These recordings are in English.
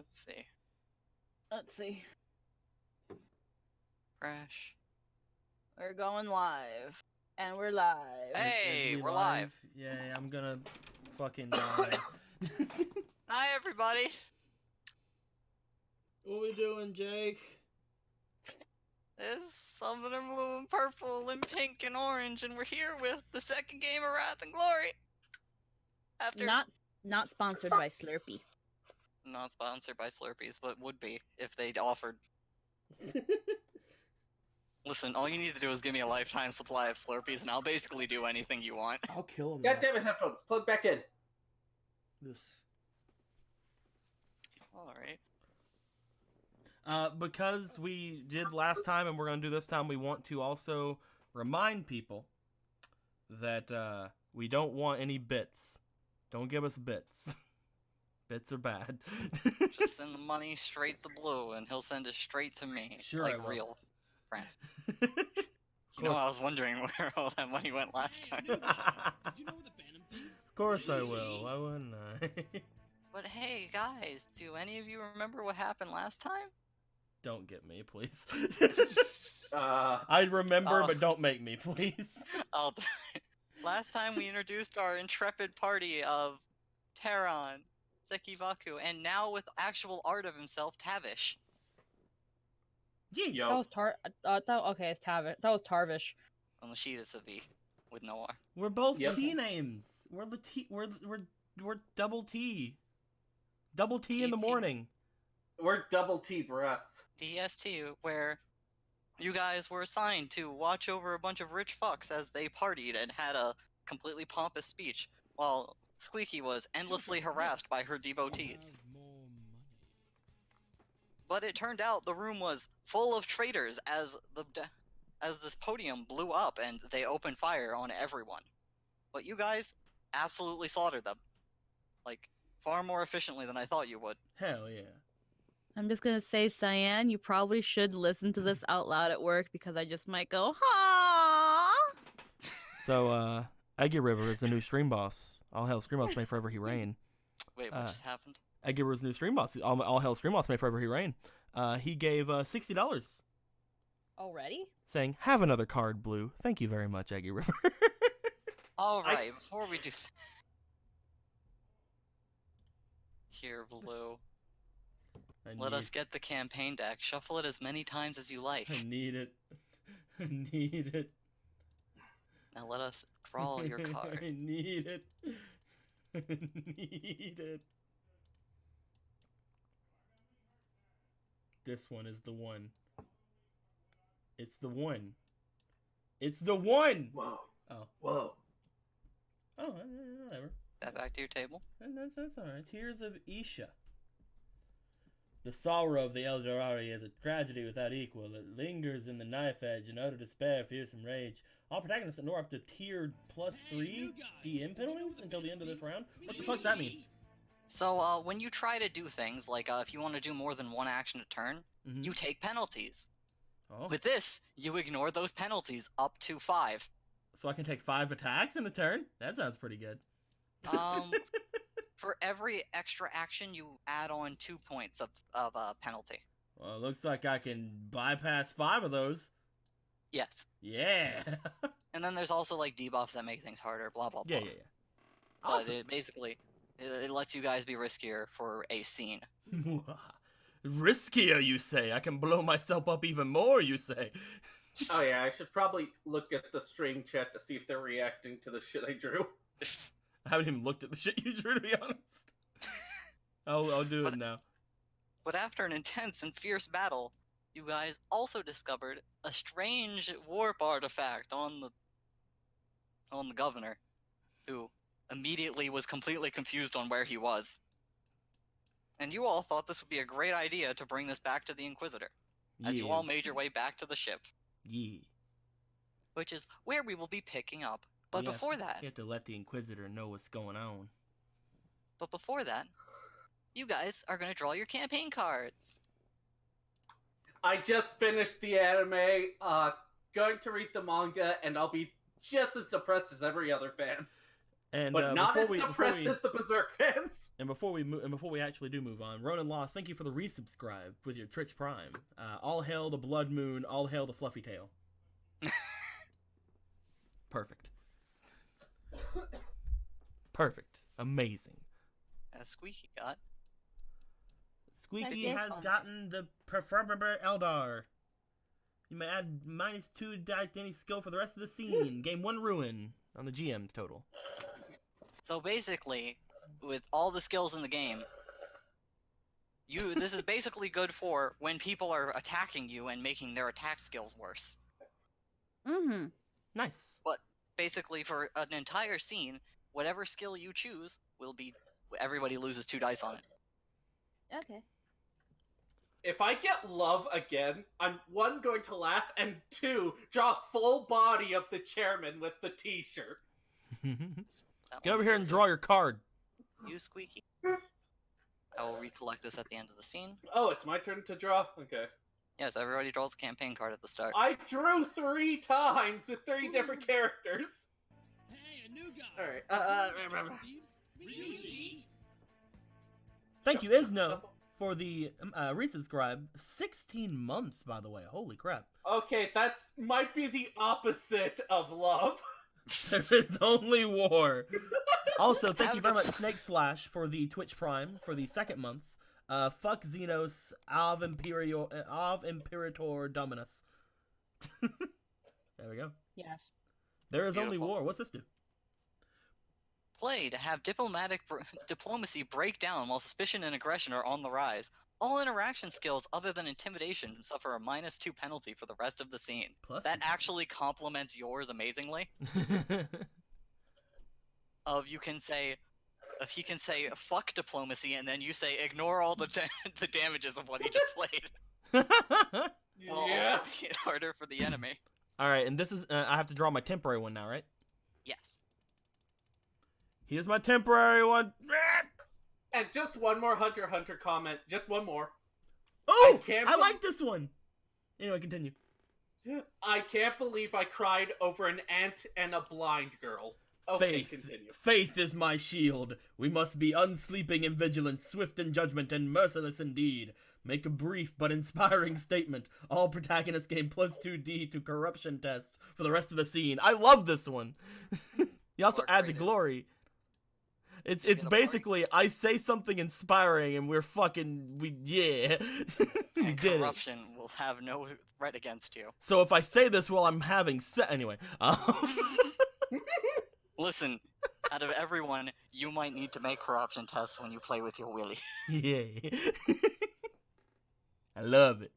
Let's see. Let's see. Crash. We're going live. And we're live. Hey, we we're live. Yeah, I'm gonna fucking die. Hi, everybody. What we doing, Jake? It's something in blue and purple and pink and orange, and we're here with the second game of Wrath and Glory. After Not sponsored by Slurpee. Not sponsored by Slurpees, but would be if they offered. Listen, all you need to do is give me a lifetime supply of Slurpees, and I'll basically do anything you want. I'll kill him. God damn it, headphones. Plug back in. This. Alright. Because we did last time and we're gonna do this time, we want to also remind people that we don't want any bits. Don't give us bits. Bits are bad. Just send the money straight to Blue, and he'll send it straight to me. Sure, like I will. real friend. You know, I was wondering where all that money went last time. Did you know the Phantom Thieves? Of course I will. Why wouldn't I? But hey, guys, do any of you remember what happened last time? Don't get me, please. Uh, I remember, Oh. but don't make me, please. Oh, last time we introduced our intrepid party of Terran, Sekibaku, and now with actual art of himself, Tavish. Yeah. That yo. was okay, it's Tavish. That was Tarvish. On the sheet, it's a V with no R. We're both Yep. T names. We're the T. We're double T. Double T in the TP. morning. We're double T breasts. DST, where you guys were assigned to watch over a bunch of rich fucks as they partied and had a completely pompous speech, while Squeaky was endlessly harassed by her devotees. But it turned out the room was full of traitors as this podium blew up and they opened fire on everyone. But you guys absolutely slaughtered them. Like, far more efficiently than I thought you would. Hell yeah. I'm just gonna say, Cyan, you probably should listen to this out loud at work because I just might go, ha. So, Eggy River is the new stream boss. All hell stream boss, may forever he reign. Wait, what just happened? Eggy River's new stream boss. All hell stream boss, may forever he reign. He gave $60, Already? saying, "Have another card, Blue. Thank you very much, Eggy River." Alright, before we do here, Blue. Let us get the campaign deck. Shuffle it as many times as you like. I need it. I need it. Now let us draw your card. I need it. I need it. This one is the one. It's the one. It's the one! Whoa. Oh. Whoa. Oh, whatever. That back to your table. And that's alright. Tears of Isha. The sorrow of the Eldorari is a tragedy without equal that lingers in the knife edge in utter despair, fearsome rage. All protagonists ignore up to tiered +3 DM penalties until the end of this round. What the fuck's that mean? So, when you try to do things, like if you want to do more than one action a turn, Mhm. you take penalties. Oh, With this, you ignore those penalties up to 5. so I can take 5 attacks in a turn? That sounds pretty good. For every extra action, you add on 2 points of penalty. Well, it looks like I can bypass 5 of those. Yes. Yeah. And then there's also, like, debuffs that make things harder, blah, blah, blah. Yeah. But Awesome. it basically, it lets you guys be riskier for a scene. Riskier, you say? I can blow myself up even more, you say? Oh yeah, I should probably look at the stream chat to see if they're reacting to the shit I drew. I haven't even looked at the shit you drew, to be honest. I'll do it now. But after an intense and fierce battle, you guys also discovered a strange warp artifact on the governor, who immediately was completely confused on where he was. And you all thought this would be a great idea to bring this back to the Inquisitor, as you all made your way back to the ship, Yeah. which is where we will be picking up. But Yeah. before that, You have to let the Inquisitor know what's going on. you guys are going to draw your campaign cards. I just finished the anime, going to read the manga, and I'll be just as depressed as every other fan. And But not before as we, depressed as the Berserk fans. And before we actually do move on, Ronan Law, thank you for the resubscribe with your Twitch Prime. All hail the Blood Moon, all hail the Fluffy Tail. Perfect. Perfect. Amazing. Squeaky got. Squeaky That's has fun. gotten the preferable Eldar. You may add -2 dice to any skill for the rest of the scene. Gain 1 ruin on the GM's total. So basically, with all the skills in the game, this is basically good for when people are attacking you and making their attack skills worse. Mm-hmm. Nice. But basically, for an entire scene, whatever skill you choose will be everybody loses 2 dice on it. Okay. If I get love again, I'm 1, going to laugh, and 2, draw full body of the chairman with the t-shirt. That Get one over here and goes draw your card. You, Squeaky. I will recollect this at the end of the scene. Oh, it's my turn to draw? Okay. Yes, everybody draws a campaign card at the start. I drew 3 times with 3 different characters. Hey, a new guy. All right, Phantom Thieves? Ryuji. Thank you, Isno, for the resubscribe. 16 months, by the way. Holy crap. Okay, that might be the opposite of love. There is only war. Also, thank you very much, Snake Slash, for the Twitch Prime for the 2nd month. Fuck Xenos av Imperator Dominus. There we go. Yes. There is only Beautiful. war. What's this do? Play to have diplomacy break down while suspicion and aggression are on the rise. All interaction skills other than intimidation suffer a -2 penalty for the rest of the scene. Plus That 2. actually complements yours amazingly. You can say, if he can say fuck diplomacy and then you say ignore all the the damages of what he just played, will also make it harder for the enemy. Alright, and this is, I have to draw my temporary one now, right? Yes. Here's my temporary one. And just one more Hunter x Hunter comment. Just one more. Oh, can't I believe- like this one. Anyway, continue. I can't believe I cried over an ant and a blind girl. Okay, continue. Faith is my shield. We must be unsleeping and vigilant, swift in judgment, and merciless indeed. Make a brief but inspiring statement. All protagonists gain +2d to corruption test for the rest of the scene. I love this one. He also adds a Great. glory. It's Get a basically I say something inspiring and we're yeah. We And did it. corruption will have no threat against you. So if I say this while I'm having anyway. Listen, out of everyone, you might need to make corruption tests when you play with your Willy. Yeah. I love it.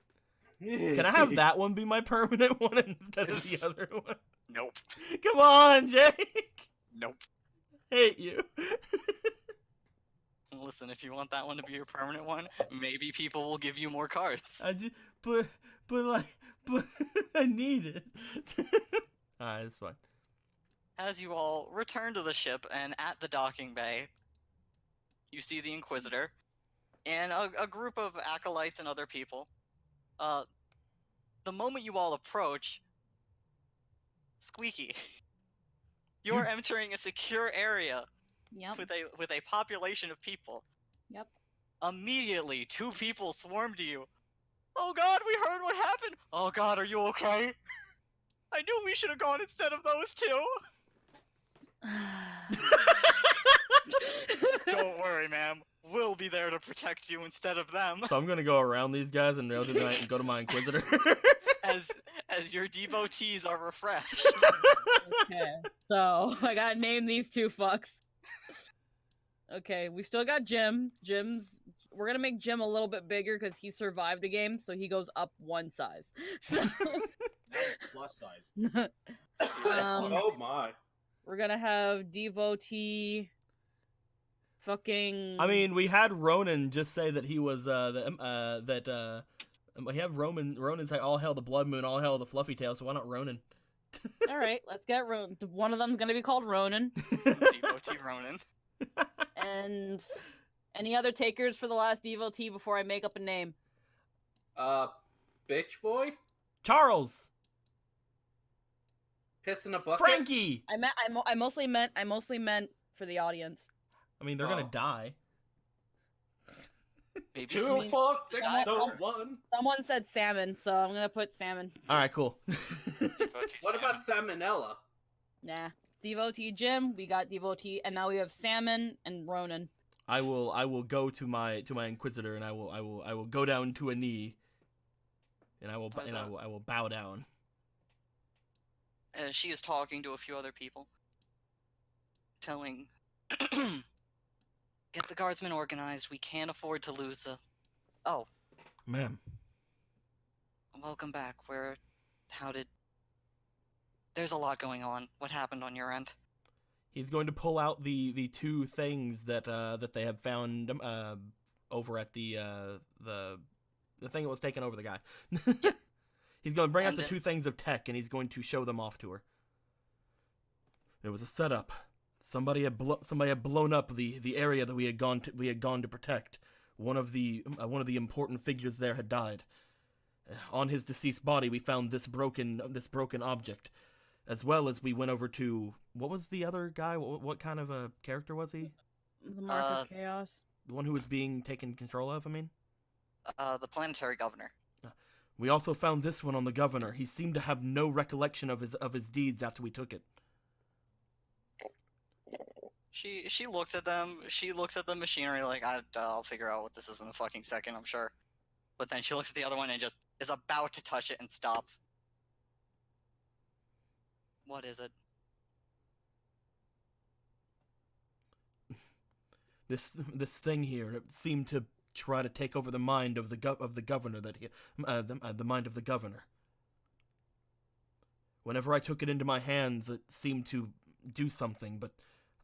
Can I have that one be my permanent one instead of the other one? Nope. Come on, Jake. Nope. Hate you. Listen, if you want that one to be your permanent one, maybe people will give you more cards. but I need it. Alright, it's fine. As you all return to the ship and at the docking bay, you see the Inquisitor and a group of acolytes and other people. The moment you all approach, Squeaky, you're entering a secure area Yep. with a population of people. Yep. Immediately, 2 people swarm to you. Oh God, we heard what happened. Oh God, are you okay? I knew we should have gone instead of those 2. Don't worry, ma'am. We'll be there to protect you instead of them. So I'm gonna go around these guys and go to my Inquisitor. As your devotees are refreshed. Okay. So I gotta name these 2 fucks. Okay, we still got Jim. We're gonna make Jim a little bit bigger because he survived a game, so he goes up 1 size. So, That's plus size. Oh my. Um, we're gonna have devotee. Fucking. I mean, we had Ronan just say that he was we have Ronan say all hail the Blood Moon, all hail the Fluffy Tail. So why not Ronan? All right, let's get Ronan. One of them's gonna be called Ronan. Devotee Ronan. And any other takers for the last devotee before I make up a name? Bitch boy? Charles, Piss in a bucket? Frankie. I mostly meant for the audience. I mean, they're gonna die. maybe 2, some 4, 6, dive so bar. 1. Someone said salmon, so I'm gonna put salmon. All right, cool. devotee What salmon. about salmonella? Nah. Devotee Jim, we got devotee, and now we have salmon and Ronan. I will go to my inquisitor, and I will go down to a knee, and I will bow down. She is talking to a few other people, telling, "Get the guardsmen organized. We can't afford to lose the." Oh, Ma'am. welcome back. How did? There's a lot going on. What happened on your end? He's going to pull out the two things that they have found over at the thing that was taken over the guy. Yeah. He's going to bring out And the then- two things of tech, and he's going to show them off to her. There was a setup. Somebody had blown up the area that we had gone to protect. One of the important figures there had died. On his deceased body, we found this broken object, as well as we went over to, what was the other guy? What kind of a character was he? The Mark of Chaos. The one who was being taken control of. I mean, The planetary governor. we also found this one on the governor. He seemed to have no recollection of his deeds after we took it. She looks at them. She looks at the machinery like, I'll figure out what this is in a fucking second, I'm sure. But then she looks at the other one and just is about to touch it and stops. What is it? This thing here, it seemed to try to take over the mind of the governor, the mind of the governor. Whenever I took it into my hands, it seemed to do something, but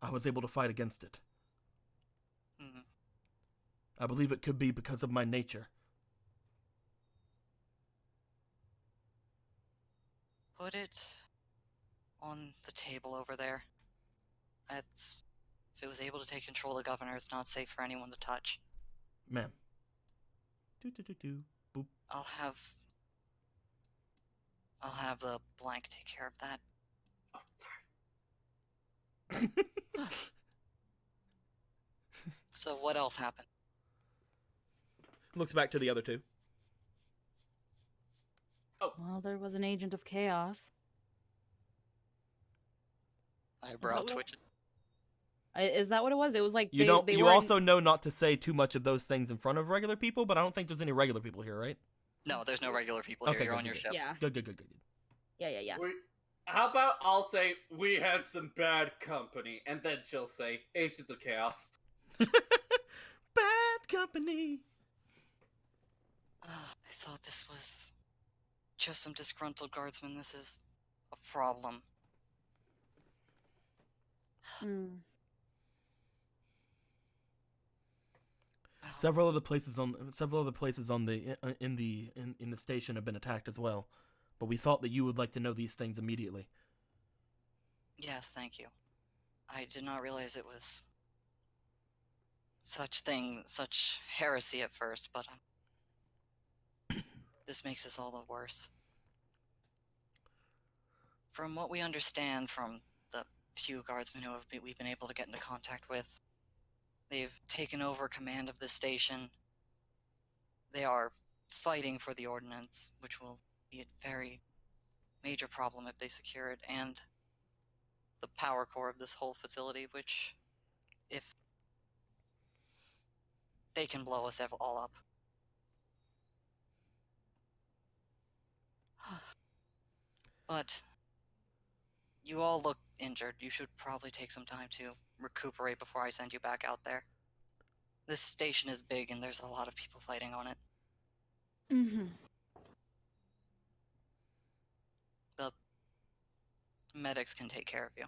I was able to fight against it. Mhm. I believe it could be because of my nature. Put it on the table over there. If it was able to take control of the governor, it's not safe for anyone to touch. Ma'am. Do. Boop. I'll have the blank take care of that. Oh, sorry. So what else happened? Looks back to the other two. Well, there was an agent of chaos. Eyebrow what- twitches. Is that what it was? It was like You they you were also know not to say too much of those things in front of regular people, but I don't think there's any regular people here, right? No, there's no regular people here. Okay, You're good, on your good, ship. Yeah. Good. Yeah. How about I'll say, we had some bad company, and then she'll say, Agents of Chaos. Bad company. I thought this was just some disgruntled guardsmen. This is a problem. Hmm. Well, Several other places in the station have been attacked as well, but we thought that you would like to know these things immediately. yes, thank you. I did not realize it was such heresy at first, but this makes us all the worse. From what we understand from the few guardsmen we've been able to get into contact with, they've taken over command of this station. They are fighting for the ordnance, which will be a very major problem if they secure it, and the power core of this whole facility, which, if they can blow us all up. But you all look injured. You should probably take some time to recuperate before I send you back out there. This station is big and there's a lot of people fighting on it. Mm-hmm. The medics can take care of you.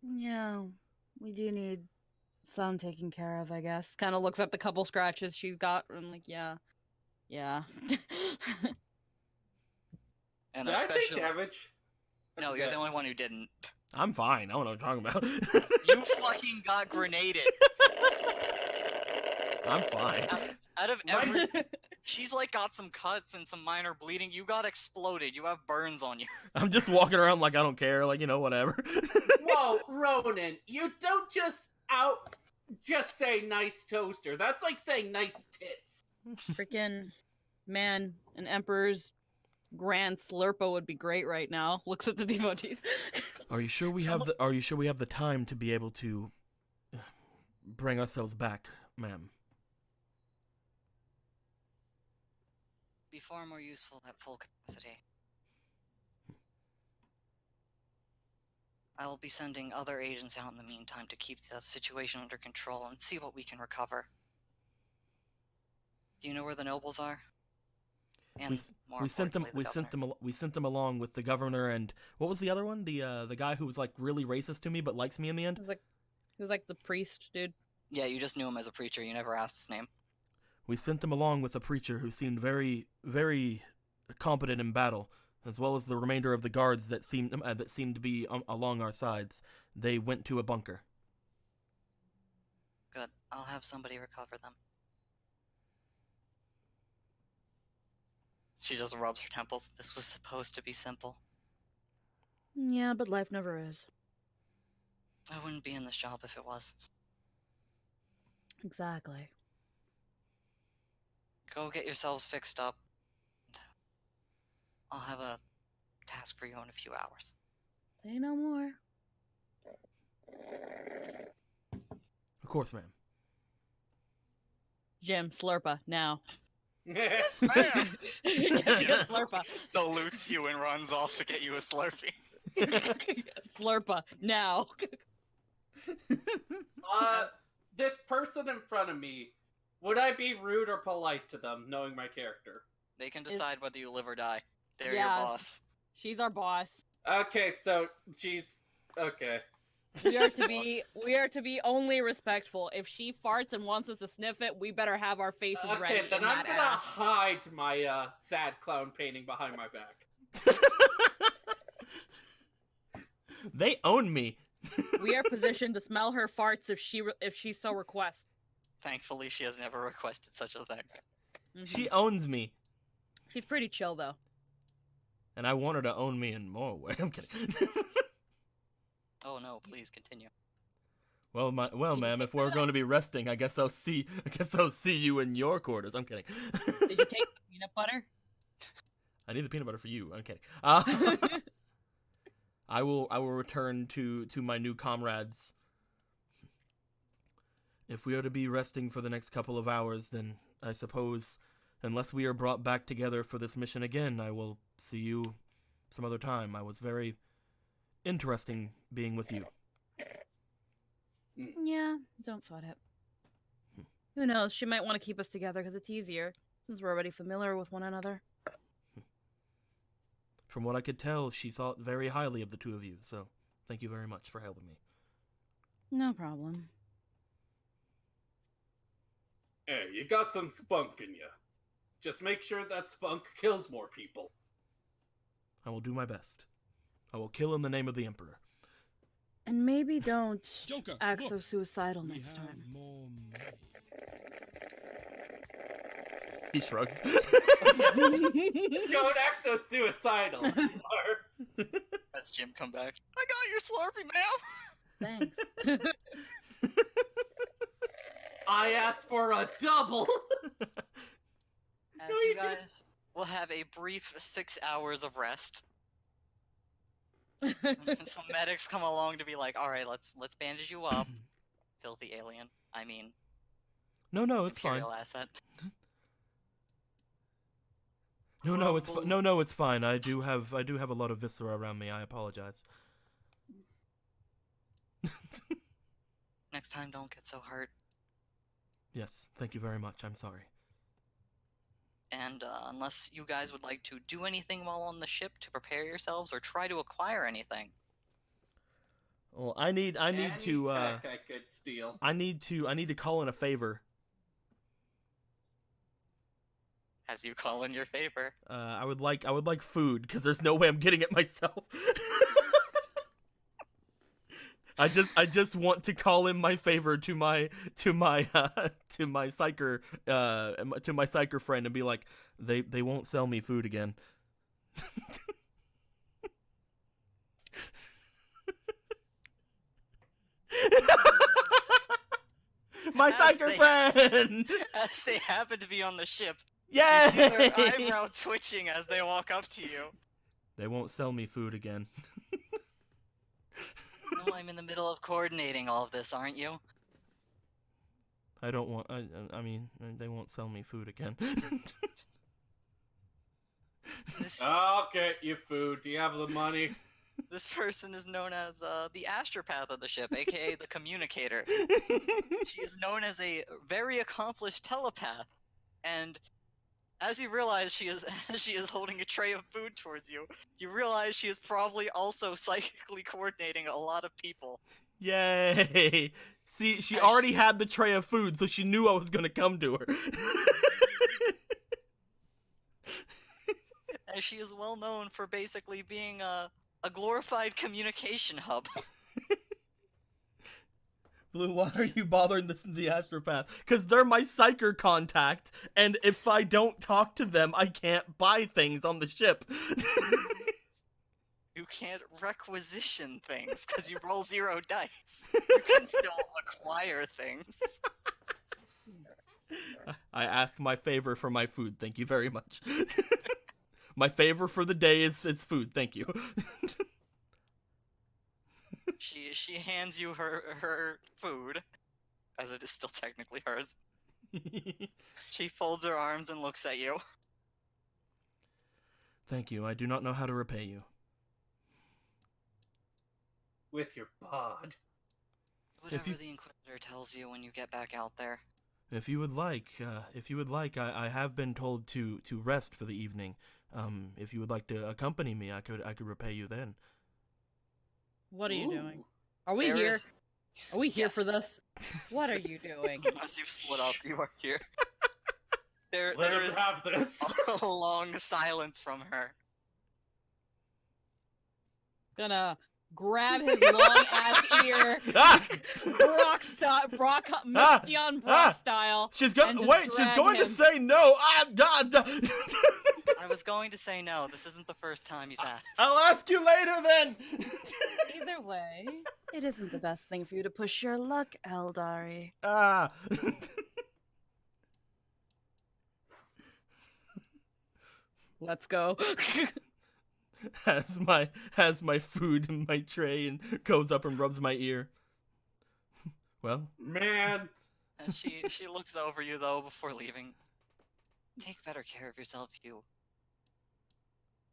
Yeah, we do need some taken care of, I guess. Kind of looks at the couple scratches she's got, and like, yeah. And Did I take especially, damage? no, you're the only one who didn't. I'm fine. I don't know what you're talking about. You fucking got grenaded. I'm fine. Out of every, she's like got some cuts and some minor bleeding. You got exploded. You have burns on you. I'm just walking around like I don't care, like, whatever. Whoa, Ronan, you don't just just say nice toaster. That's like saying nice tits. Freaking man, an emperor's grand slurpo would be great right now. Looks at the devotees. Are you sure we have the Are you sure we have the time to be able to bring ourselves back, ma'am? Be far more useful at full capacity. I will be sending other agents out in the meantime to keep the situation under control and see what we can recover. Do you know where the nobles are? And more We sent them. importantly, the governor. We sent them along with the governor and what was the other one? The guy who was like really racist to me but likes me in the end. He was like the priest, dude. Yeah, you just knew him as a preacher. You never asked his name. We sent them along with a preacher who seemed very, very competent in battle, as well as the remainder of the guards that seemed to be along our sides. They went to a bunker. Good. I'll have somebody recover them. She just rubs her temples. This was supposed to be simple. Yeah, but life never is. I wouldn't be in this job if it was. Exactly. Go get yourselves fixed up. I'll have a task for you in a few hours. Say no more. Of course, ma'am. Jim, slurpa, now. Yes, ma'am! Get slurpa. Salutes you and runs off to get you a Slurpee. Slurpa, now. This person in front of me, would I be rude or polite to them, knowing my character? They can decide whether you live or die. They're Yeah. your boss. She's our boss. Okay, so she's okay. We are to be only respectful. If she farts and wants us to sniff it, we better have our faces ready. Okay, then in I'm that gonna ass. hide my sad clown painting behind my back. They own me. We are positioned to smell her farts if she so requests. Thankfully, she has never requested such a thing. Mhm. She owns me, She's pretty chill though. and I want her to own me in more ways. I'm kidding. Oh no, please continue. Well, ma'am, if we're going to be resting, I guess I'll see you in your quarters. I'm kidding. Did you take the peanut butter? I need the peanut butter for you. I'm kidding. I will return to my new comrades. If we are to be resting for the next couple of hours, then I suppose, unless we are brought back together for this mission again, I will see you some other time. I was very interesting being with you. Yeah, don't sweat it. Who knows? She might want to keep us together because it's easier since we're already familiar with one another. From what I could tell, she thought very highly of the two of you, so thank you very much for helping me. No problem. Hey, you got some spunk in you. Just make sure that spunk kills more people. I will do my best. I will kill in the name of the Emperor. And maybe don't Joker, act look, so suicidal we next have time. more money. He shrugs. Don't act so suicidal, Slar. As Jim come back, I got your Slurpee, ma'am! Thanks. I asked for a double. As you guys will have a brief 6 hours of rest. Some medics come along to be like, alright, let's bandage you up. Filthy alien. I mean, No, it's fine. Imperial asset. No, it's fine. I do have a lot of viscera around me. I apologize. Next time, don't get so hurt. Yes, thank you very much. I'm sorry. And unless you guys would like to do anything while on the ship to prepare yourselves or try to acquire anything. Well, I need Any to tech I could steal. I need to call in a favor. As you call in your favor. I would like food because there's no way I'm getting it myself. I just want to call in my favor to my psyker friend and be like, they won't sell me food again. My As psyker they- friend! As they happen to be on the ship, you Yay! see their eyebrow twitching as they walk up to you. They won't sell me food again. No, I'm in the middle of coordinating all of this, aren't you? I don't want. I mean, they won't sell me food again. This, I'll get you food. Do you have the money? this person is known as the astropath of the ship, aka the communicator. She is known as a very accomplished telepath, and as you realize she is she is holding a tray of food towards you, you realize she is probably also psychically coordinating a lot of people. Yay! See, she As already had the tray of food, so she knew I was gonna come to her. As she is well known for basically being a glorified communication hub. Blue, why are you bothering the astropath? Because they're my psyker contact, and if I don't talk to them, I can't buy things on the ship. You can't requisition things because you roll 0 dice. You can still acquire things. I ask my favor for my food, thank you very much. My favor for the day is food, thank you. She hands you her food, as it is still technically hers. She folds her arms and looks at you. Thank you, I do not know how to repay you. With your bod. Whatever the Inquisitor tells you when you get back out there. If you would like, I have been told to rest for the evening. If you would like to accompany me, I could repay you then. What are you doing? Ooh. Are we There here? is- Are we here Yes. for this? What are you doing? As you've split up, you are here. Let there him is have this. a long silence from her. Gonna grab his long ass ear, Ah! Brock style, Brock, Misty on Brock style. She's And going. just Wait, she's drag going to him. say no. I was going to say no, this isn't the first time he's asked. I'll ask you later then. Either way, it isn't the best thing for you to push your luck, Eldari. Ah. Let's go. has my food in my tray and goes up and rubs my ear. Well, Man. And she looks over you though before leaving. Take better care of yourself, you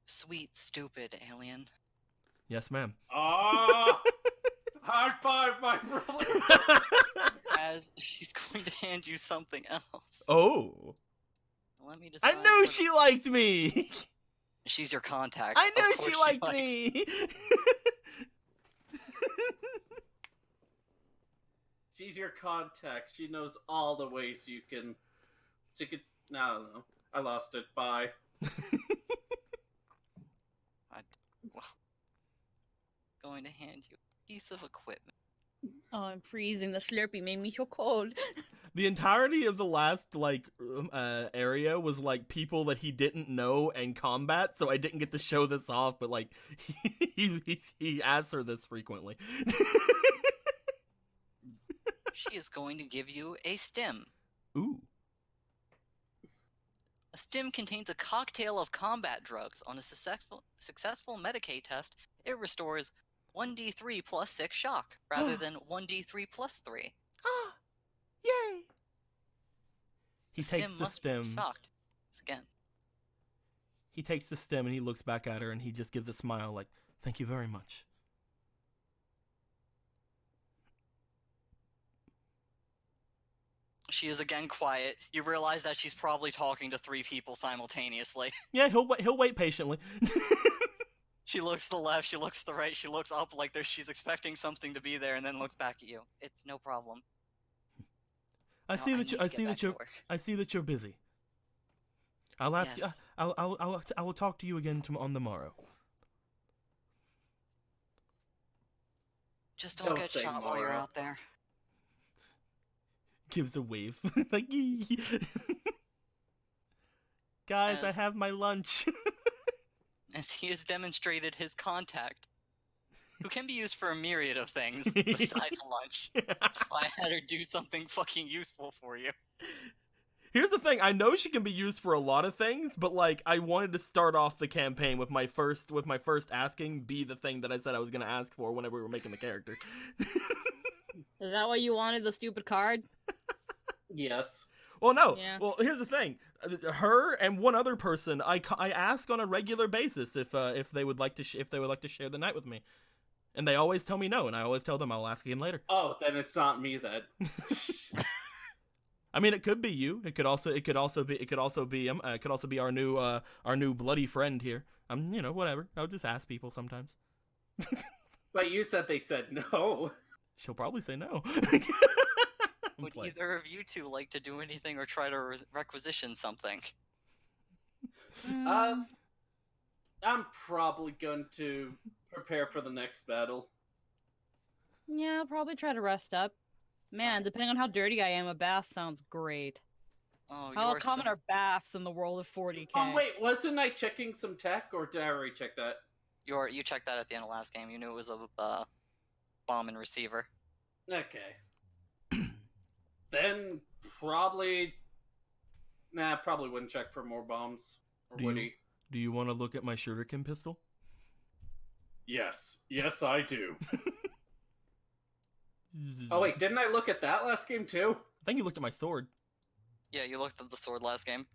sweet, stupid alien. yes, ma'am. Ah. High five, my brother. As she's going to hand you something else. Oh, Let me just. I knew she liked me. She's your contact. I Of knew course she liked likes- me. She's your contact. She knows all the ways you can. She could. No, I don't know. I lost it. Bye. Going to hand you a piece of equipment. Oh, I'm freezing. The Slurpee made me so cold. The entirety of the last area was like people that he didn't know and combat, so I didn't get to show this off. But like he asks her this frequently. She is going to give you a stim. Ooh. A stim contains a cocktail of combat drugs. On a successful Medicaid test, it restores 1d3 plus 6 shock, rather than 1d3 plus 3. Ah, yay! He takes Stim the must be stem. stocked. Once again. He takes the stem and he looks back at her and he just gives a smile like, "Thank you very much." She is again quiet. You realize that she's probably talking to 3 people simultaneously. Yeah, he'll wait patiently. She looks to the left, she looks to the right, she looks up like she's expecting something to be there, and then looks back at you. It's no problem. I Now see that need you. to I get see back that to you're. work. I see that you're busy. I'll ask you. Yes. I will talk to you again on the morrow. Just don't Don't get say shot while you're Mara. out there. Gives a wave like. Guys, I As- have my lunch. As he has demonstrated his contact who can be used for a myriad of things besides lunch. So I had her do something fucking useful for you. Here's the thing, I know she can be used for a lot of things, but like I wanted to start off the campaign with my first asking be the thing that I said I was gonna ask for whenever we were making the character. Is that why you wanted the stupid card? Yes. Well, no. Yeah. Well, here's the thing. Her and one other person, I ask on a regular basis if they would like to share the night with me, and they always tell me no, and I always tell them I'll ask again later. Oh, then it's not me then. I mean, it could be you. It could also be our new bloody friend here. Whatever. I'll just ask people sometimes. But you said they said no. She'll probably say no. Would either of you two like to do anything or try to requisition something? I'm probably going to prepare for the next battle. Yeah, I'll probably try to rest up. Man, depending on how dirty I am, a bath sounds great. Oh, you How are common are baths in the world of 40k? Oh wait, wasn't I checking some tech, or did I already check that? You checked that at the end of last game. You knew it was a bomb and receiver. Okay. Then probably... Nah, probably wouldn't check for more bombs. Or Do would you- he? Do you want to look at my shuriken pistol? Yes. Yes, I do. Oh wait, didn't I look at that last game too? I think you looked at my sword. Yeah, you looked at the sword last game.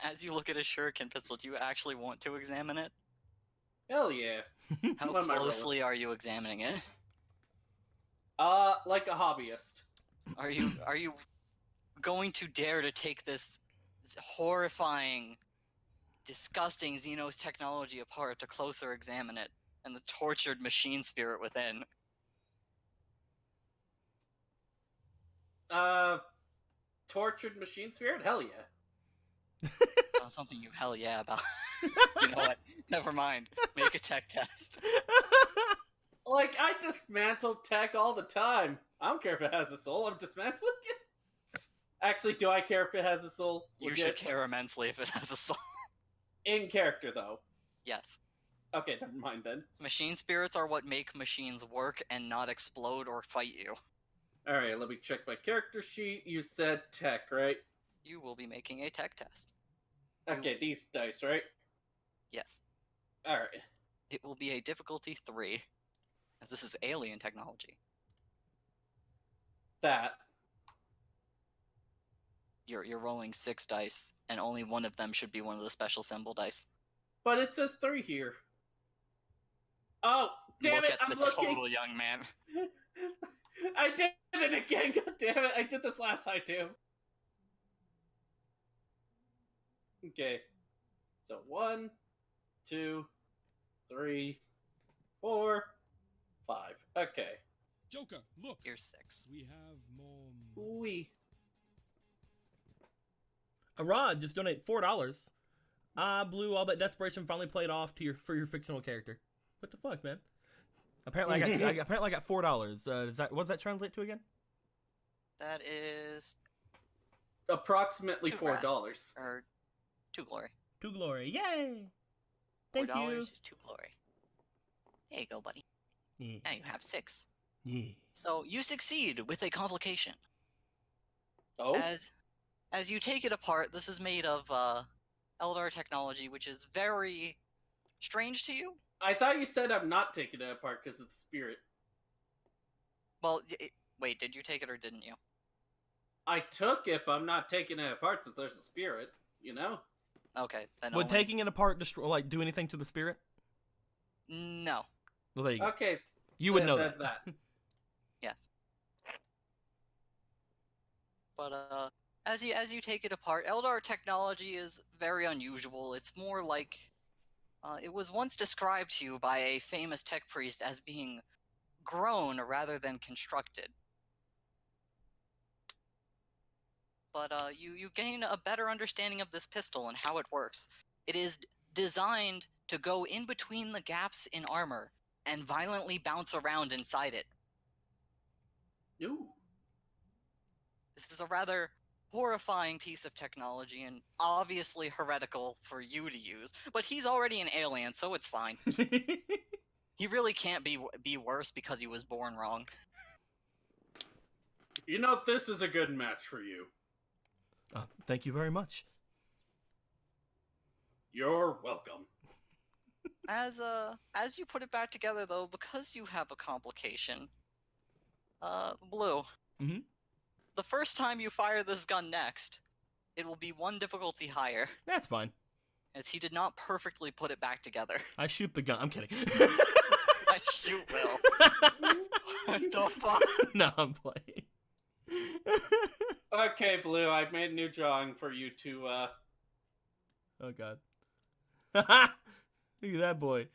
As you look at a shuriken pistol, do you actually want to examine it? Hell yeah. How What am I rolling? closely are you examining it? Like a hobbyist. Are you going to dare to take this horrifying, disgusting Xenos technology apart to closer examine it and the tortured machine spirit within? Tortured machine spirit? Hell yeah. Something you hell yeah about. You know what? Never mind. Make a tech test. Like, I dismantle tech all the time. I don't care if it has a soul, I'm dismantling it. Actually, do I care if it has a soul? You Legit. should care immensely if it has a soul. In character, though. Yes. Okay, never mind then. Machine spirits are what make machines work and not explode or fight you. Alright, let me check my character sheet. You said tech, right? You will be making a tech test. Okay, these dice, right? Yes. Alright. It will be a difficulty 3, as this is alien technology. That. You're rolling 6 dice, and only one of them should be one of the special symbol dice. But it says 3 here. Oh, damn Look it, at I'm the looking! total, young man. I did it again, god damn it, I did this last time too. Okay. So 1, 2, 3, 4, 5. Okay. Joker, look. Here's 6. We have more. Wee. Rod just donate $4. Blue, all that desperation finally played off for your fictional character. What the fuck, man? Apparently I got $4. What does that translate to again? That is Approximately Two $4. or 2 glory. 2 glory. Yay! Thank $4 you. is 2 glory. There you go, buddy. Yeah. Now you have 6. Yeah. So you succeed with a complication. Oh? As you take it apart, this is made of Eldar technology, which is very strange to you. I thought you said I'm not taking it apart because it's spirit. Well, wait, did you take it or didn't you? I took it, but I'm not taking it apart since there's a spirit, you know? Okay, then Would only... taking it apart do anything to the spirit? No. Well, there you go. Okay. You would know that. Yes. But as you take it apart, Eldar technology is very unusual. It's more like it was once described to you by a famous tech priest as being grown rather than constructed. But you gain a better understanding of this pistol and how it works. It is designed to go in between the gaps in armor and violently bounce around inside it. Ooh. This is a rather horrifying piece of technology and obviously heretical for you to use, but he's already an alien, so it's fine. He really can't be worse because he was born wrong. You know, this is a good match for you. Thank you very much. You're welcome. As you put it back together though, because you have a complication, Blue. Mhm. The first time you fire this gun next, it will be one difficulty higher, That's fine. as he did not perfectly put it back together. I shoot the gun. I'm kidding. I shoot Will. What the fuck? No, I'm playing. Okay, Blue, I've made a new drawing for you to, Oh god. Look at that boy.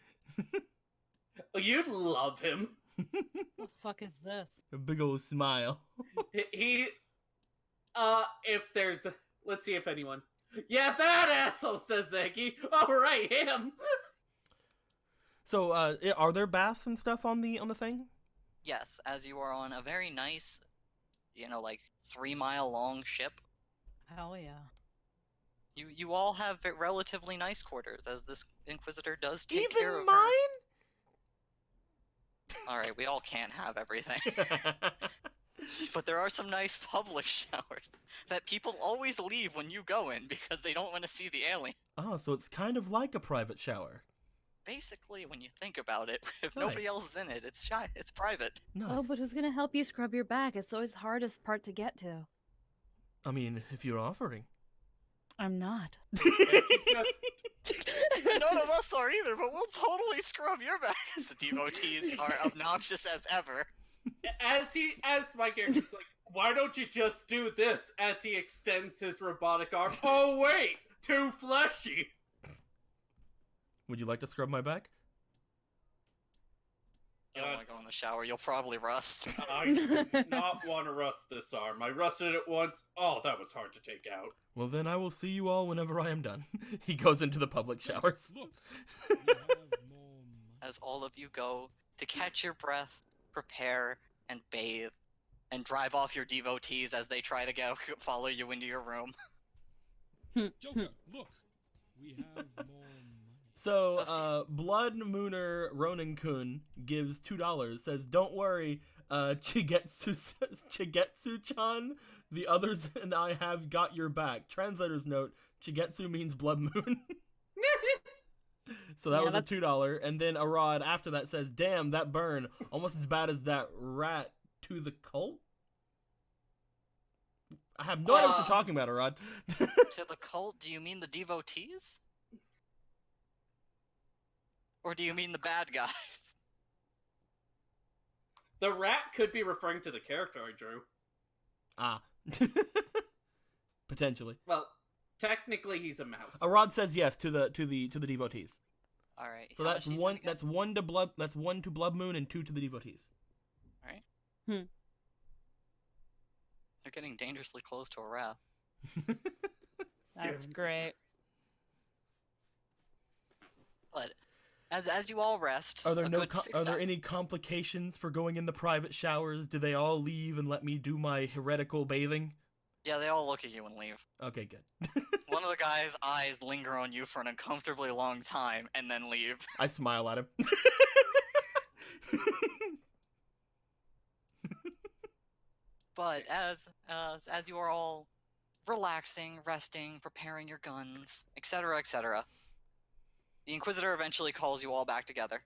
You'd love him. What the fuck is this? A big old smile. He, if there's, let's see if anyone. Yeah, that asshole, says Zeki. Alright, him. So, are there baths and stuff on the thing? Yes, as you are on a very nice, like 3-mile long ship. Hell yeah. You all have relatively nice quarters, as this Inquisitor does take Even care of mine? Alright, we all can't have everything. But there are some nice public showers that people always leave when you go in because they don't want to see the alien. Oh, so it's kind of like a private shower. Basically, when you think about it, if nobody Nice. else is in it, it's shy, it's private. Nice. Oh, but who's gonna help you scrub your back? It's always the hardest part to get to. I mean, if you're offering. I'm not. None of us are either, but we'll totally scrub your back as the devotees are obnoxious as ever. As my character's like, why don't you just do this? As he extends his robotic arm. Oh wait, too fleshy. Would you like to scrub my back? You don't want to go in the shower, you'll probably rust. I do not want to rust this arm. I rusted it once. Oh, that was hard to take out. Well, then I will see you all whenever I am done. He goes into the public showers. Look, we have more money. As all of you go to catch your breath, prepare, and bathe, and drive off your devotees as they try to follow you into your room. Joker, look, we have more money. So, Blood Mooner Ronin-kun gives $2, says, don't worry, Chigetsu-chan, the others and I have got your back. Translator's note, Chigetsu means blood moon. So that Yeah, was that's- a $2, and then Arad after that says, damn, that burn, almost as bad as that rat to the cult? I have no idea what you're talking about, Arad. To the cult, do you mean the devotees? Or do you mean the bad guys? The rat could be referring to the character I drew. Ah. Potentially. Well, technically he's a mouse. Arad says yes to the devotees. Alright. So how that's much do you one. send again? That's one to Blood Moon and 2 to the devotees. They're getting dangerously close to a wrath. That's great. But as you all rest, Are there a no? good 6 Are there hours- any complications for going in the private showers? Do they all leave and let me do my heretical bathing? Yeah, they all look at you and leave. Okay, good. One of the guy's eyes linger on you for an uncomfortably long time and then leave. I smile at him. But as you are all relaxing, resting, preparing your guns, etc., etc., the Inquisitor eventually calls you all back together.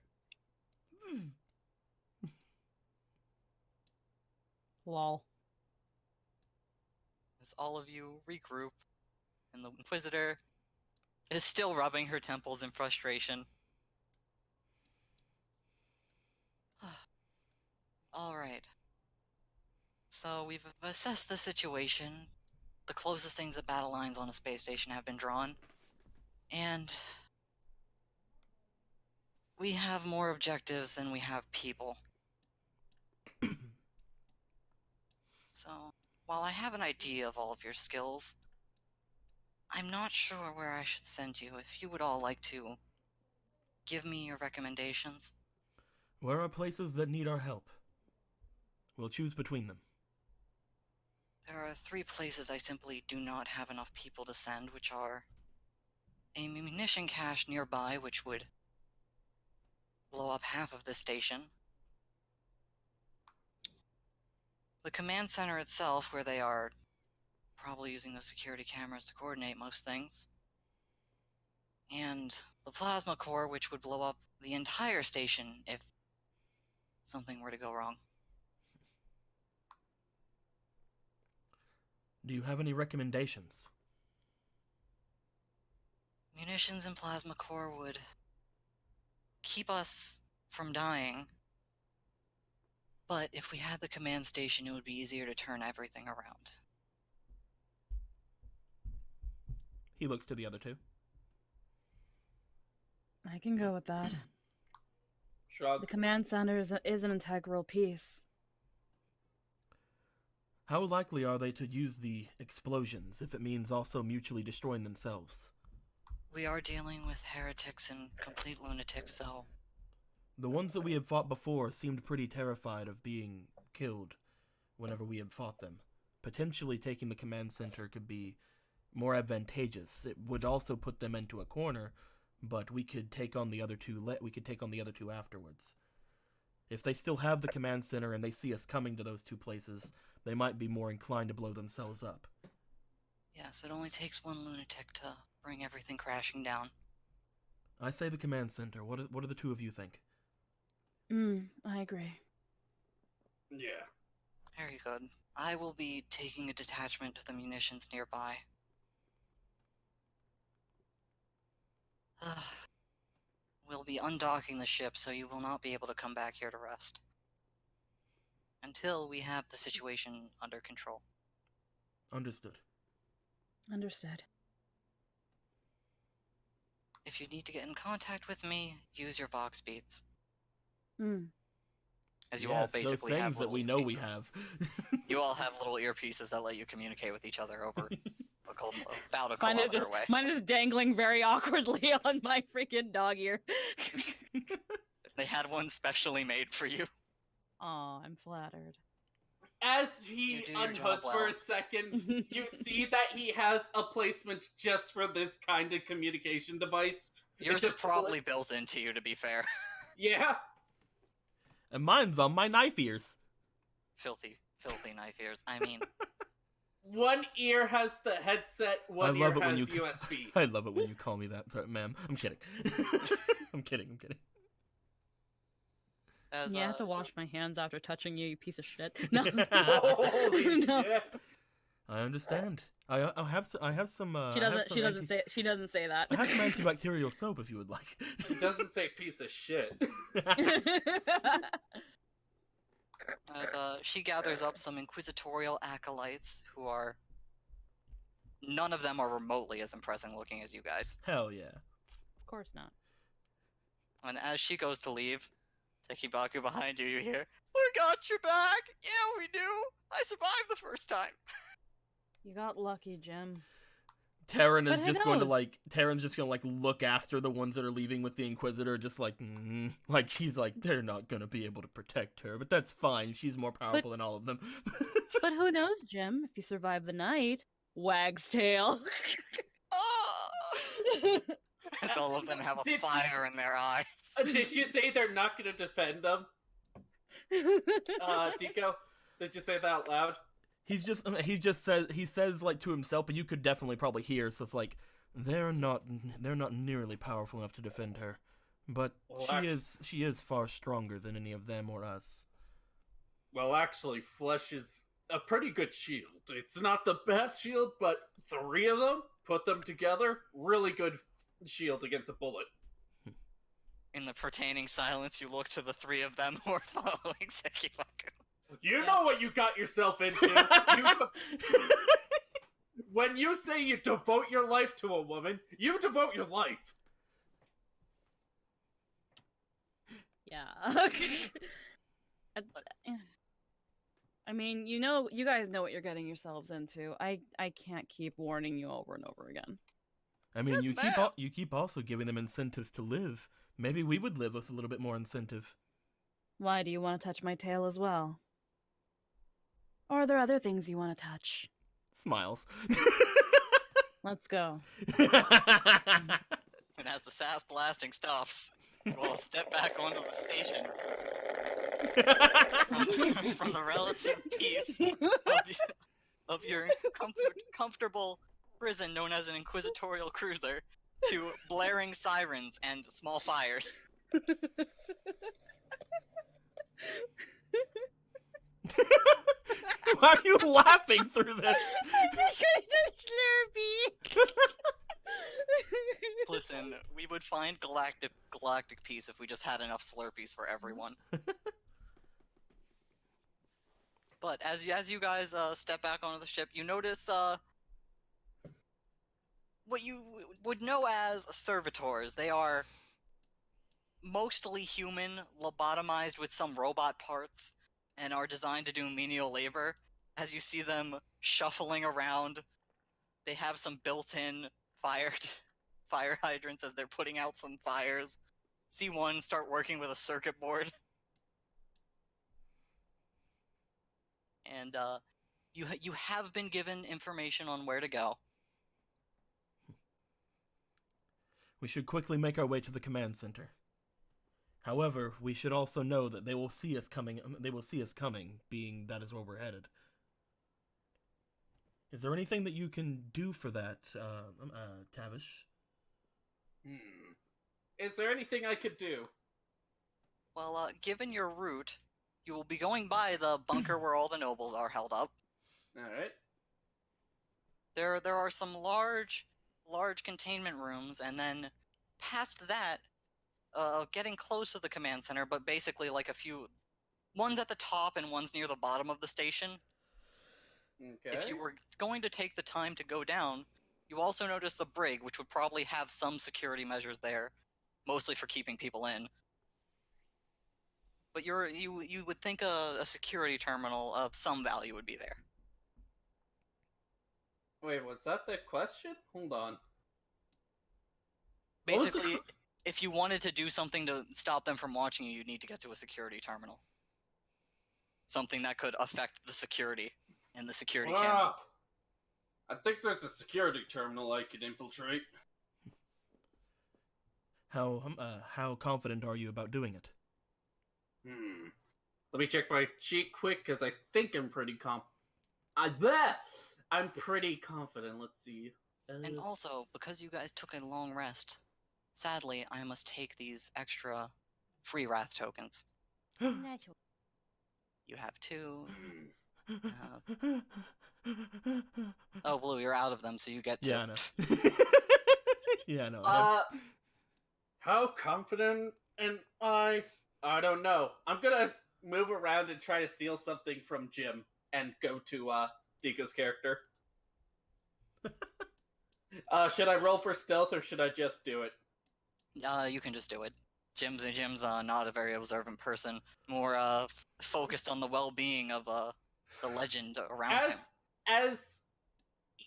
Lol. As all of you regroup, and the Inquisitor is still rubbing her temples in frustration. Alright. So we've assessed the situation. The closest things that battle lines on a space station have been drawn. And we have more objectives than we have people. So, while I have an idea of all of your skills, I'm not sure where I should send you. If you would all like to give me your recommendations. Where are places that need our help? We'll choose between them. There are 3 places I simply do not have enough people to send, which are a munition cache nearby, which would blow up half of this station. The command center itself, where they are probably using the security cameras to coordinate most things. And the plasma core, which would blow up the entire station if something were to go wrong. Do you have any recommendations? Munitions and plasma core would keep us from dying, but if we had the command station, it would be easier to turn everything around. He looks to the other two. I can go with that. Shrug. The command center is an integral piece. How likely are they to use the explosions if it means also mutually destroying themselves? We are dealing with heretics and complete lunatics, so The ones that we had fought before seemed pretty terrified of being killed whenever we had fought them. Potentially taking the command center could be more advantageous. It would also put them into a corner, but we could take on the other two. We could take on the other two afterwards. If they still have the command center and they see us coming to those two places, they might be more inclined to blow themselves up. yes, it only takes one lunatic to bring everything crashing down. I say the command center. What do the two of you think? I agree. Yeah. Very good. I will be taking a detachment to the munitions nearby. We'll be undocking the ship, so you will not be able to come back here to rest. Until we have the situation under control. Understood. Understood. If you need to get in contact with me, use your Vox beats. As you all Yes, basically those have things that little we know we earpieces. have. You all have little earpieces that let you communicate with each other over about a kilometer away. Mine is dangling very awkwardly on my freaking dog ear. They had one specially made for you. Aw, I'm flattered. As he You do your unhoods job for well. a second, you see that he has a placement just for this kind of communication device. Yours It's is probably built into you, to be fair. Yeah. And mine's on my knife ears. Filthy knife ears. I mean, One ear has the headset, one I love ear it when has you USB. I love it when you call me that, ma'am. I'm kidding. I'm kidding. as Yeah, I have to wash my hands after touching you, you piece of shit. No. Holy No. shit. I understand. I have some. She doesn't say that. I have some antibacterial soap if you would like. She doesn't say piece of shit. as she gathers up some inquisitorial acolytes who are. None of them are remotely as impressive looking as you guys. Hell yeah. Of course not. And as she goes to leave, Tekibaku behind you, you hear, "We got your back! Yeah, we do! I survived the first time!" You got lucky, Jim. Terran is But who just going to knows? Terran's just going to look after the ones that are leaving with the Inquisitor, just like she's like, they're not going to be able to protect her, but that's fine. She's more powerful than all of them. But who knows, Jim? If you survive the night, wag's tail. Oh! As all of them have a Did- fire in their eyes. Did you say they're not going to defend them? Dico? Did you say that out loud? he says like to himself, but you could definitely probably hear. So it's like they're not nearly powerful enough to defend her, but Well, she is far stronger than any of them or us. Well, actually, Flesh is a pretty good shield. It's not the best shield, but three of them, put them together, really good shield against a bullet. In the pertaining silence, you look to the three of them who are following Sekibaku. You know what you got yourself into. When you say you devote your life to a woman, you devote your life. Yeah. I mean, you guys know what you're getting yourselves into. I can't keep warning you over and over again. I mean, Yes, you keep also giving them incentives to live. Maybe we would live with a little bit more incentive. Why do you want to touch my tail as well? Or are there other things you want to touch? Smiles. Let's go. And as the sass blasting stops, will step back onto the station from the relative peace of your comfortable prison known as an inquisitorial cruiser to blaring sirens and small fires. Why are you laughing through this? Slurpee. Listen, we would find galactic peace if we just had enough Slurpees for everyone. But as you guys step back onto the ship, you notice what you would know as servitors. They are mostly human, lobotomized with some robot parts, and are designed to do menial labor. As you see them shuffling around, they have some built-in fire hydrants as they're putting out some fires. See one start working with a circuit board. And you have been given information on where to go. We should quickly make our way to the command center. However, we should also know that they will see us coming. Being that is where we're headed. Is there anything that you can do for that, Tavish? Is there anything I could do? Well, given your route, you will be going by the bunker where all the nobles are held up. Alright. There are some large containment rooms, and then past that, getting close to the command center, but basically like a few... One's at the top and one's near the bottom of the station. Okay. If you were going to take the time to go down, you also notice the brig, which would probably have some security measures there, mostly for keeping people in. But you would think a security terminal of some value would be there. Wait, was that the question? Hold on. What was the Basically, if you wanted to do something to stop them from watching you, you'd need to get to a security terminal. Something that could affect the security and the security cameras. I think there's a security terminal I could infiltrate. How confident are you about doing it? Let me check my sheet quick, because I think I'm pretty I'm pretty confident. Let's see. And also, because you guys took a long rest, sadly, I must take these extra free Wrath tokens. Natural. You have 2. Oh, Blue, you're out of them, so you get 2. Yeah, I know. Yeah, I know. How confident am I? I don't know. I'm gonna move around and try to steal something from Jim and go to Diko's character. Should I roll for stealth or should I just do it? You can just do it. Jim's not a very observant person, more focused on the well-being of the legend around him. As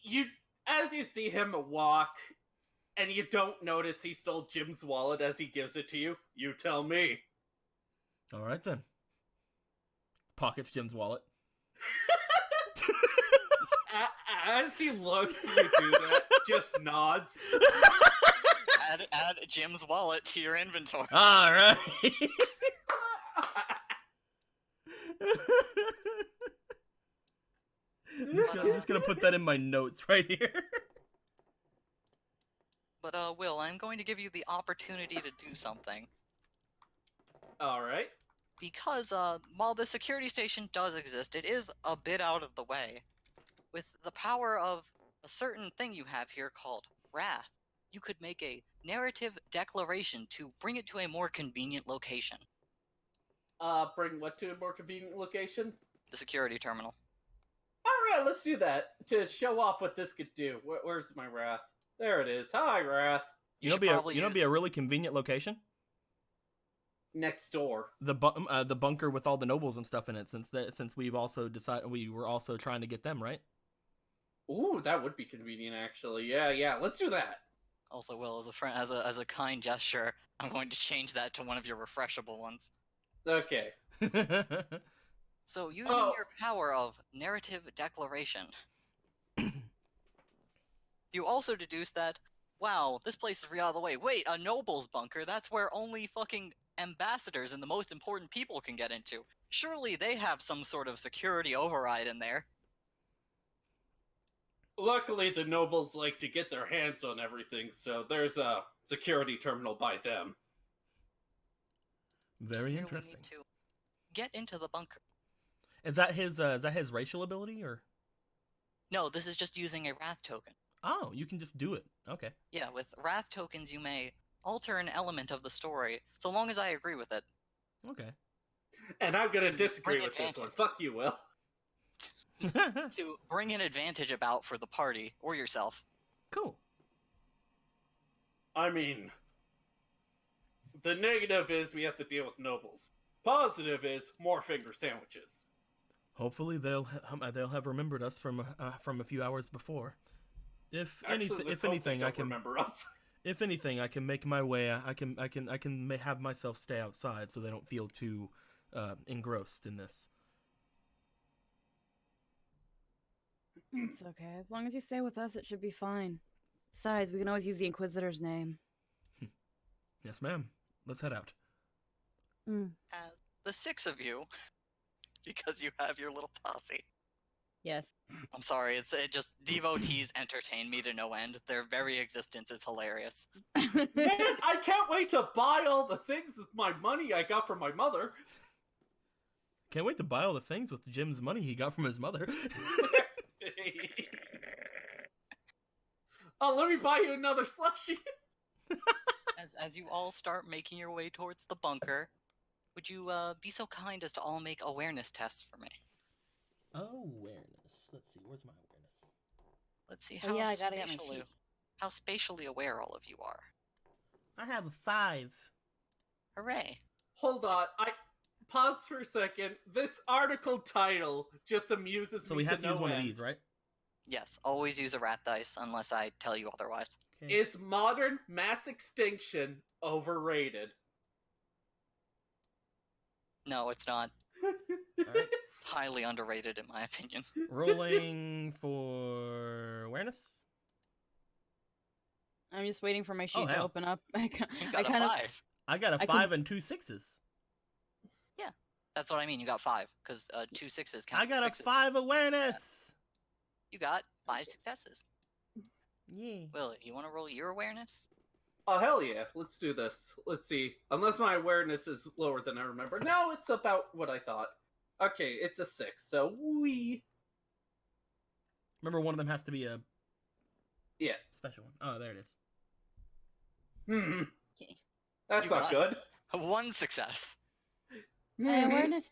you see him walk, and you don't notice he stole Jim's wallet as he gives it to you, you tell me. All right then. Pockets Jim's wallet. As he looks you do that, just nods. Add Jim's wallet to your inventory. All right. I'm just gonna put that in my notes right here. But Will, I'm going to give you the opportunity to do something. Alright. Because while the security station does exist, it is a bit out of the way. With the power of a certain thing you have here called Wrath, you could make a narrative declaration to bring it to a more convenient location. Bring what to a more convenient location? The security terminal. Alright, let's do that. To show off what this could do. Where's my Wrath? There it is. Hi, Wrath. You know, be a really convenient location. Next door. The bunker with all the nobles and stuff in it. Since we were also trying to get them, right? Ooh, that would be convenient, actually. Yeah. Let's do that. Also, Will, as a kind gesture, I'm going to change that to one of your refreshable ones. Okay. So, using your power of narrative declaration, you also deduce that wow, this place is real out of the way. Wait, a noble's bunker? That's where only fucking ambassadors and the most important people can get into. Surely they have some sort of security override in there. Luckily, the nobles like to get their hands on everything, so there's a security terminal by them. Just Very merely interesting. need to get into the bunker. Is that his racial ability or? No, this is just using a wrath token. Oh, you can just do it. Okay. Yeah, with wrath tokens you may alter an element of the story, so long as I agree with it. Okay. And I'm gonna disagree Bring with this one. advantage. Fuck you, Will. To bring an advantage about for the party, or yourself. Cool. I mean, the negative is we have to deal with nobles. Positive is more finger sandwiches. Hopefully they'll have remembered us from a few hours before. If Actually, let's hope they anything, I don't can remember us. if anything, I can make my way. I can have myself stay outside so they don't feel too engrossed in this. It's okay. As long as you stay with us, it should be fine. Besides, we can always use the Inquisitor's name. Yes, ma'am. Let's head out. As the 6 of you, because you have your little posse. Yes. I'm sorry, it just devotees entertain me to no end. Their very existence is hilarious. Man, I can't wait to buy all the things with my money I got from my mother. Can't wait to buy all the things with Jim's money he got from his mother. Oh, let me buy you another slushie. As you all start making your way towards the bunker, would you be so kind as to all make awareness tests for me? Awareness. Let's see. Where's my awareness? Let's see Oh, how yeah, I gotta get my spatially key. how spatially aware all of you are. I have a 5. Hooray! Hold on, I pause for a second. This article title just amuses So me we have to use no one of end. these, right? Yes, always use a rat dice unless I tell you otherwise. Okay. Is modern mass extinction overrated? No, it's not. All right. Highly underrated in my opinion. Rolling for awareness. I'm just waiting for my sheet to hell. open up. You got a kind of 5. I got a I 5 and 2 6s. That's what I mean. You got 5 because 2 6s count. I got as a 6s. 5 awareness. You got 5 successes. Yeah. Willie, you want to roll your awareness? Oh, hell yeah. Let's do this. Let's see. Unless my awareness is lower than I remember. No, it's about what I thought. Okay, it's a 6, so we... Remember, one of them has to be a Yeah. special one. Oh, there it is. Okay. That's You not got- good. 1 success. My awareness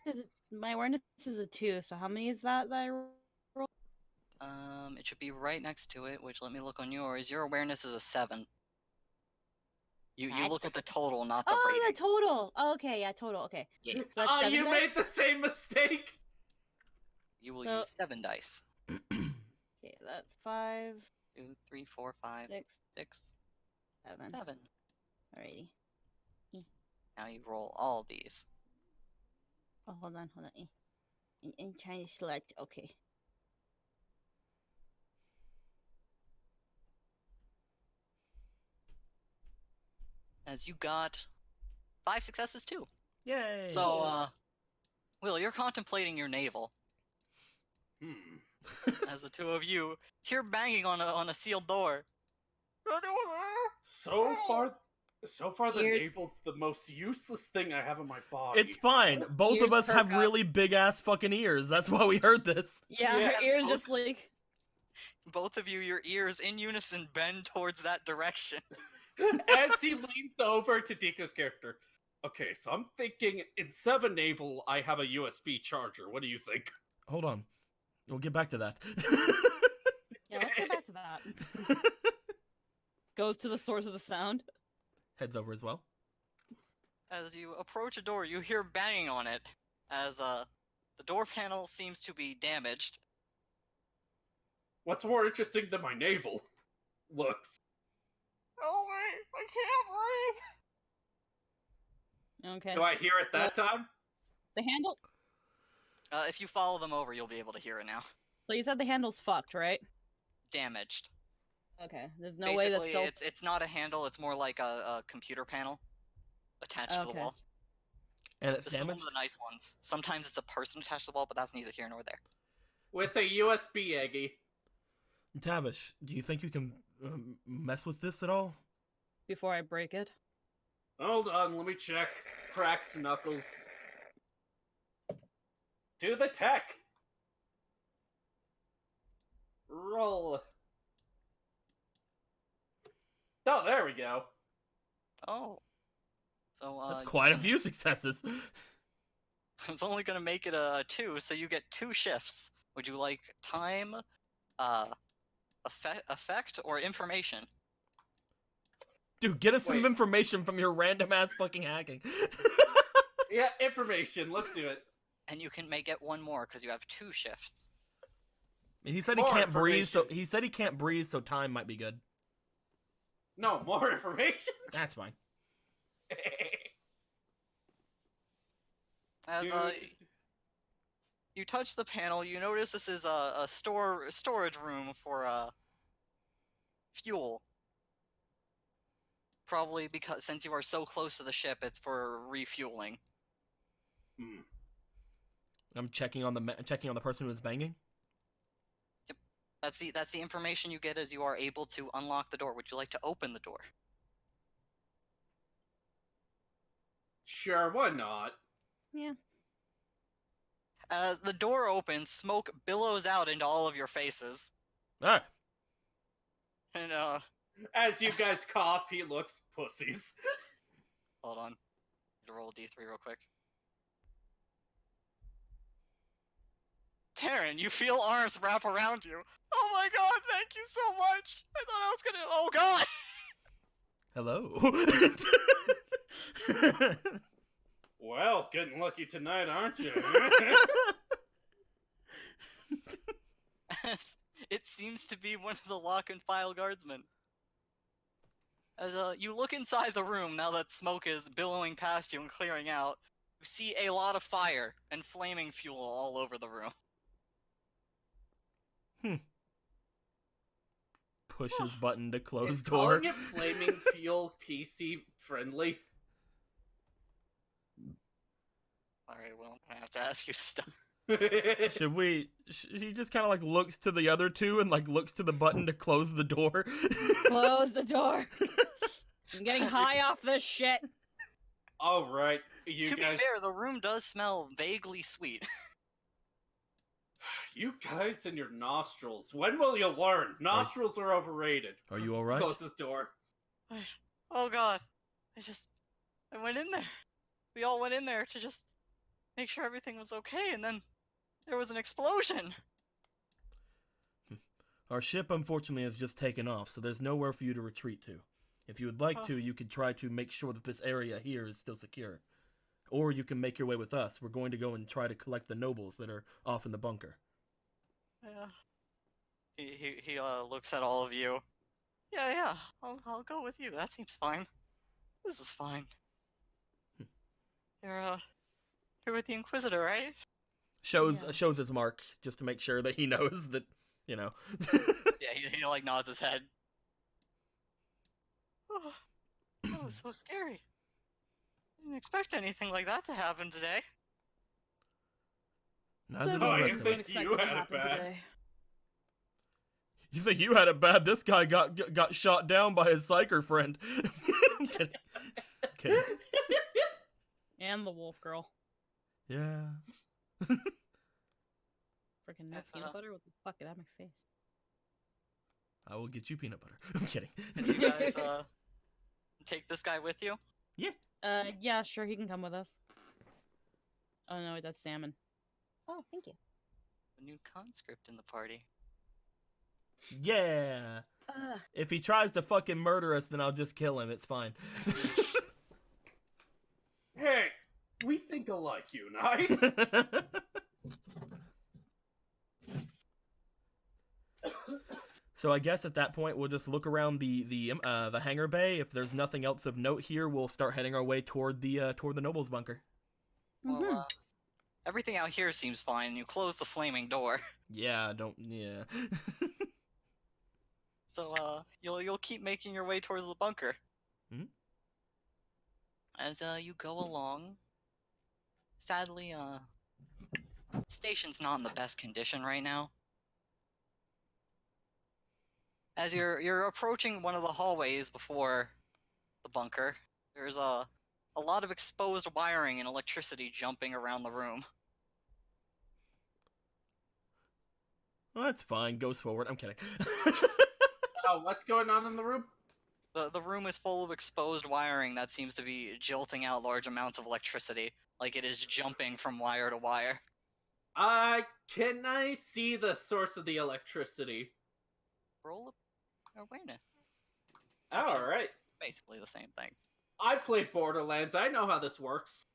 is a 2. So how many is that I roll? It should be right next to it. Which let me look on yours. Your awareness is a 7. You What? look at the total, not the Oh, rating. the total. Oh, okay, yeah, total. Okay. Yeah. So that's Oh, 7 you dice? made the same mistake! You will So- use 7 dice. Okay, that's 5, 2, 3, 4, 5, 6, 6, 7. 7. Alrighty. Now you roll all these. Oh, hold on. I'm trying to select. Okay. As you got 5 successes too. Yay. So, Will, you're contemplating your navel Hmm. as the 2 of you hear banging on a sealed door. So far the Ears. navel's the most useless thing I have in my body. It's fine. Both of Ears us have perk up. really big ass fucking ears. That's why we heard this. Yeah, Yes, her ears both- just like. Both of you, your ears in unison bend towards that direction. As he leans over to Dika's character. Okay, so I'm thinking instead of a navel, I have a USB charger. What do you think? Hold on. We'll get back to that. Yeah, let's go back to that. Goes to the source of the sound. Heads over as well. As you approach a door, you hear banging on it, as the door panel seems to be damaged. What's more interesting than my navel looks? Oh wait, I can't breathe! Okay. Do I hear it that time? The handle. If you follow them over, you'll be able to hear it now. So you said the handle's fucked, right? Damaged. Okay, there's no way that's Basically, still. it's not a handle. It's more like a computer panel attached to the Okay. wall. And it's This is one of damaged? the nice ones. Sometimes it's a person attached to the wall, but that's neither here nor there. With a USB, Eggy. Tavish, do you think you can mess with this at all? Before I break it. Hold on, let me check. Cracks knuckles. To the tech. Roll. Oh, there we go. Oh. So, That's you quite a can- few successes. I was only gonna make it a 2, so you get 2 shifts. Would you like time, effect, or information? Dude, get us some Wait. information from your random ass fucking hacking. Yeah, information. Let's do it. And you can make it 1 more because you have 2 shifts. And he said he More can't breathe, so information. time might be good. No, more information. That's fine. As you touch the panel, you notice this is a storage room for fuel. Probably because since you are so close to the ship, it's for refueling. Hmm. I'm checking on the person who is banging. That's the information you get as you are able to unlock the door. Would you like to open the door? Sure, why not? Yeah. As the door opens, smoke billows out into all of your faces. All right. And As you guys cough, he looks pussies. hold on. Need to roll a d3 real quick. Taryn, you feel arms wrap around you. Oh my god, thank you so much! I thought I was gonna. Oh god! Hello. Well, getting lucky tonight, aren't you? It seems to be one of the lock and file guardsmen. As you look inside the room now that smoke is billowing past you and clearing out, you see a lot of fire and flaming fuel all over the room. Push his button to Is close door. calling it flaming fuel PC friendly? Alright, well, I'm gonna have to ask you to stop. Should we? He just kind of like looks to the other two and like looks to the button to close the door. Close the door. I'm getting high off this shit. All right, you To guys. be fair, the room does smell vaguely sweet. You guys and your nostrils. When will you learn? Nostrils are overrated. Are you all right? Close this door. Oh god. I went in there. We all went in there to just make sure everything was okay, and then there was an explosion. Our ship, unfortunately, has just taken off, so there's nowhere for you to retreat to. If you would like to, you could try to make sure that this area here is still secure. Or you can make your way with us. We're going to go and try to collect the nobles that are off in the bunker. Yeah. He looks at all of you. Yeah, I'll go with you. That seems fine. This is fine. You're with the Inquisitor, right? Shows Yeah. shows his mark, just to make sure that he knows that, you know. Yeah, he like nods his head. Oh, that was so scary. Didn't expect anything like that to happen today. Neither did Oh, the you rest of think us. you had it bad? You think you had it bad? This guy got shot down by his psyker friend. Kidding. Kidding. And the wolf girl. Yeah. Freaking no That's peanut butter? What the fuck? Get out of my face. I will get you peanut butter. I'm kidding. Did you guys take this guy with you? Yeah, sure, he can come with us. Oh no, that's salmon. Oh, thank you. A new conscript in the party. Yeah. If he tries to fucking murder us, then I'll just kill him. It's fine. Hey, we think alike, you and I. So I guess at that point we'll just look around the hangar bay. If there's nothing else of note here, we'll start heading our way toward the nobles bunker. Well, everything out here seems fine. You close the flaming door. Yeah, don't. Yeah. So you'll keep making your way towards the bunker. Mhm. As you go along, sadly station's not in the best condition right now. As you're approaching one of the hallways before the bunker, there's a lot of exposed wiring and electricity jumping around the room. Well, that's fine. Goes forward. I'm kidding. Oh, what's going on in the room? The room is full of exposed wiring that seems to be jolting out large amounts of electricity, like it is jumping from wire to wire. Can I see the source of the electricity? Roll awareness. All Actually, right. basically the same thing. I played Borderlands. I know how this works.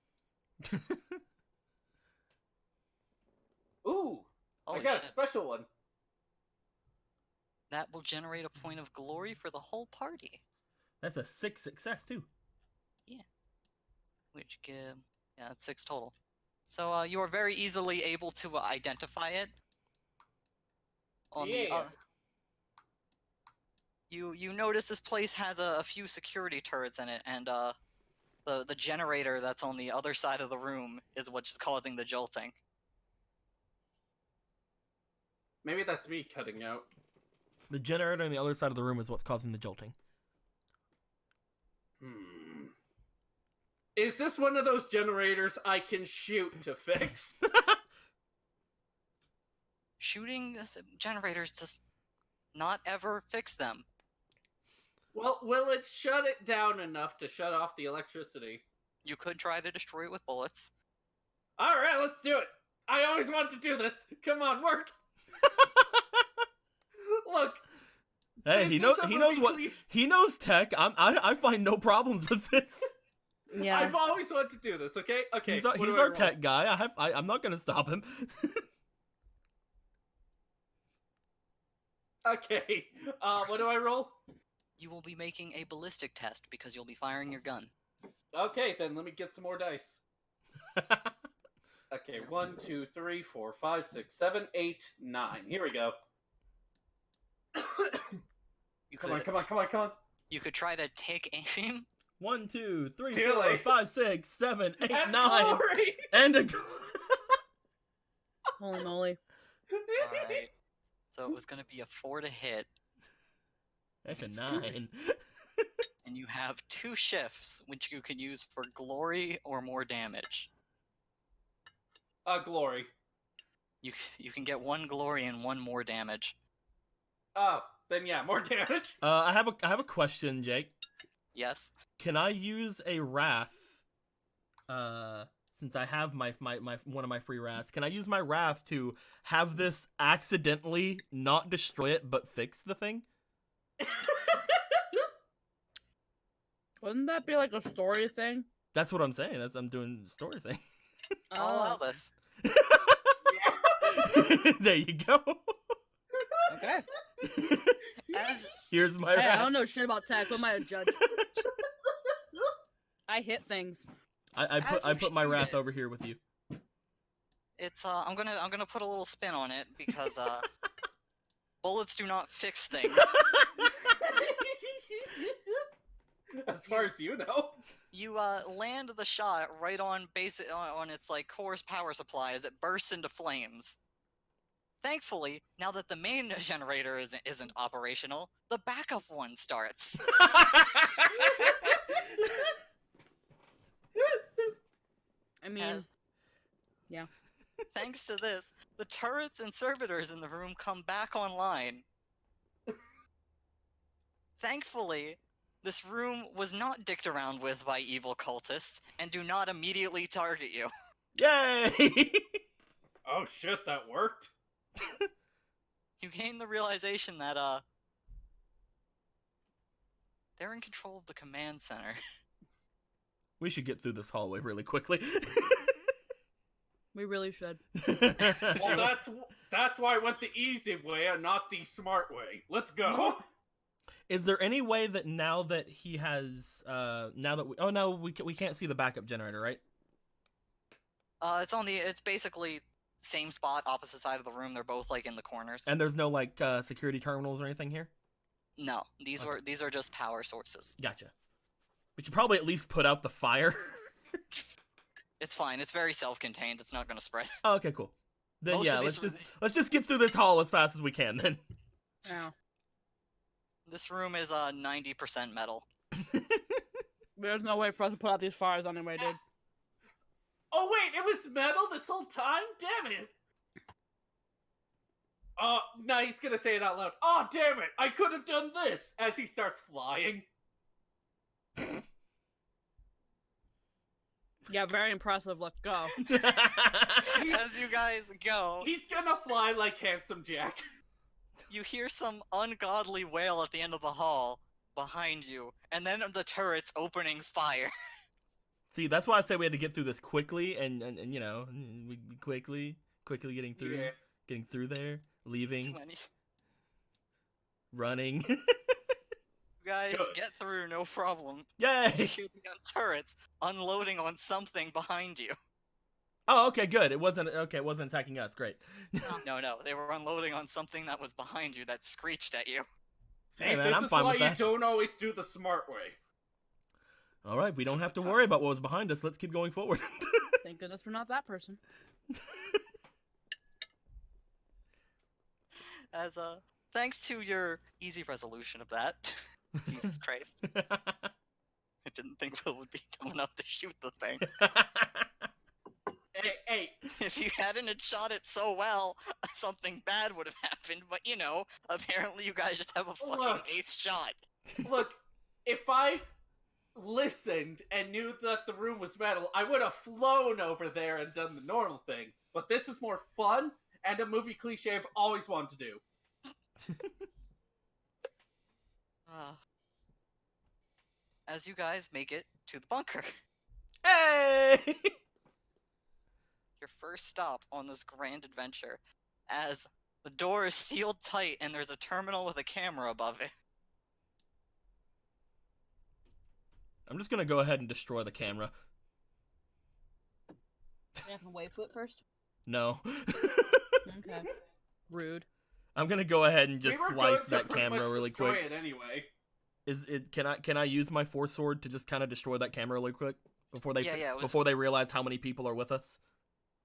Ooh, Holy I got shit. a special one. That will generate a point of glory for the whole party. That's a 6 success too. Which give... yeah, that's 6 total. So you are very easily able to identify it. On the Yeah. you notice this place has a few security turrets in it, and the generator that's on the other side of the room is what's causing the jolting. Maybe that's me cutting out. The generator on the other side of the room is what's causing the jolting. Is this one of those generators I can shoot to fix? Shooting generators does not ever fix them. Well, will it shut it down enough to shut off the electricity? You could try to destroy it with bullets. All right, let's do it. I always wanted to do this. Come on, work. Look. Hey, this he is knows. a He knows movie what. we- He knows tech. I find no problems with this. Yeah. I've always wanted to do this. Okay. Okay. He's what do I our roll? tech guy. I'm not gonna stop him. Okay. What do I roll? You will be making a ballistic test because you'll be firing your gun. Okay, then let me get some more dice. Okay, 1, 2, 3, 4, 5, 6, 7, 8, 9. Here we go. You Come could, on, come on, come on, come on. You could try to take aim. 1, 2, 3, Too 4, late. 5, 6, 7, 8, And 9, glory! and a. Holy moly. Alright. So it was going to be a 4 to hit, That's a 9. and you have 2 shifts which you can use for glory or more damage. Glory. You can get 1 glory and 1 more damage. Oh, then yeah, more damage. I have a question, Jake. Yes. Can I use a wrath? Since I have my one of my free wraths, can I use my wrath to have this accidentally not destroy it but fix the thing? Wouldn't that be like a story thing? That's what I'm saying. I'm doing the story thing. I'll allow Oh. this. There you go. Okay. As Here's my Hey, wrath. I don't know shit about tech. What am I, a judge? I hit things. I As I you put my shoot wrath it. over here with you. it's I'm gonna put a little spin on it because bullets do not fix things. As far as you know. You land the shot right on on its like core's power supply as it bursts into flames. Thankfully, now that the main generator isn't operational, the backup one starts. I mean, As, yeah. Thanks to this, the turrets and servitors in the room come back online. Thankfully, this room was not dicked around with by evil cultists and do not immediately target you. Yay! Oh shit, that worked. You gain the realization that they're in control of the command center. We should get through this hallway really quickly. We really should. Well, that's why I went the easy way and not the smart way. Let's go. Is there any way that now that he has now that we can't see the backup generator, right? It's basically same spot, opposite side of the room. They're both like in the corners. And there's no like security terminals or anything here? No, these Okay. these are just power sources. Gotcha. We should probably at least put out the fire. It's fine. It's very self-contained. It's not going to spread. Oh, okay, cool. Then Most yeah, of these- let's just get through this hall as fast as we can then. Yeah. This room is 90% metal. There's no way for us to put out these fires anyway, dude. Oh wait, it was metal this whole time? Damn it! Oh, now he's gonna say it out loud. Oh, damn it! I could have done this! As he starts flying. Yeah, very impressive. Let's go. As you guys go, He's gonna fly like Handsome Jack. you hear some ungodly wail at the end of the hall behind you, and then the turrets opening fire. See, that's why I say we had to get through this quickly, and you know, we quickly getting through, Yeah. getting through there, Too leaving, many. running. You guys Good. get through, no problem. Yay! You hear the turrets unloading on something behind you. Oh, okay, good. It wasn't attacking us. Great. No, they were unloading on something that was behind you that screeched at you. See, Hey, man, this I'm is fine why with you that. don't always do the smart way. All right, we don't have to worry about what was behind us. Let's keep going forward. Thank goodness we're not that person. As thanks to your easy resolution of that. Jesus Christ. I didn't think Will would be dumb enough to shoot the thing. Hey, If you hadn't had shot it so well, something bad would have happened, but you know, apparently you guys just have a fucking Look. ace shot. look, if I listened and knew that the room was metal, I would have flown over there and done the normal thing. But this is more fun and a movie cliche I've always wanted to do. As you guys make it to the bunker, Hey! your first stop on this grand adventure, as the door is sealed tight and there's a terminal with a camera above it. I'm just gonna go ahead and destroy the camera. You have to wait foot first? No. Okay. Rude. I'm gonna go ahead and just We were slice going to that pretty camera much really destroy quick. it anyway. Is it? Can I use my force sword to just kind of destroy that camera really quick before they Yeah, it was- before they realize how many people are with us?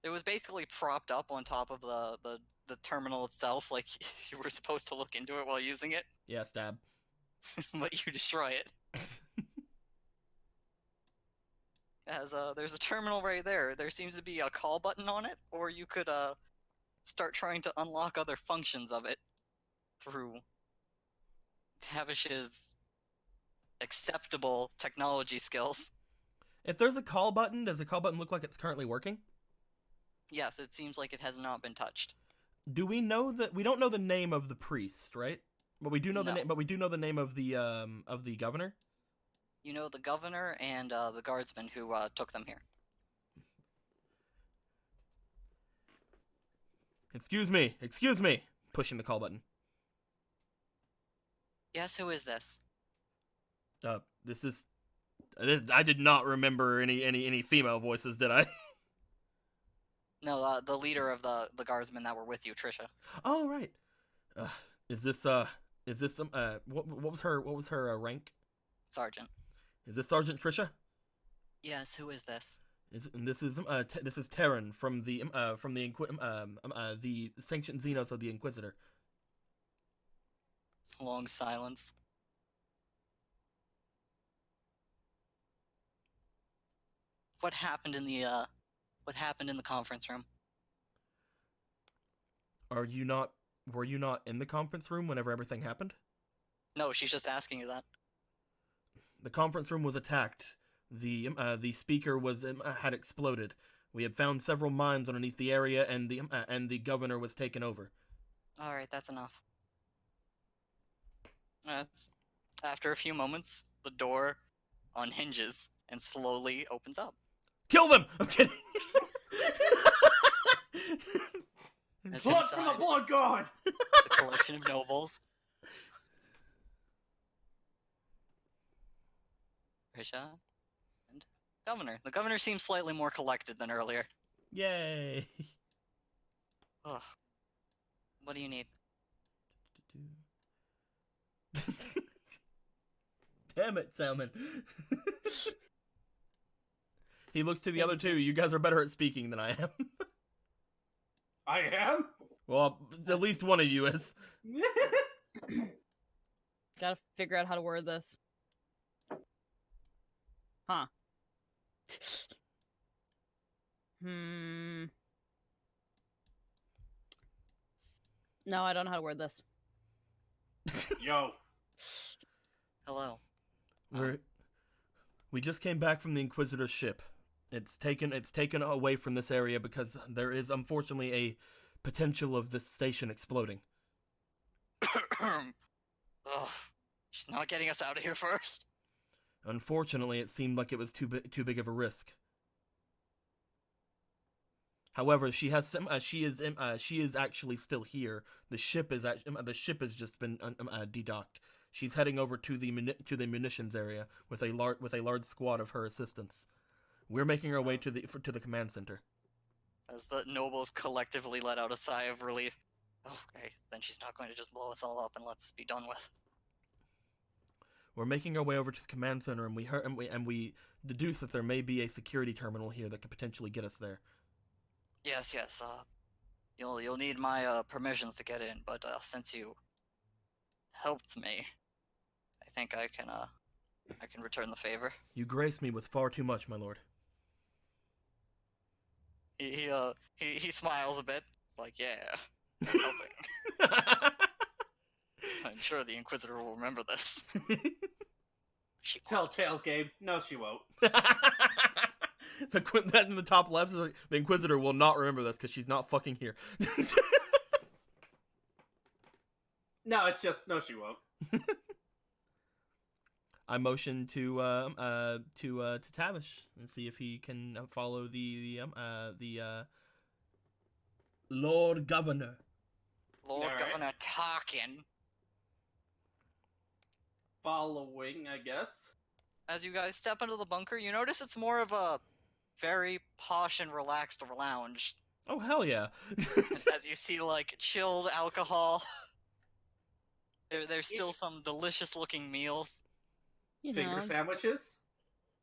It was basically propped up on top of the terminal itself, like you were supposed to look into it while using it, Yeah, stab. but you destroy it. As there's a terminal right there. There seems to be a call button on it, or you could start trying to unlock other functions of it through Tavish's acceptable technology skills. If there's a call button, does the call button look like it's currently working? Yes, it seems like it has not been touched. Do we know that we don't know the name of the priest, right? But we do know the No. name. But we do know the name of the governor. You know the governor and the guardsman who took them here. Excuse me. Excuse me. Pushing the call button. Yes, who is this? This is. I did not remember any female voices, did I? No, the leader of the guardsmen that were with you, Trisha. Oh right. Is this some what was her rank? Sergeant. Is this Sergeant Trisha? Yes, who is this? This is Terran from the the Sanctioned Xenos of the Inquisitor. Long silence. What happened in the conference room? Were you not in the conference room whenever everything happened? No, she's just asking you that. The conference room was attacked. The speaker was had exploded. We had found several mines underneath the area, and the governor was taken over. All right, that's enough. After a few moments, the door unhinges and slowly opens up. Kill them! I'm kidding. As Blood from the inside, blood god! the collection of nobles. Risha and governor. The governor seems slightly more collected than earlier. Yay! Ugh. What do you need? damn it, Salmon. He looks to the other two. You guys are better at speaking than I am. I am? Well, at least one of you is. Gotta figure out how to word this. Huh. No, I don't know how to word this. Yo. Hello. We just came back from the Inquisitor's ship. It's taken away from this area because there is unfortunately a potential of this station exploding. Ugh. She's not getting us out of here first. Unfortunately, it seemed like it was too big of a risk. However, she is actually still here. The ship has just been dedocked. She's heading over to the munitions area with a large squad of her assistants. We're making our way to the command center. As the nobles collectively let out a sigh of relief. Okay, then she's not going to just blow us all up and let us be done with. We're making our way over to the command center, and we deduce that there may be a security terminal here that could potentially get us there. Yes. You'll need my permissions to get in, but since you helped me, I think I can return the favor. You grace me with far too much, my lord. He smiles a bit. It's like, yeah, I'm helping. I'm sure the Inquisitor will remember this. She won't. Telltale game. No, she won't. That in the top left, the Inquisitor will not remember this because she's not fucking here. No, it's just no, she won't. I motion to Tavish and see if he can follow the Lord Governor. Lord Alright. Governor Tarkin. Following, I guess. As you guys step into the bunker, you notice it's more of a very posh and relaxed lounge. Oh hell yeah! As you see, like, chilled alcohol. There's still some delicious-looking meals. You Finger know, sandwiches.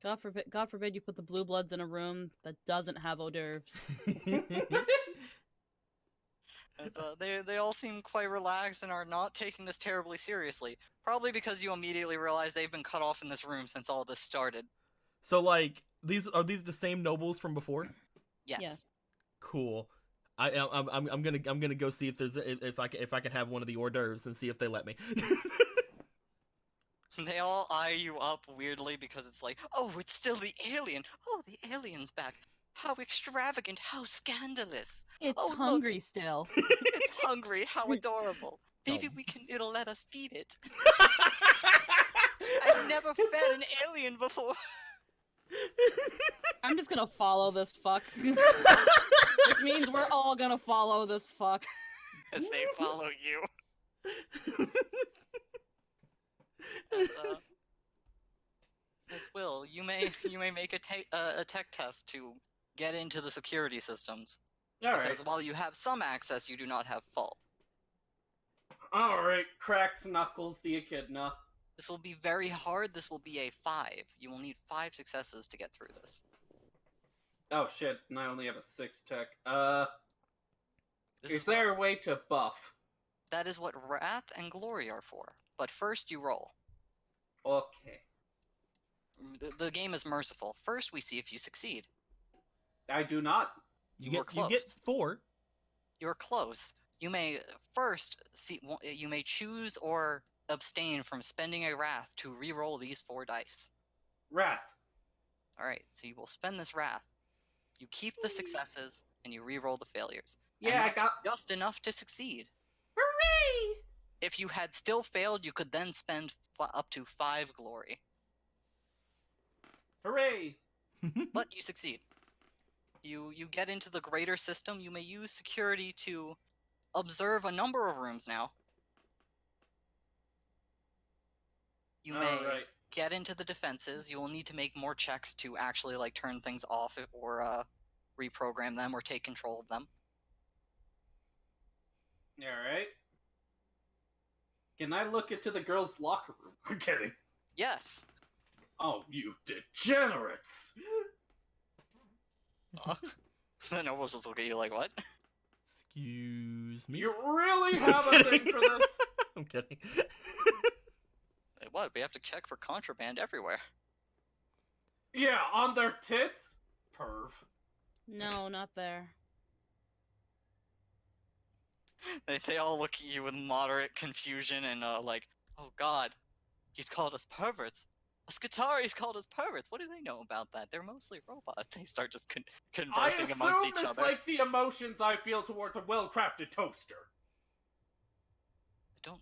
God forbid you put the blue bloods in a room that doesn't have hors d'oeuvres. They all seem quite relaxed and are not taking this terribly seriously. Probably because you immediately realize they've been cut off in this room since all this started. So like these the same nobles from before? Yes. Yes. Cool. I'm gonna go see if I can have one of the hors d'oeuvres and see if they let me. They all eye you up weirdly because it's like, oh, it's still the alien. Oh, the alien's back. How extravagant. How scandalous. It's Oh, look. hungry still. It's hungry. How adorable. Maybe Oh. it'll let us feed it. I've never fed an alien before. I'm just gonna follow this fuck. Which means we're all gonna follow this fuck. As they follow you. As Will, you may make a tech test to get into the security systems. Alright. Because while you have some access, you do not have full. Alright, cracks knuckles the echidna. This will be very hard. This will be a 5. You will need 5 successes to get through this. Oh shit, and I only have a 6 tech. This Is there a way to buff? That is what Wrath and Glory are for. But first, you roll. Okay. The game is merciful. First, we see if you succeed. I do not. You were you get close. 4. You're close. You may first see. You may choose or abstain from spending a Wrath to re-roll these 4 dice. Wrath. All right. So you will spend this Wrath. You keep the successes and you re-roll the failures. And Yeah, I that's got. just enough to succeed. Hooray! If you had still failed, you could then spend up to 5 glory. Hooray! But you succeed. You get into the greater system. You may use security to observe a number of rooms now. You may Alright. get into the defenses. You will need to make more checks to actually like turn things off or reprogram them or take control of them. Alright. Can I look into the girls' locker room? I'm kidding. Yes. Oh, you degenerates! The nobles just look at you like, what? Excuse me. You really have I'm a thing kidding. for this? I'm kidding. Like, what? We have to check for contraband everywhere. Yeah, on their tits? Perv. No, not there. They all look at you with moderate confusion and like, oh god, he's called us perverts. A Skatari's called us perverts. What do they know about that? They're mostly robots. They start just I conversing assume amongst each it's other. like the emotions I feel towards a well-crafted toaster. I don't.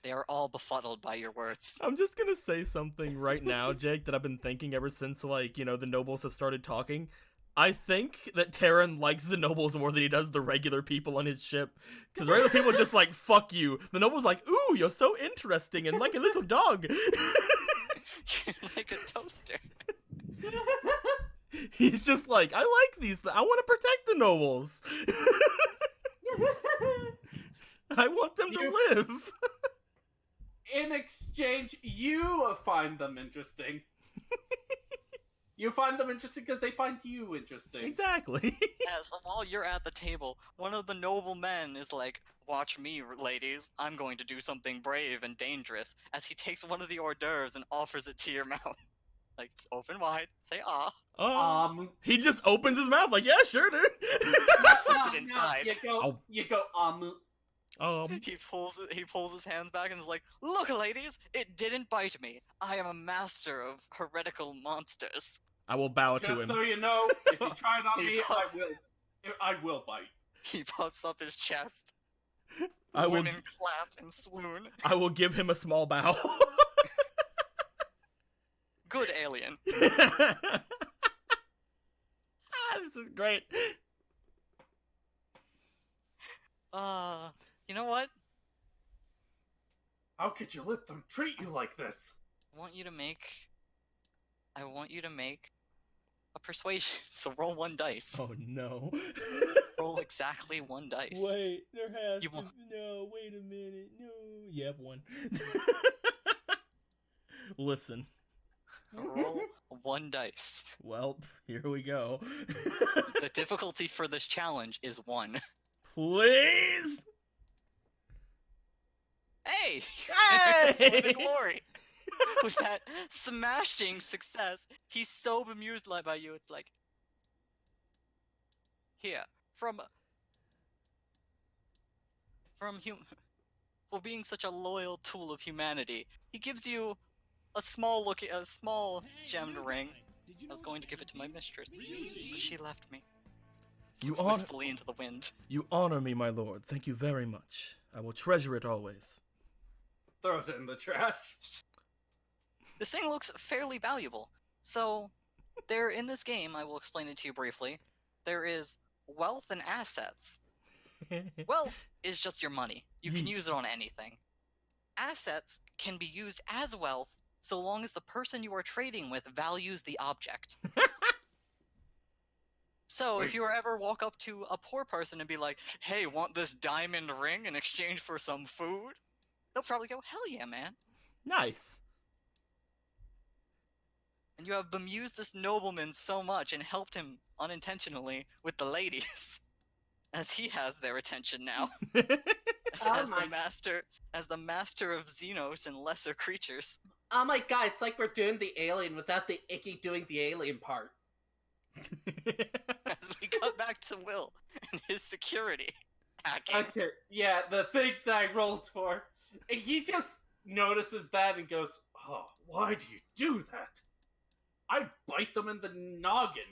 They are all befuddled by your words. I'm just gonna say something right now, Jake, that I've been thinking ever since, like, you know, the nobles have started talking. I think that Terran likes the nobles more than he does the regular people on his ship. Because regular people are just like, fuck you. The noble's like, ooh, you're so interesting and like a little dog. You're like a toaster. He's just like, I like these. I want to protect the nobles. I want them to live. In exchange, you find them interesting. You find them interesting because they find you interesting. Exactly. Yeah, so while you're at the table, one of the noble men is like, watch me, ladies. I'm going to do something brave and dangerous. As he takes one of the hors d'oeuvres and offers it to your mouth. Like, open wide, say ah. He just opens his mouth like, yeah, sure, dude. Puts it inside. You go, He pulls his hands back and is like, look, ladies, it didn't bite me. I am a master of heretical monsters. I will bow to just him. so you know, if you try it on me, I will bite. He puffs up his chest. I will, Women clap and swoon. I will give him a small bow. Good alien. This is great. You know what? How could you let them treat you like this? I want you to make a persuasion. So roll one dice. Oh no. Roll exactly one dice. Wait, there has You to. won't- No, wait a minute. No. Yep, one. Listen. Roll one dice. Well, here we go. The difficulty for this challenge is 1. Please. Hey! Hey! With the glory! With that smashing success, he's so bemused by you, it's like... Here, for being such a loyal tool of humanity, he gives you a small gemmed ring. I was going to give it to my mistress, but she left me. You Looks honor, wistfully into the wind. you honor me, my lord. Thank you very much. I will treasure it always. Throws it in the trash. This thing looks fairly valuable. So, in this game, I will explain it to you briefly, there is wealth and assets. Wealth is just your money. You can use it on anything. Assets can be used as wealth so long as the person you are trading with values the object. So, if you ever walk up to a poor person and be like, hey, want this diamond ring in exchange for some food? They'll probably go, hell yeah, man. Nice. And you have bemused this nobleman so much and helped him unintentionally with the ladies, as he has their attention now. Oh as my- the master of Xenos and lesser creatures. Oh my god, it's like we're doing the alien without the icky doing the alien part. As we cut back to Will and his security hacking. Okay, yeah, the thing that I rolled for. And he just notices that and goes, oh, why do you do that? I bite them in the noggin.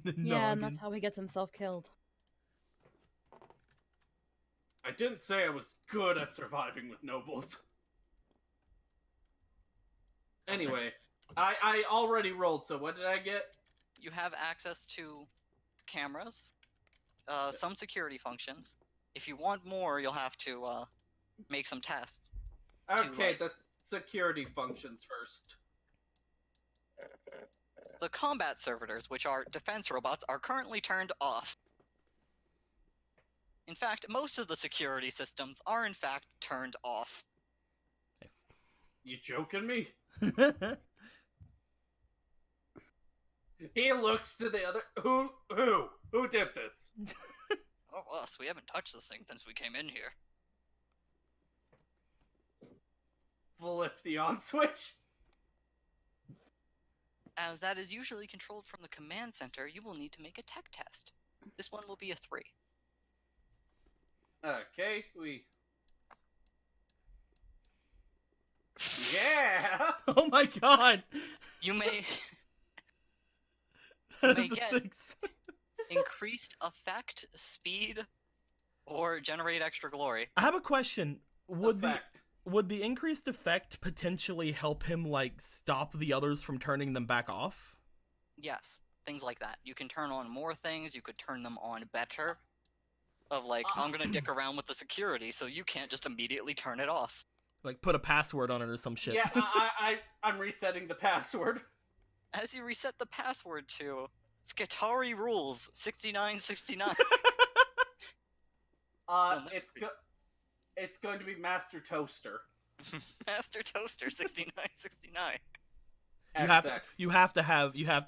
The Yeah, and noggin. that's how he gets himself killed. I didn't say I was good at surviving with nobles. Anyway, I already rolled, so what did I get? You have access to cameras, some security functions. If you want more, you'll have to make some tests. Okay, the security functions first. The combat servitors, which are defense robots, are currently turned off. In fact, most of the security systems are in fact turned off. You joking me? He looks to the other. Who did this? Oh, us. We haven't touched this thing since we came in here. Flip the on switch. As that is usually controlled from the command center, you will need to make a tech test. This one will be a 3. Okay, we. Yeah. Oh my god! You may That may is a get- 6. increased effect, speed, or generate extra glory. I have a question. Effect. Would the increased effect potentially help him, like, stop the others from turning them back off? Yes, things like that. You can turn on more things, you could turn them on better. Of like, I'm gonna dick around with the security, so you can't just immediately turn it off. Like, put a password on it or some shit. Yeah, I'm resetting the password. As you reset the password to Skitari Rules 6969. It's going to be Master Toaster. Master Toaster 6969. You have to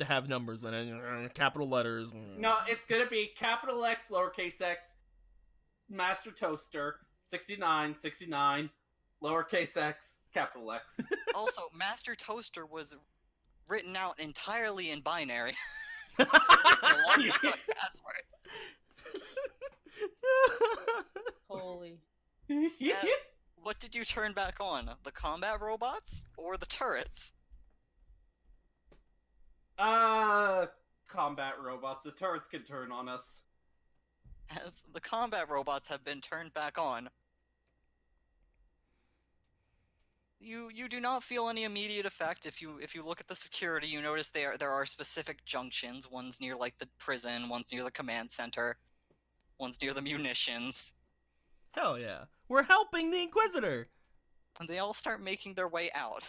have numbers in it, capital letters. No, it's gonna be capital X, lowercase x, Master Toaster 6969, lowercase x, capital X. Also, Master Toaster was written out entirely in binary. Password. Holy. Yes. What did you turn back on? The combat robots or the turrets? Combat robots. The turrets can turn on us. As the combat robots have been turned back on, you do not feel any immediate effect. If you look at the security, you notice there are specific junctions. One's near like the prison, one's near the command center, one's near the munitions, Hell yeah. We're helping the Inquisitor! and they all start making their way out.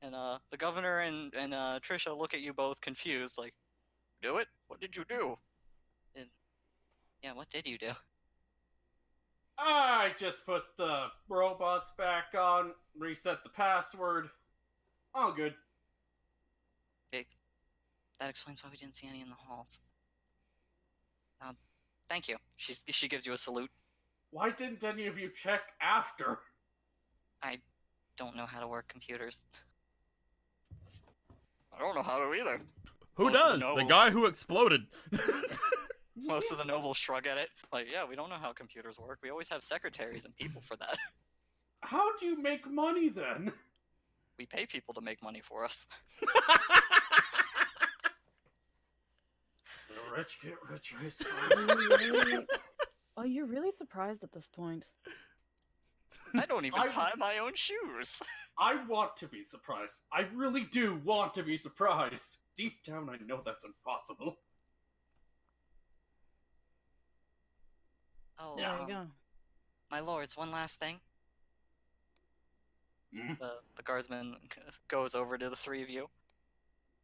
And the governor and Trisha look at you both confused, like, do it? What did you do? And, yeah, what did you do? I just put the robots back on, reset the password. All good. That explains why we didn't see any in the halls. Thank you. She gives you a salute. Why didn't any of you check after? Don't know how to work computers. I don't know how to either. Who Most of does? the The nobles. guy who exploded. Most of the nobles shrug at it. Like, yeah, we don't know how computers work. We always have secretaries and people for that. How do you make money then? We pay people to make money for us. The rich get richer, I suppose. Oh, you're really surprised at this point. I don't even I- tie my own shoes. I want to be surprised. I really do want to be surprised. Deep down, I know that's impossible. Oh, There you go. my lords, one last thing. Hmm? The guardsman goes over to the three of you.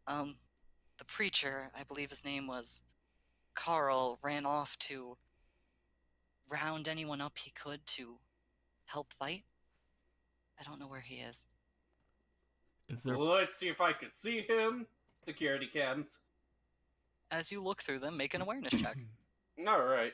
The preacher, I believe his name was Carl, ran off to round anyone up he could to help fight. I don't know where he is. Is there... Let's see if I could see him. Security cams. As you look through them, make an awareness check. Alright.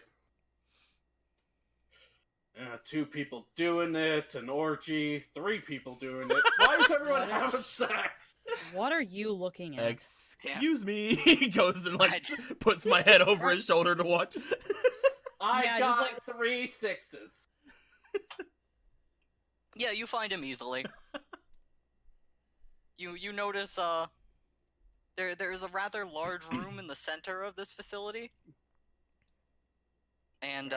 2 people doing it, an orgy, 3 people doing it. Why is everyone having sex? What are you looking at? Excuse me. He goes and like I- puts my head over his shoulder to watch. I Yeah, got just 3 6s. Yeah, you find him easily. You notice there's a rather large room in the center of this facility. And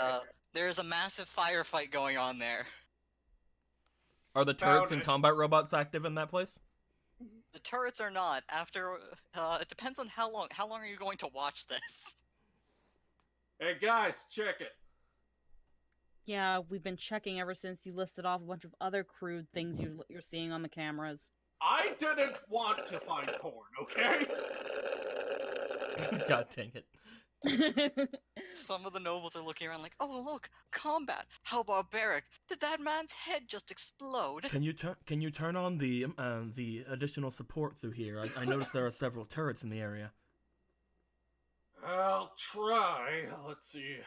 there's a massive firefight going on there. Are the turrets Found and it. combat robots active in that place? The turrets are not. After it depends on how long are you going to watch this? Hey guys, check it. Yeah, we've been checking ever since you listed off a bunch of other crude things you're seeing on the cameras. I didn't want to find porn, okay? God dang it. Some of the nobles are looking around like, oh look, combat! How barbaric! Did that man's head just explode? Can you turn on the additional support through here? I noticed there are several turrets in the area. I'll try. Let's see.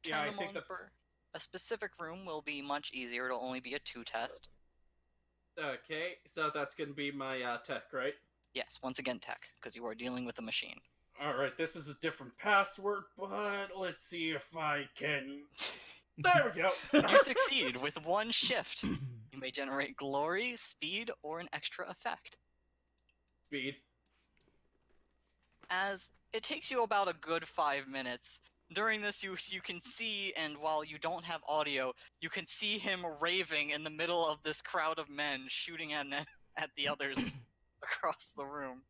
Turn Yeah, I them think on the for a specific room will be much easier. It'll only be a 2 test. okay. So that's gonna be my tech, right? Yes, once again tech, because you are dealing with a machine. All right. This is a different password, but let's see if I can. There we go. You succeed with 1 shift. You may generate glory, speed, or an extra effect. Speed. As it takes you about a good 5 minutes. During this, you can see, and while you don't have audio, you can see him raving in the middle of this crowd of men, shooting at the others across the room.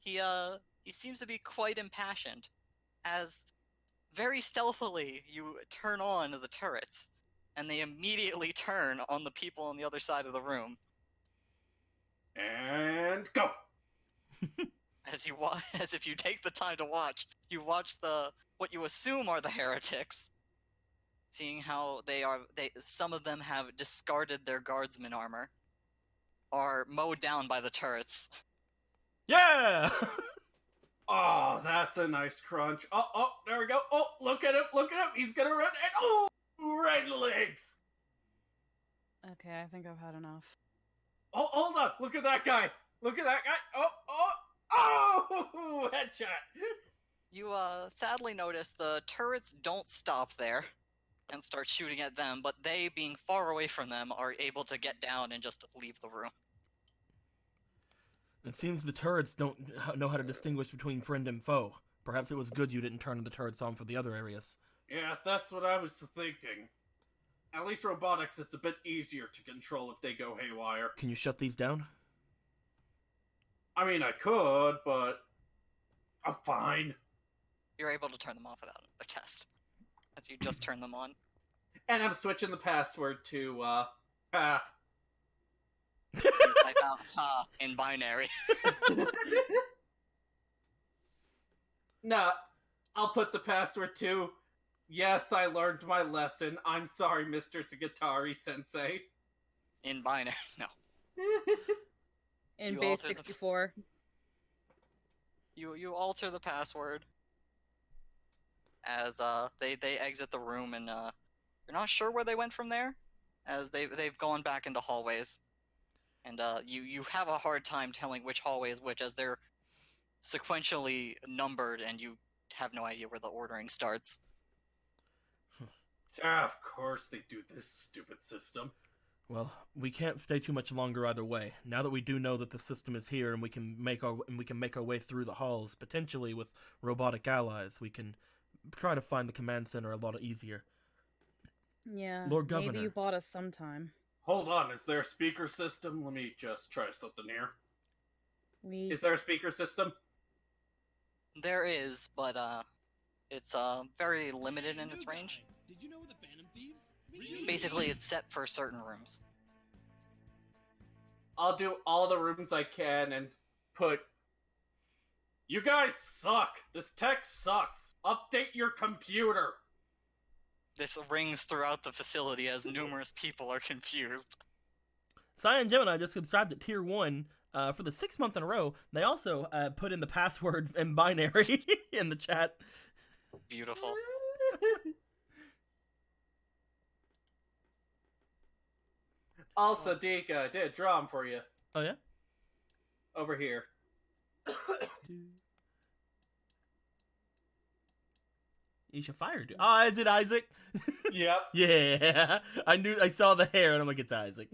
He seems to be quite impassioned, as very stealthily you turn on the turrets, and they immediately turn on the people on the other side of the room. And go. As if you take the time to watch, you watch what you assume are the heretics, seeing how some of them have discarded their guardsman armor, are mowed down by the turrets. Yeah! Oh, that's a nice crunch. Oh, there we go. Oh, look at him. Look at him. He's gonna run. And oh, red legs. Okay, I think I've had enough. Oh, hold on. Look at that guy. Look at that guy. Oh, headshot. You sadly notice the turrets don't stop there and start shooting at them, but they, being far away from them, are able to get down and just leave the room. It seems the turrets don't know how to distinguish between friend and foe. Perhaps it was good you didn't turn the turrets on for the other areas. Yeah, that's what I was thinking. At least robotics, it's a bit easier to control if they go haywire. Can you shut these down? I mean, I could, but I'm fine. You're able to turn them off without a test, as you just turn them on. And I'm switching the password to, Type out "ha" in binary. No, I'll put the password to, yes, I learned my lesson. I'm sorry, Mr. Sagatari-sensei. In binary, no. In You base alter the- 64. You alter the password as they exit the room, and you're not sure where they went from there, as they've gone back into hallways, and you have a hard time telling which hallway is which, as they're sequentially numbered, and you have no idea where the ordering starts. Of course they do this stupid system. Well, we can't stay too much longer either way. Now that we do know that the system is here and we can make our way through the halls, potentially with robotic allies, we can try to find the command center a lot easier. Yeah, Lord Governor. maybe you bought us sometime. Hold on, is there a speaker system? Let me just try something here. Is there a speaker system? There is, but it's very limited in its range. Did you know the Phantom Thieves? Basically, it's set for certain rooms. I'll do all the rooms I can and put, you guys suck. This tech sucks. Update your computer. This rings throughout the facility as numerous people are confused. Cyan Gemini just subscribed at Tier 1 for the 6th month in a row. They also put in the password in binary in the chat. Beautiful. Also, Deke, I did draw them for you. Oh, yeah? Over here. Isha fired. Ah, is it Isaac? Yep. Yeah, I saw the hair and I'm like, it's Isaac.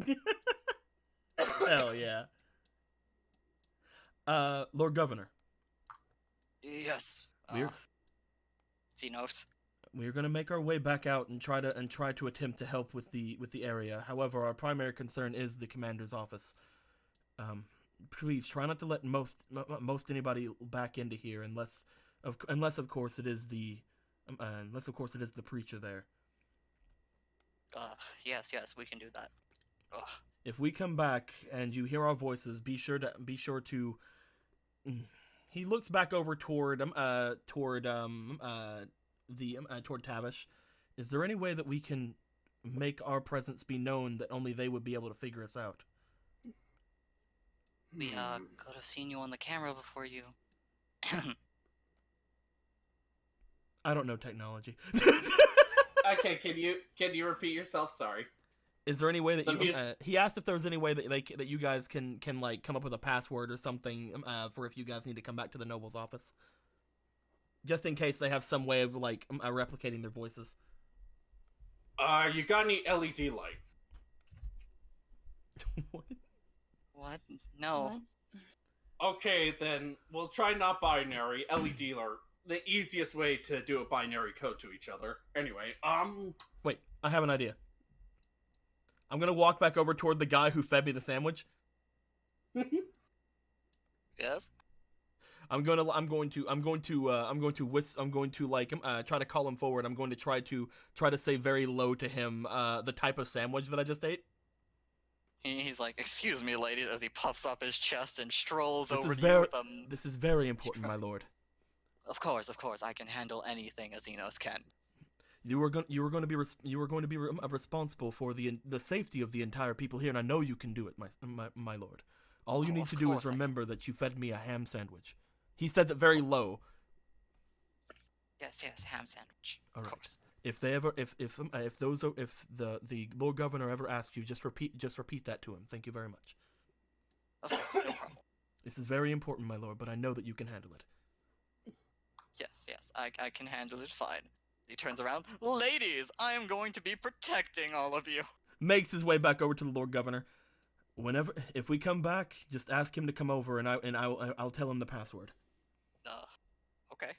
Hell yeah. Lord Governor. Yes. We're Xenos. we're gonna make our way back out and try to attempt to help with the area. However, our primary concern is the commander's office. Please try not to let most anybody back into here unless of course it is the preacher there. Yes, we can do that. Ugh. If we come back and you hear our voices, be sure to he looks back over toward toward Tavish. Is there any way that we can make our presence be known that only they would be able to figure us out? We could have seen you on the camera before you. I don't know technology. Okay, can you repeat yourself? Sorry. Is there any way that So you? He asked if there was any way that that you guys can like come up with a password or something for if you guys need to come back to the noble's office, just in case they have some way of like replicating their voices. You got any LED lights? What? What? No. Okay, then we'll try not binary. LED are the easiest way to do a binary code to each other. Anyway, Wait, I have an idea. I'm gonna walk back over toward the guy who fed me the sandwich. Yes. I'm going to like try to call him forward. I'm going to try to say very low to him the type of sandwich that I just ate. He's like, "Excuse me, ladies," as he puffs up his chest and strolls This over is to you with a. This is very important, my lord. Of course, I can handle anything as Xenos can. You were going to be responsible for the safety of the entire people here, and I know you can do it, my lord. All you need to do is remember that you fed me a ham sandwich. He says it very low. Yes, ham sandwich. All Of right. course. If they ever, if the Lord Governor ever asks you, just repeat that to him. Thank you very much. Of course, no problem. This is very important, my lord, but I know that you can handle it. Yes, I can handle it fine. He turns around. Ladies, I am going to be protecting all of you. Makes his way back over to the Lord Governor. If we come back, just ask him to come over, and I'll tell him the password. Okay.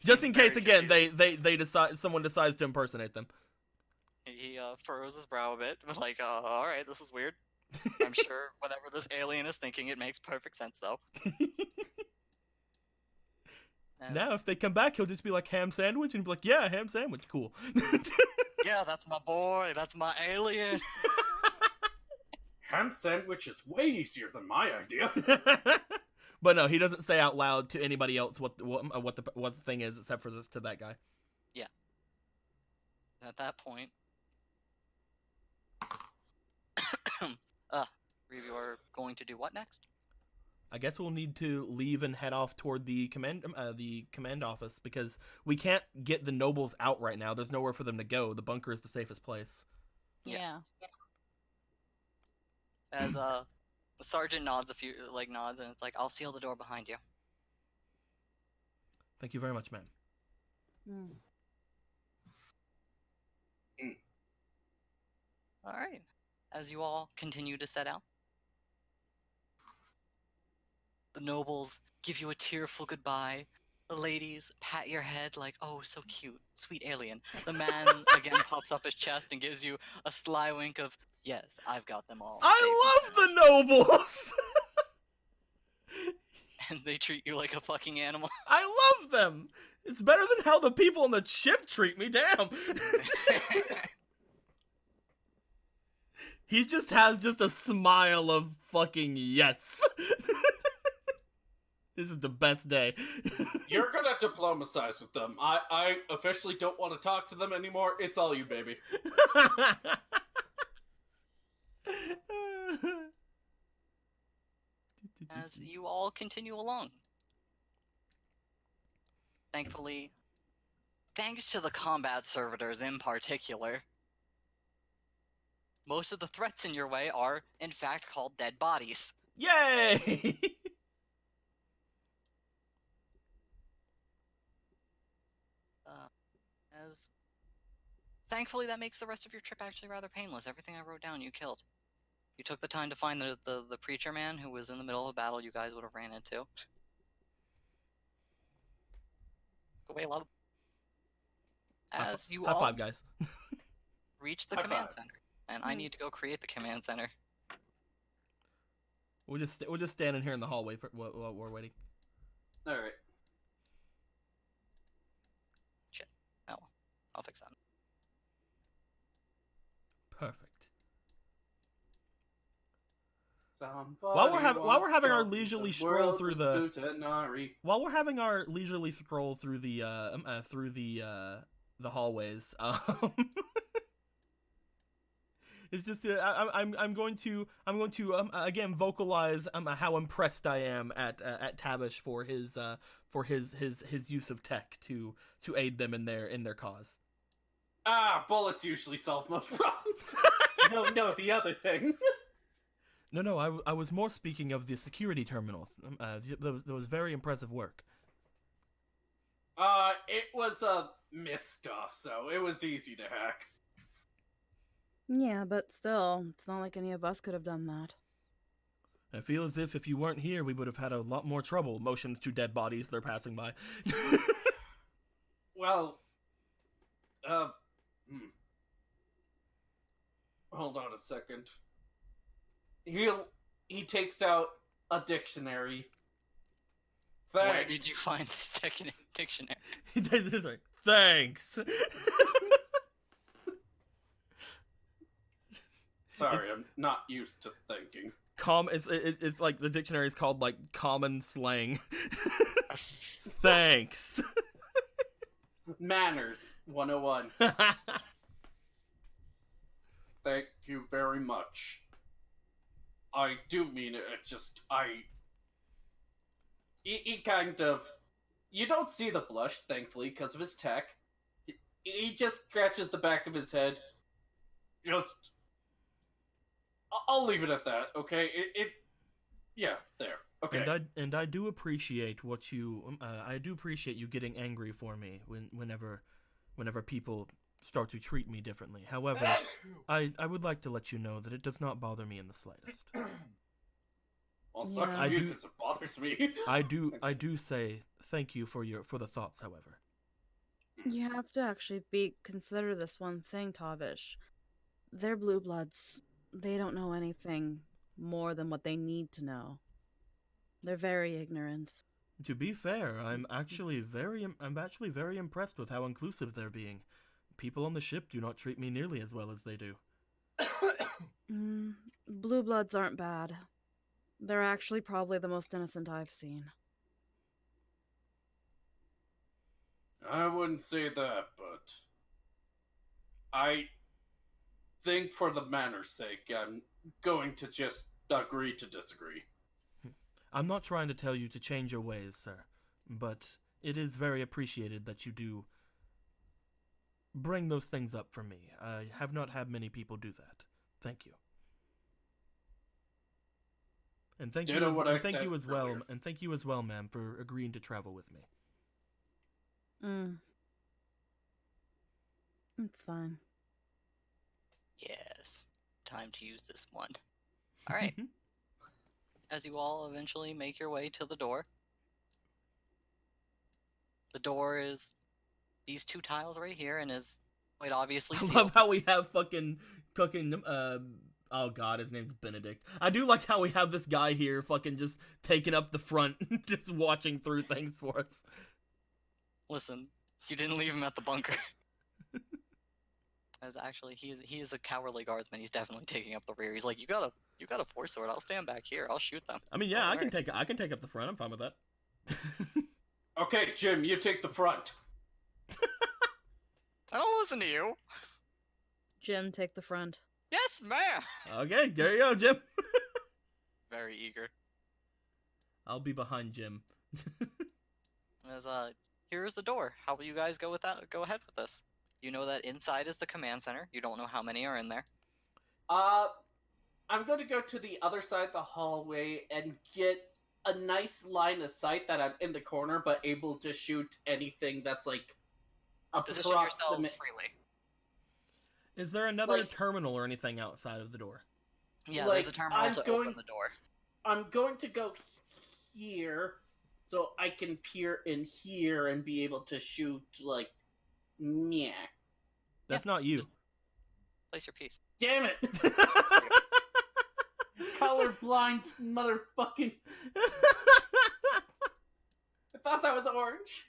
Just in case, again, someone decides to impersonate them. He furrows his brow a bit, like, all right, this is weird. I'm sure whatever this alien is thinking, it makes perfect sense, though. Now, if they come back, he'll just be like, ham sandwich, and be like, yeah, ham sandwich, cool. Yeah, that's my boy, that's my alien. Ham sandwich is way easier than my idea. But no, he doesn't say out loud to anybody else what the thing is, except for to that guy. Yeah. At that point, you are going to do what next? I guess we'll need to leave and head off toward the command office, because we can't get the nobles out right now. There's nowhere for them to go. The bunker is the safest place. Yeah. As the sergeant nods nods, and it's like, I'll seal the door behind you. Thank you very much, ma'am. All right. As you all continue to set out, the nobles give you a tearful goodbye. The ladies pat your head like, oh, so cute, sweet alien. The man again pops up his chest and gives you a sly wink of, yes, I've got them all. I love the nobles! And they treat you like a fucking animal. I love them! It's better than how the people on the ship treat me, damn! He just has a smile of fucking yes. This is the best day. You're gonna diplomatize with them. I officially don't want to talk to them anymore. It's all you, baby. As you all continue along. Thankfully, thanks to the combat servitors in particular, most of the threats in your way are, in fact, called dead bodies. Yay! As thankfully, that makes the rest of your trip actually rather painless. Everything I wrote down, you killed. You took the time to find the preacher man who was in the middle of a battle you guys would have ran into. Away a lot of... As you High all five, guys. reach the High command five. center, and I need to go create the command center. We're just standing here in the hallway while we're waiting. All right. Oh, I'll fix that. Perfect. While we're having our once leisurely the stroll world through was the Futanari. while we're having our leisurely scroll through the hallways, it's just I'm going to again vocalize how impressed I am at Tavish for his use of tech to aid them in their cause. Ah, bullets usually solve most problems. No, the other thing. No, I was more speaking of the security terminal. That was very impressive work. It was a misstuff, so it was easy to hack. Yeah, but still, it's not like any of us could have done that. I feel as if you weren't here, we would have had a lot more trouble. Motions to dead bodies they're passing by. Well, hold on a second. He takes out a dictionary. Where Thanks. did you find this dictionary? He's like, thanks. Sorry, I'm not used to thinking. It's like the dictionary is called like common slang. Thanks. Manners 101. Thank you very much. I do mean it. It's just he kind of. You don't see the blush, thankfully, because of his tech. He just scratches the back of his head. Just. I'll leave it at that, okay? Yeah, there. Okay. And I do appreciate what you. I do appreciate you getting angry for me whenever people start to treat me differently. However, I would like to let you know that it does not bother me in the slightest. Well, sucks Yeah. for you because it bothers me. I do say thank you for the thoughts, however. You have to actually consider this one thing, Tavish. They're blue bloods. They don't know anything more than what they need to know. They're very ignorant. To be fair, I'm actually very impressed with how inclusive they're being. People on the ship do not treat me nearly as well as they do. Blue bloods aren't bad. They're actually probably the most innocent I've seen. I wouldn't say that, but I think for the manners' sake, I'm going to just agree to disagree. I'm not trying to tell you to change your ways, sir, but it is very appreciated that you do bring those things up for me. I have not had many people do that. Thank you. And thank Ditto what I thank said you as well, earlier. and thank you as well, ma'am, for agreeing to travel with me. It's fine. Yes. Time to use this one. Alright. As you all eventually make your way to the door. The door is these two tiles right here and is quite obviously I sealed. love how we have fucking oh god, his name's Benedict. I do like how we have this guy here fucking just taking up the front, just watching through things for us. Listen, You didn't leave him at the bunker. As actually, he is a cowardly guardsman. He's definitely taking up the rear. He's like, you got a force sword. I'll stand back here. I'll shoot them. I mean, yeah, Don't I can worry." take up the front. I'm fine with that. Okay, Jim, you take the front. I don't listen to you. Jim, take the front. Yes, ma'am. Okay, there you go, Jim. Very eager. I'll be behind Jim. As here's the door. How will you guys go with that? Go ahead with this. You know that inside is the command center. You don't know how many are in there. I'm going to go to the other side of the hallway and get a nice line of sight that I'm in the corner, but able to shoot anything that's like Position yourselves approximate. freely. Is there another Like- terminal or anything outside of the door? Yeah, Like, there's a terminal I'm to going- open the door. I'm going to go here so I can peer in here and be able to shoot like, yeah. That's not you. just- Place your piece. Damn it! Colorblind motherfucking. I thought that was orange.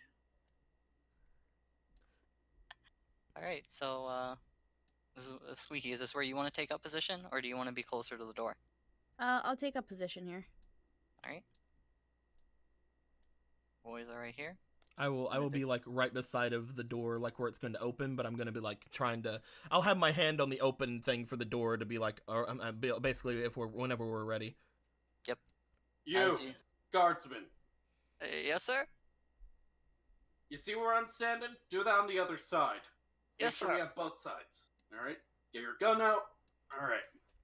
All right, so this is Squeaky. Is this where you want to take up position, or do you want to be closer to the door? I'll take a position here. Alright. Boys are right here. I will be like right beside of the door, like where it's going to open, but I'm going to be like trying to. I'll have my hand on the open thing for the door to be like, or basically whenever we're ready. You, As you- guardsman. Yes, sir? You see where I'm standing? Do that on the other side. Yes, Make sure we sir. have both sides. Alright? Get your gun out. Alright.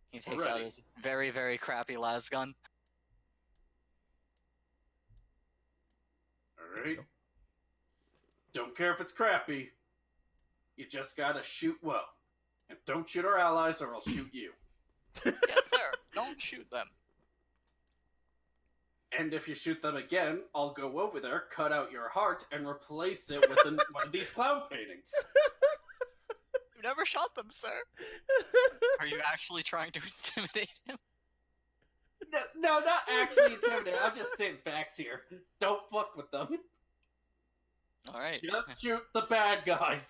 He takes out ready. his very, very crappy las gun. Alright? Don't care if it's crappy. You just gotta shoot well. And don't shoot our allies or I'll shoot you. Yes, sir. Don't shoot them. And if you shoot them again, I'll go over there, cut out your heart, and replace it with one of these clown paintings. You never shot them, sir. Are you actually trying to intimidate him? No, not actually intimidating. I'm just saying facts here. Don't fuck with them. Alright. Just shoot the bad guys.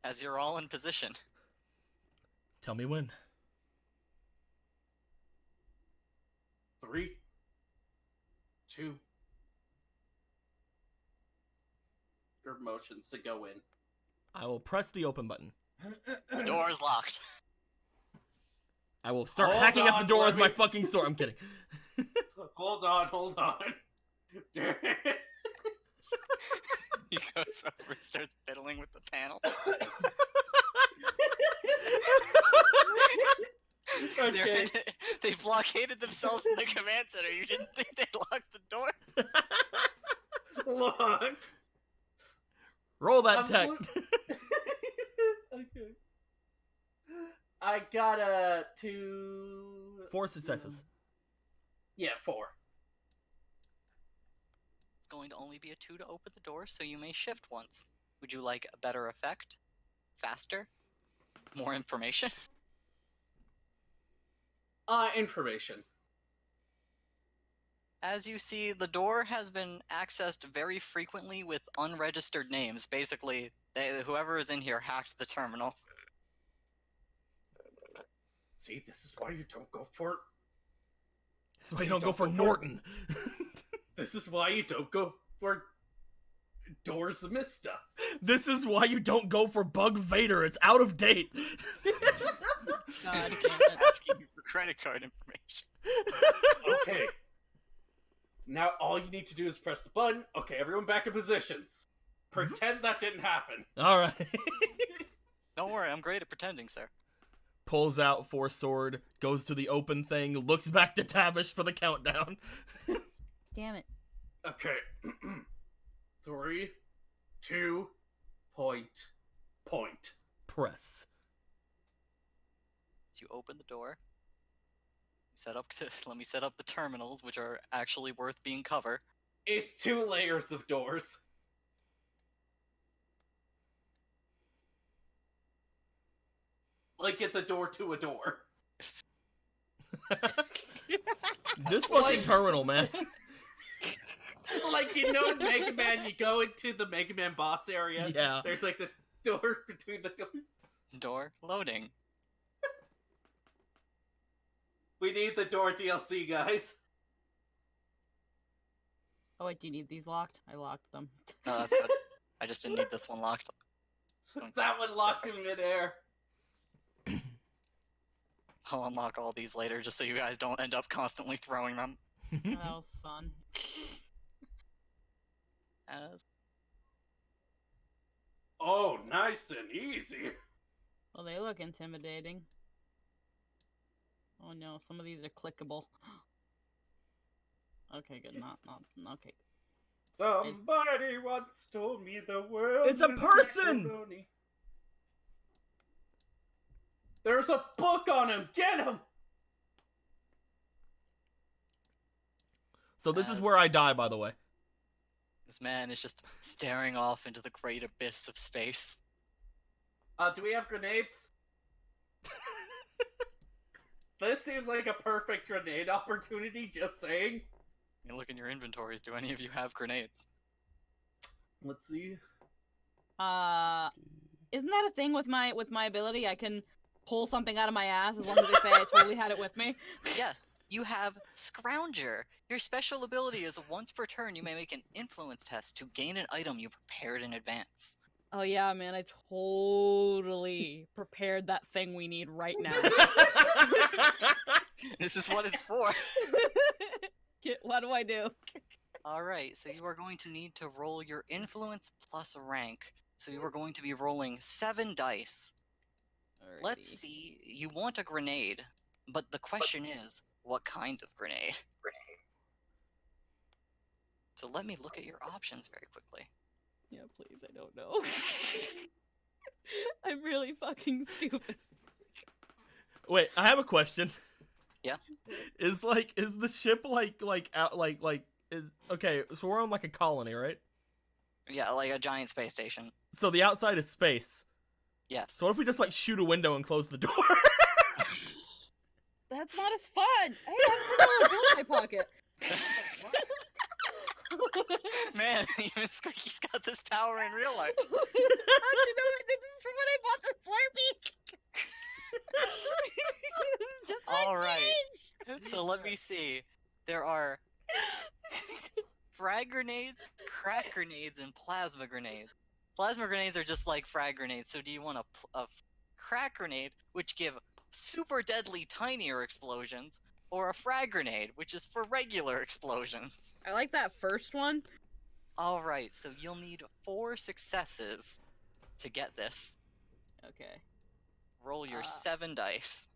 As you're all in position. Tell me when. 3, 2. Your motions to go in. I will press the open button. The door is locked. I will start Hold hacking at the on, door with my Barbie. fucking sword. I'm kidding. Hold on. He goes over and starts fiddling with the panel. Okay. They blockaded themselves in the command center. You didn't think they locked the door? Look. Roll that tech. Okay. I got a 2. 4 successes. Yeah, 4. It's going to only be a 2 to open the door, so you may shift once. Would you like a better effect? Faster? More information? Information. As you see, the door has been accessed very frequently with unregistered names. Basically, whoever is in here hacked the terminal. See, this is why you don't go for. That's why you don't go for Norton. This is why you don't go for Doors Mista. This is why you don't go for Bug Vader. It's out of date. God damn it. Asking you for credit card information. Okay. Now all you need to do is press the button. Okay, everyone back in positions. Pretend that didn't happen. All right. Don't worry, I'm great at pretending, sir. Pulls out Force Sword, goes to the open thing, looks back to Tavish for the countdown. Damn it. Okay. 3, 2, point. Press. As you open the door, let me set up the terminals, which are actually worth being covered. It's 2 layers of doors. Like it's a door to a door. This fucking terminal, man. Like, you know, in Mega Man, you go into the Mega Man boss area. Yeah. There's like the door between the doors. Door loading. We need the door DLC, guys. Oh wait, do you need these locked? I locked them. No, that's good. I just didn't need this one locked. That one locked in midair. I'll unlock all these later, just so you guys don't end up constantly throwing them. That was fun. As Oh, nice and easy. Well, they look intimidating. Oh no, some of these are clickable. Okay, good. Not okay. Somebody once told me the world It's a is person! macaroni. There's a book on him! Get him! So this is where I die, by the way. this man is just staring off into the great abyss of space. Do we have grenades? This seems like a perfect grenade opportunity, just saying. You look in your inventories. Do any of you have grenades? Let's see. Isn't that a thing with my ability? I can pull something out of my ass as long as they say I totally had it with me? Yes, you have Scrounger. Your special ability is once per turn you may make an influence test to gain an item you prepared in advance. Oh yeah, man, I totally prepared that thing we need right now. This is what it's for. What do I do? Alright, so you are going to need to roll your influence plus rank. So you are going to be rolling 7 dice. Let's Alrighty. see, you want a grenade, but the question is, what kind of grenade? So let me look at your options very quickly. Yeah, please, I don't know. I'm really fucking stupid. Wait, I have a question. Yeah? Is the ship is okay, so we're on like a colony, right? Yeah, like a giant space station. So the outside is space. Yes. So what if we just like shoot a window and close the door? That's not as fun. Hey, I have $10 bill in my pocket. Man, even Squeaky's got this power in real life. How'd you know that? This is from when I bought the Slurpee. Just like Alright, so let me see. There are frag grenades, crack grenades, and plasma grenades. Plasma grenades are just like frag grenades, so do you want a crack grenade, which give super deadly tinier explosions, or a frag grenade, which is for regular explosions? I like that first one. Alright, so you'll need 4 successes to get this. Okay. Roll your 7 dice.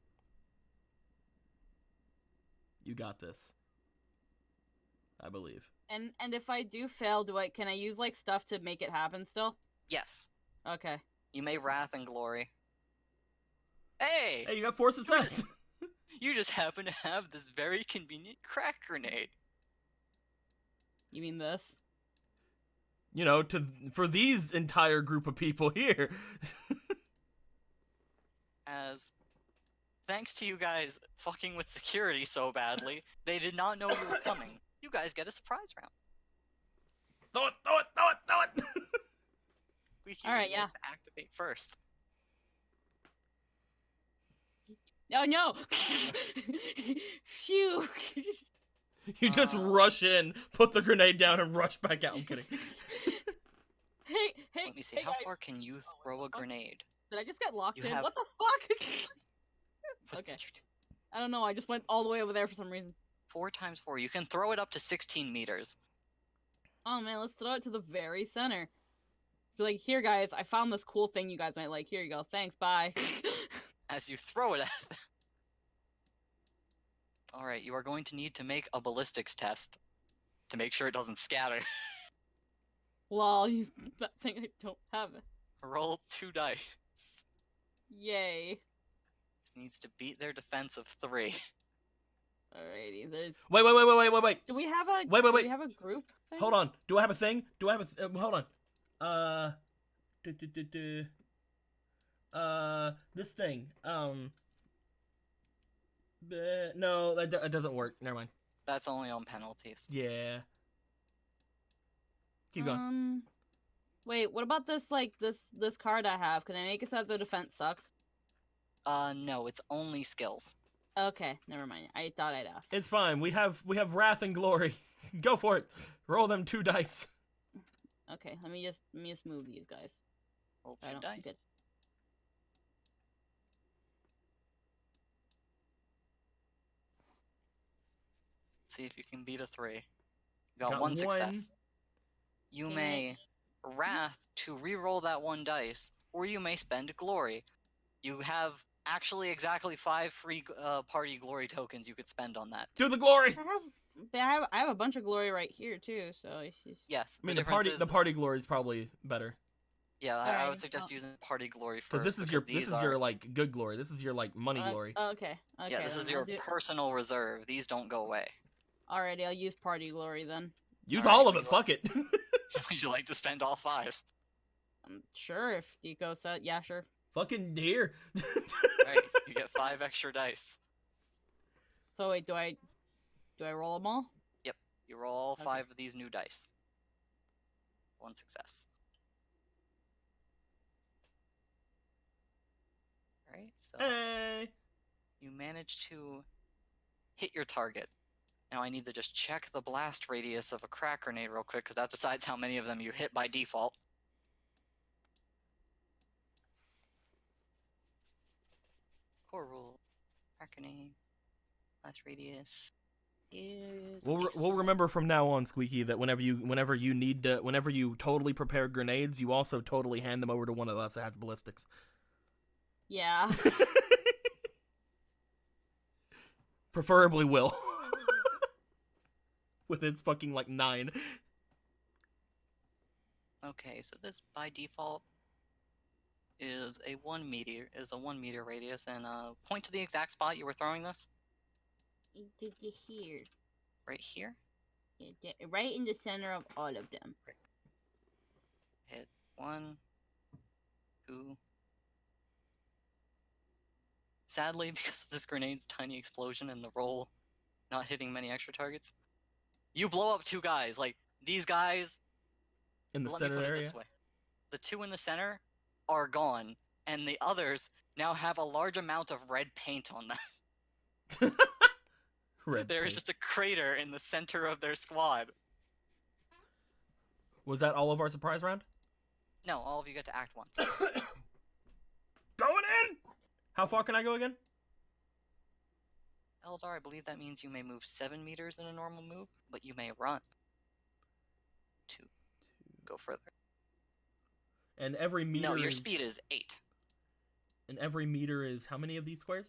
You got this. I believe. And if I do fail, can I use like stuff to make it happen still? Yes. Okay. You may wrath and glory. Hey! Hey, you got 4 success. You just happen to have this very convenient crack grenade. You mean this? You know, for these entire group of people here. As, thanks to you guys fucking with security so badly, they did not know you were coming. You guys get a surprise round. Throw it! Alright, yeah. To activate first. Oh no! Phew! You just rush in, put the grenade down, and rush back out. I'm kidding. Hey! Let me see, hey, how guys. far can you throw a grenade? Did I just get locked You in? have- What the fuck? What Okay. did you do? I don't know, I just went all the way over there for some reason. 4 times 4. You can throw it up to 16 meters. Oh man, let's throw it to the very center. Be like, here guys, I found this cool thing you guys might like. Here you go. Thanks, bye. As you throw it at them. Alright, you are going to need to make a ballistics test to make sure it doesn't scatter. Lol, use that thing I don't have it. Roll 2 dice. Yay. This needs to beat their defense of 3. Alrighty, there's... Wait. Do we have a... Wait. Do we have a group thing? Hold on. Do I have a thing? Hold on. This thing. No, that doesn't work. Never mind. That's only on penalties. Yeah. Keep going. Wait, what about this, like, this card I have? Can I make it so that the defense sucks? No, it's only skills. Okay, never mind. I thought I'd ask. It's fine. We have wrath and glory. Go for it. Roll them 2 dice. Okay, let me just move these guys. Roll I 2 don't dice. get... See if you can beat a 3. You got, Got 1 success. 1. You Dang may wrath to re-roll that 1 dice, or you may spend glory. You have actually exactly 5 free party glory tokens you could spend on that. Do the glory. I have a bunch of glory right here too, so it's just... Yes, I mean, difference is, the party glory is probably better. Yeah, I Alright, would suggest using party glory first. Because this is these your like good glory. This is your like money glory. Okay. Yeah, this then is I'll your do... personal reserve. These don't go away. Alrighty, I'll use party glory then. Use alright, all of would it. you Fuck it. Would you like to spend all 5? Sure, if Deco said, yeah, sure. Fucking dear. Alright, you get 5 extra dice. So wait, do I roll them all? You roll all Okay. 5 of these new dice. 1 success. Alright, so Hey! you manage to hit your target. Now I need to just check the blast radius of a crack grenade real quick, because that decides how many of them you hit by default. Core rule. Crack grenade. Blast radius is... We'll remember from now on, Squeaky, that whenever you totally prepare grenades, you also totally hand them over to one of us that has ballistics. Yeah. Preferably Will. With its fucking, like, 9. Okay, so this by default is a 1 meter radius, and point to the exact spot you were throwing this. Here. Right here. Right in the center of all of them. Hit 1, 2. Sadly, because of this grenade's tiny explosion and the roll not hitting many extra targets, you blow up 2 guys. Like, these guys, In the let me center put it area. this way. The 2 in the center are gone, and the others now have a large amount of red paint on them. Red There is paint. just a crater in the center of their squad. Was that all of our surprise round? No, all of you get to act once. Going in! How far can I go again? Eldar, I believe that means you may move 7 meters in a normal move, but you may run to go further. And every meter No, your is... speed is 8. And every meter is how many of these squares?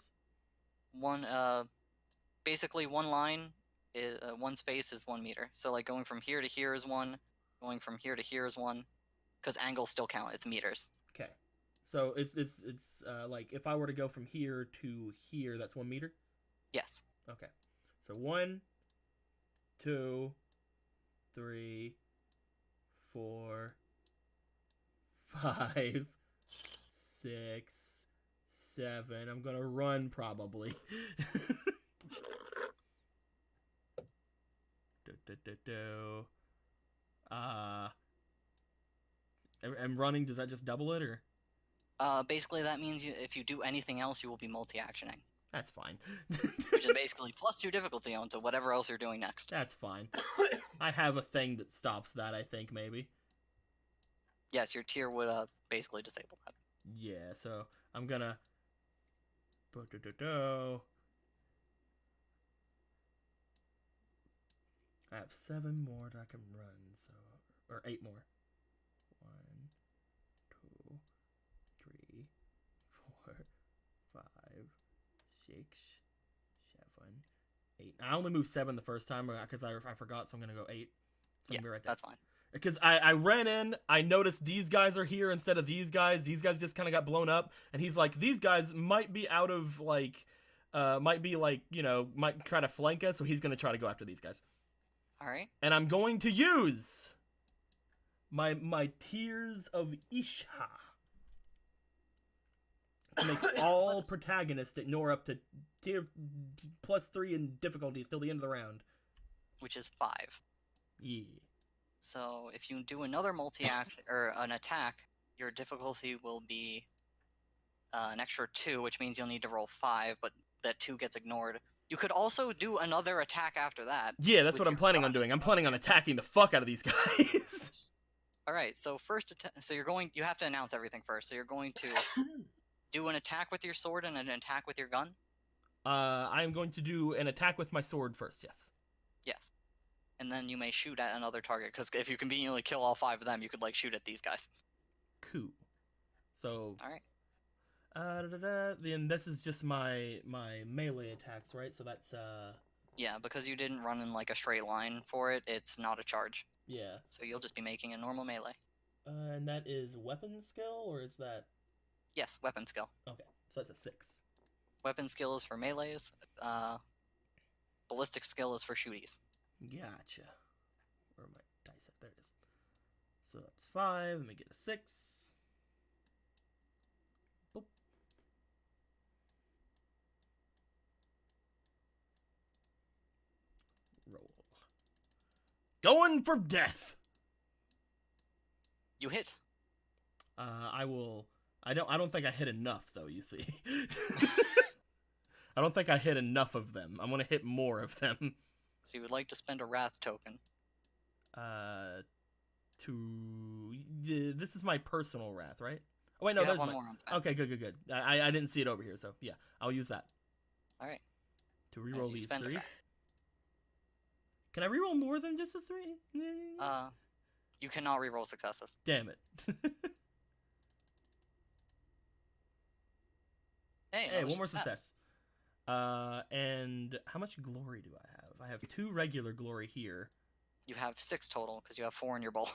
Basically one line, is, one space is 1 meter. So like going from here to here is 1, going from here to here is 1, because angles still count, it's meters. Okay. So it's like if I were to go from here to here, that's 1 meter? Yes. Okay. So 1, 2, 3, 4, 5, 6, 7. I'm gonna run probably. And running, does that just double it, or? Basically that means if you do anything else, you will be multi-actioning. That's fine. Which is basically +2 difficulty onto whatever else you're doing next. That's fine. I have a thing that stops that, I think, maybe. Yes, your tier would basically disable that. Yeah, so I'm gonna... I have 7 more that I can run, so... Or 8 more. 1, 2, 3, 4, 5, 6, 7, 8. I only moved 7 the first time because I forgot, so I'm gonna go 8. So Yeah, I'm gonna be right there. that's fine. Because I ran in, I noticed these guys are here instead of these guys. These guys just kind of got blown up, and he's like, these guys might be out of, like, might be, like, you know, might try to flank us, so he's going to try to go after these guys. Alright. And I'm going to use my Tears of Isha to make all protagonists ignore up to tier +3 in difficulties till the end of the round. Which is 5. Yeah. So if you do another multi-act or an attack, your difficulty will be an extra 2, which means you'll need to roll 5, but that 2 gets ignored. You could also do another attack after that. Yeah, that's what I'm planning on doing. I'm planning on attacking the fuck out of these guys. All right, so so you have to announce everything first. So you're going to do an attack with your sword and an attack with your gun? I'm going to do an attack with my sword first, yes. Yes. And then you may shoot at another target, because if you conveniently kill all 5 of them, you could, like, shoot at these guys. Cool. So... Alright. Then this is just my melee attacks, right? So that's, Yeah, because you didn't run in, like, a straight line for it, it's not a charge. Yeah. So you'll just be making a normal melee. And that is weapon skill, or is that... Yes, weapon skill. Okay, so that's a 6. Weapon skill is for melees. Ballistic skill is for shooties. Gotcha. Where are my dice at? There it is. So that's 5. Let me get a 6. Boop. Roll. Going for death! You hit. I will I don't think I hit enough though. You see, I don't think I hit enough of them. I'm gonna hit more of them. So you would like to spend a wrath token. This is my personal wrath, right? Oh wait, no, You have there's one my. more on spend. Okay, good. I didn't see it over here, so yeah, I'll use that All right. to As reroll you these spend a 3. wrath. Can I reroll more than just a 3? You cannot reroll successes. Damn it. Hey, Hey, another one more success. And how much glory do I have? I have 2 regular glory here. You have 6 total because you have 4 in your bowl.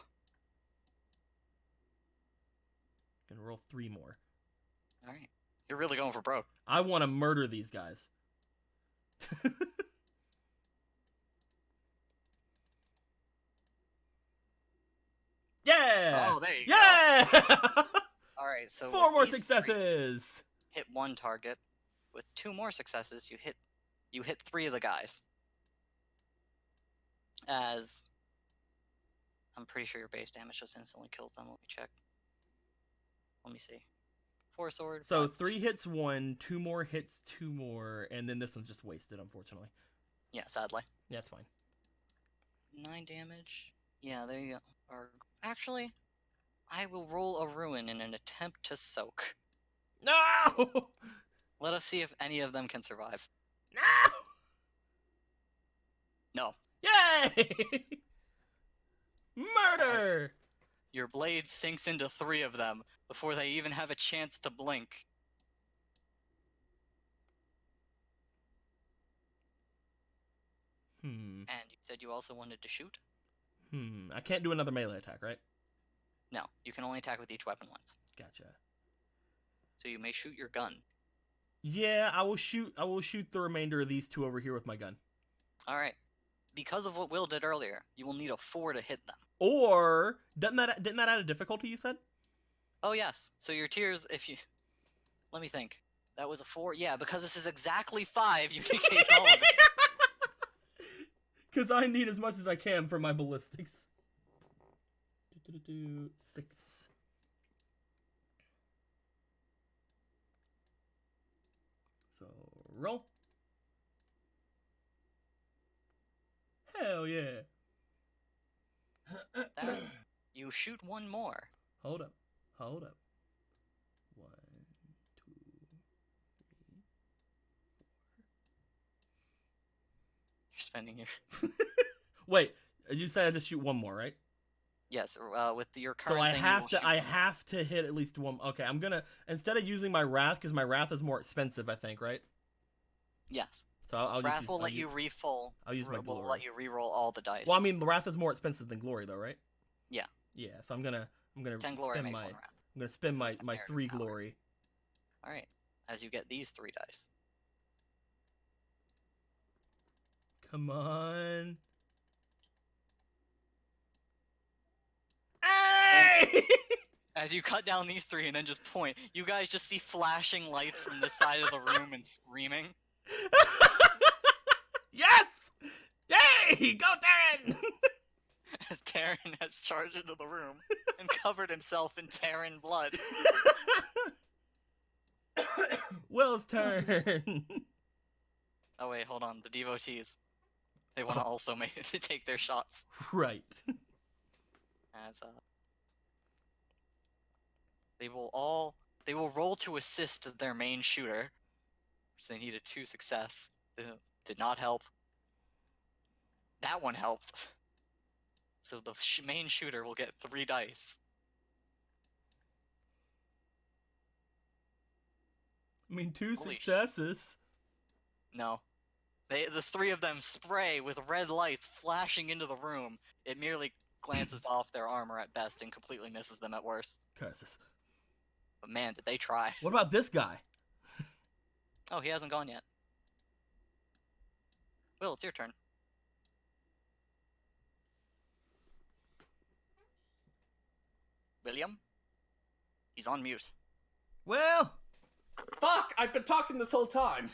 Gonna roll 3 more. All right. You're really going for broke. I want to murder these guys. Yeah! Oh, there you go. Yeah! All right. So 4 with more these 3, successes. hit 1 target. With 2 more successes, you hit 3 of the guys. As I'm pretty sure your base damage just instantly kills them. Let me check. Let me see. 4 sword. So 5 3 hits 1, 2 more hits 2 more, and then this one's just wasted, unfortunately. Yeah, sadly. Yeah, it's fine. 9 damage. Yeah, they are. Actually, I will roll a ruin in an attempt to soak. No! Let us see if any of them can survive. No! No. Yay! Murder! Your blade sinks into 3 of them before they even have a chance to blink. And you said you also wanted to shoot? I can't do another melee attack, right? No, you can only attack with each weapon once. Gotcha. So you may shoot your gun. Yeah, I will shoot the remainder of these 2 over here with my gun. Alright. Because of what Will did earlier, you will need a 4 to hit them. Or didn't that add a difficulty, you said? Oh yes. So your tiers, if you let me think. That was a 4? Yeah, because this is exactly 5, you negate all of it. Because I need as much as I can for my ballistics. 6. So, roll. Hell yeah. That, you shoot 1 more. Hold up. 1, 2, 3. You're spending your Wait, you said I just shoot 1 more, right? Yes, with your current So I thing, have you to will shoot I 1 more. have to hit at least 1. Okay, I'm gonna, instead of using my wrath, because my wrath is more expensive, I think, right? Yes. So I'll Wrath just will use, let you refill. I'll use my will glory. let you reroll all the dice. Well, I mean, the wrath is more expensive than glory, though, right? Yeah. Yeah. So I'm gonna 10 glory spend makes my 1 wrath. I'm gonna spend my It's a 3 comparative power. glory. All right. As you get these 3 dice. Come on. Hey! As you cut down these 3 and then just point, you guys just see flashing lights from the side of the room and screaming. Yes! Yay! Go, Darren! As Taryn has charged into the room and covered himself in Terran blood. Will's turn. Oh wait, hold on. The devotees. They want to also to take their shots. Right. As they will roll to assist their main shooter, which they needed 2 success. Did not help. That one helped. So the main shooter will get 3 dice. I mean, 2 Holy successes. No. The 3 of them spray with red lights flashing into the room. It merely glances off their armor at best and completely misses them at worst. Curses. But man, did they try. What about this guy? Oh, he hasn't gone yet. Will, it's your turn. William? He's on mute. Well. Fuck! I've been talking this whole time.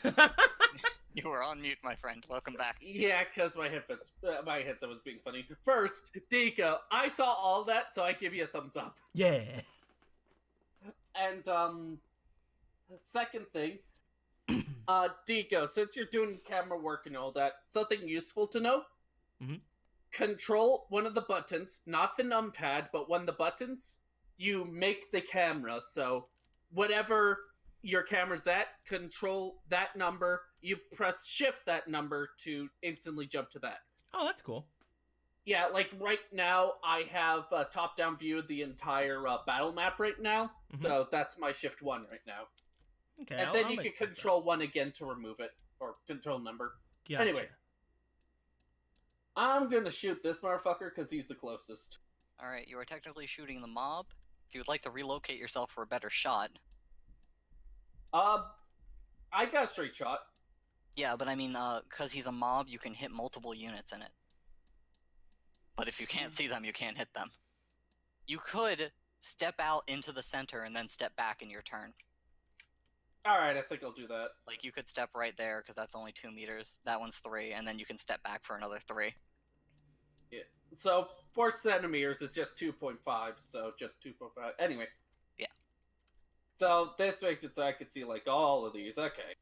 You were on mute, my friend. Welcome back. Yeah, because my headset was being funny. First, Deco, I saw all that, so I give you a thumbs up. Yeah. And second thing, Deco, since you're doing camera work and all that, something useful to know. Mhm. Control one of the buttons, not the numpad, but one of the buttons. You make the camera, so whatever your camera's at, control that number. You press shift that number to instantly jump to that. Oh, that's cool. Yeah, like right now, I have a top-down view of the entire battle map right now, so that's my shift 1 right now. Okay, And then you can control 1 again to remove it, or control number. Gotcha. Anyway, I'm gonna shoot this motherfucker because he's the closest. Alright, you are technically shooting the mob. If you would like to relocate yourself for a better shot. I got a straight shot. Yeah, but I mean, because he's a mob, you can hit multiple units in it. But if you can't see them, you can't hit them. You could step out into the center and then step back in your turn. Alright, I think I'll do that. Like, you could step right there, because that's only 2 meters. That one's 3, and then you can step back for another 3. Yeah. So, 4 centimeters is just 2.5, so just 2.5. Anyway. Yeah. So, this makes it so I could see, like, all of these. Okay.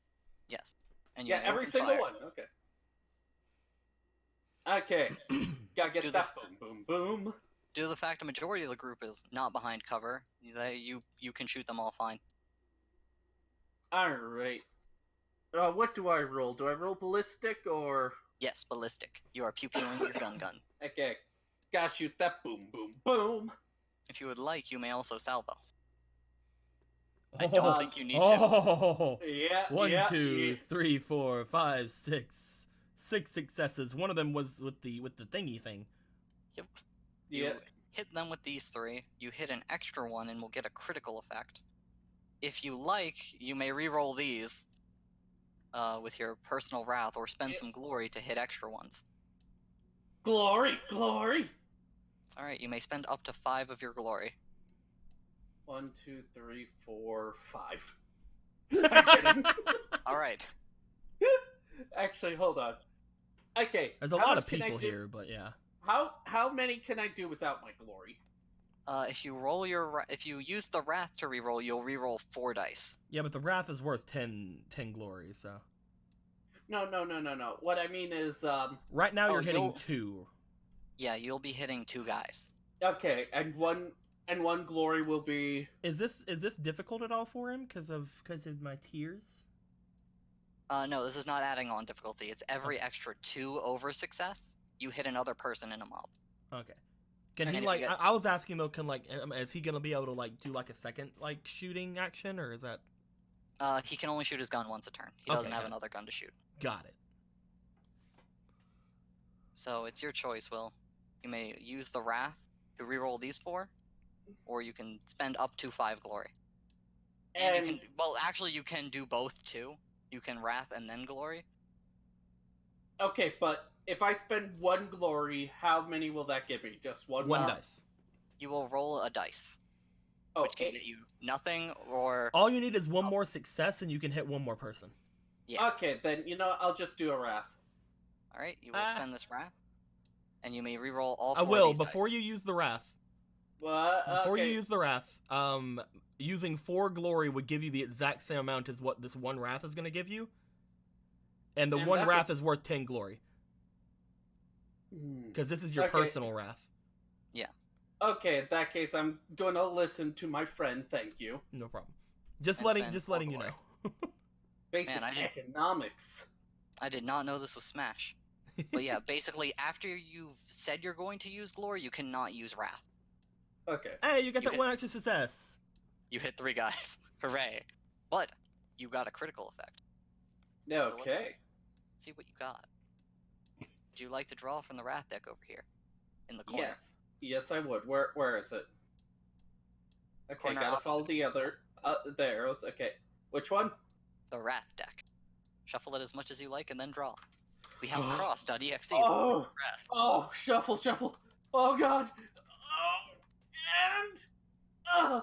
Yes. And you Yeah, may every open single fire. one. Okay. Okay. Gotta get Do that boom, boom, boom. Due to the fact a majority of the group is not behind cover, you can shoot them all fine. Alright. What do I roll? Do I roll ballistic or... Yes, ballistic. You are pew-pewing your gun. Okay. Gotta shoot that boom, boom, boom. If you would like, you may also salvo. Oh, I don't think you need to. Oh, Yeah, 1, yeah, 2, yeah. 3, 4, 5, 6. 6 successes. One of them was with the thingy thing. Yep. Yeah. You hit them with these 3. You hit an extra one and will get a critical effect. If you like, you may re-roll these with your personal wrath, or spend some glory to hit extra ones. Glory, glory. Alright, you may spend up to 5 of your glory. 1, 2, 3, 4, 5. I'm kidding. Alright. Actually, hold on. Okay. There's a how lot much of can I people do- here, but yeah. How many can I do without my glory? If you use the wrath to re-roll, you'll re-roll 4 dice. Yeah, but the wrath is worth 10 glory, so. No. What I mean is, Right now you're hitting you'll- 2. Yeah, you'll be hitting 2 guys. okay, and one glory will be. Is this difficult at all for him because of my tiers? No, this is not adding on difficulty. It's every extra 2 over success, you hit another person in a mob. Okay. Can And he if you like? get- I was asking though. Can like, is he gonna be able to like do like a second like shooting action, or is that? He can only shoot his gun once a turn. He doesn't Okay, have got it. another gun to shoot. Got it. So it's your choice, Will. You may use the wrath to re-roll these 4, or you can spend up to 5 glory. And you can, well, actually, you can do both too. You can wrath and then glory. okay, but if I spend 1 glory, how many will that give me? Just one. One Uh, dice. You will roll a dice, Oh, which can get you nothing or All you need is one more success, and you can hit one more person. yeah. Okay, then I'll just do a wrath. All right, you will spend this wrath, and you may re-roll all 4 I will of these before dice. you use the wrath. What? Before Okay. you use the wrath, using 4 glory would give you the exact same amount as what this 1 wrath is going to give you, and the And 1 that wrath is- is worth 10 glory because this is your Okay. personal wrath. Okay, in that case, I'm gonna listen to my friend. Thank you. No problem. Just And letting spend just 4 letting you glory. know. Basic I didn't- economics. I did not know this was Smash. But yeah, basically, after you've said you're going to use glory, you cannot use wrath. Okay. Hey, you got You that hit- one extra success. You hit 3 guys. Hooray. But you got a critical effect. Okay. Let's see what you got. Would you like to draw from the wrath deck over here? In the corner. Yes. Yes, I would. Where is it? Okay, Corner gotta follow opposite. the other. The arrows. Okay. Which one? The wrath deck. Shuffle it as much as you like and then draw. We have cross.exe. Oh! Wrath. Oh, shuffle, shuffle. Oh, God. Oh, and...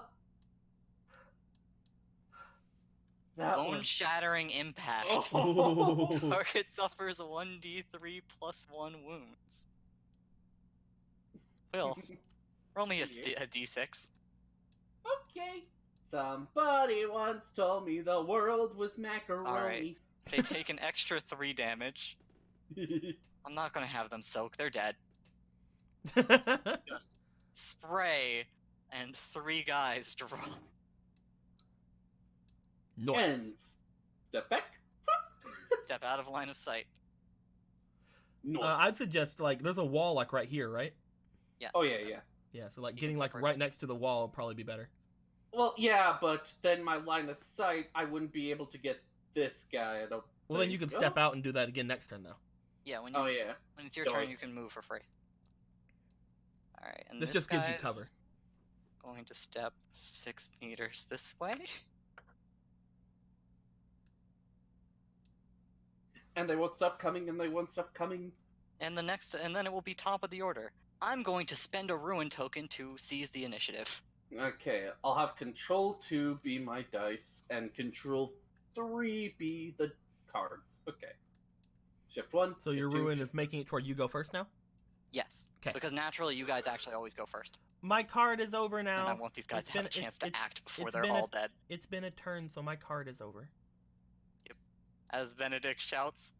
That one. Bone-shattering impact. Oh. Target suffers 1d3 plus 1 wounds. Will, roll me a d6. Okay. Somebody once told me the world was macaroni. They take an extra 3 damage. I'm not gonna have them soak, they're dead. Just spray, and 3 guys drop. Nice. And step back. Step out of line of sight. Nice. I'd suggest, like, there's a wall, like, right here, right? Yeah. Oh yeah, yeah. Yeah, so, like, You getting, can like, separate right them. next to the wall would probably be better. Well, yeah, but then my line of sight, I wouldn't be able to get this guy. I don't. Well, then you can step out and do that again next turn, though. Yeah, when Oh yeah. it's your Go turn, ahead. you can move for free. Alright, and This this just gives you guy's cover. going to step 6 meters this way. And they won't stop coming, and they won't stop coming. And then it will be top of the order. I'm going to spend a ruin token to seize the initiative. Okay, I'll have control 2 be my dice, and control 3 be the cards. Okay. Shift 1. So your shift 2, ruin shift- is making it to where you go first now? Yes. 'Kay. Because naturally, you guys actually always go first. My card is over now. And I want these guys It's to have been- a chance to act before it's they're been all dead. It's been a turn, so my card is over. As Benedict shouts,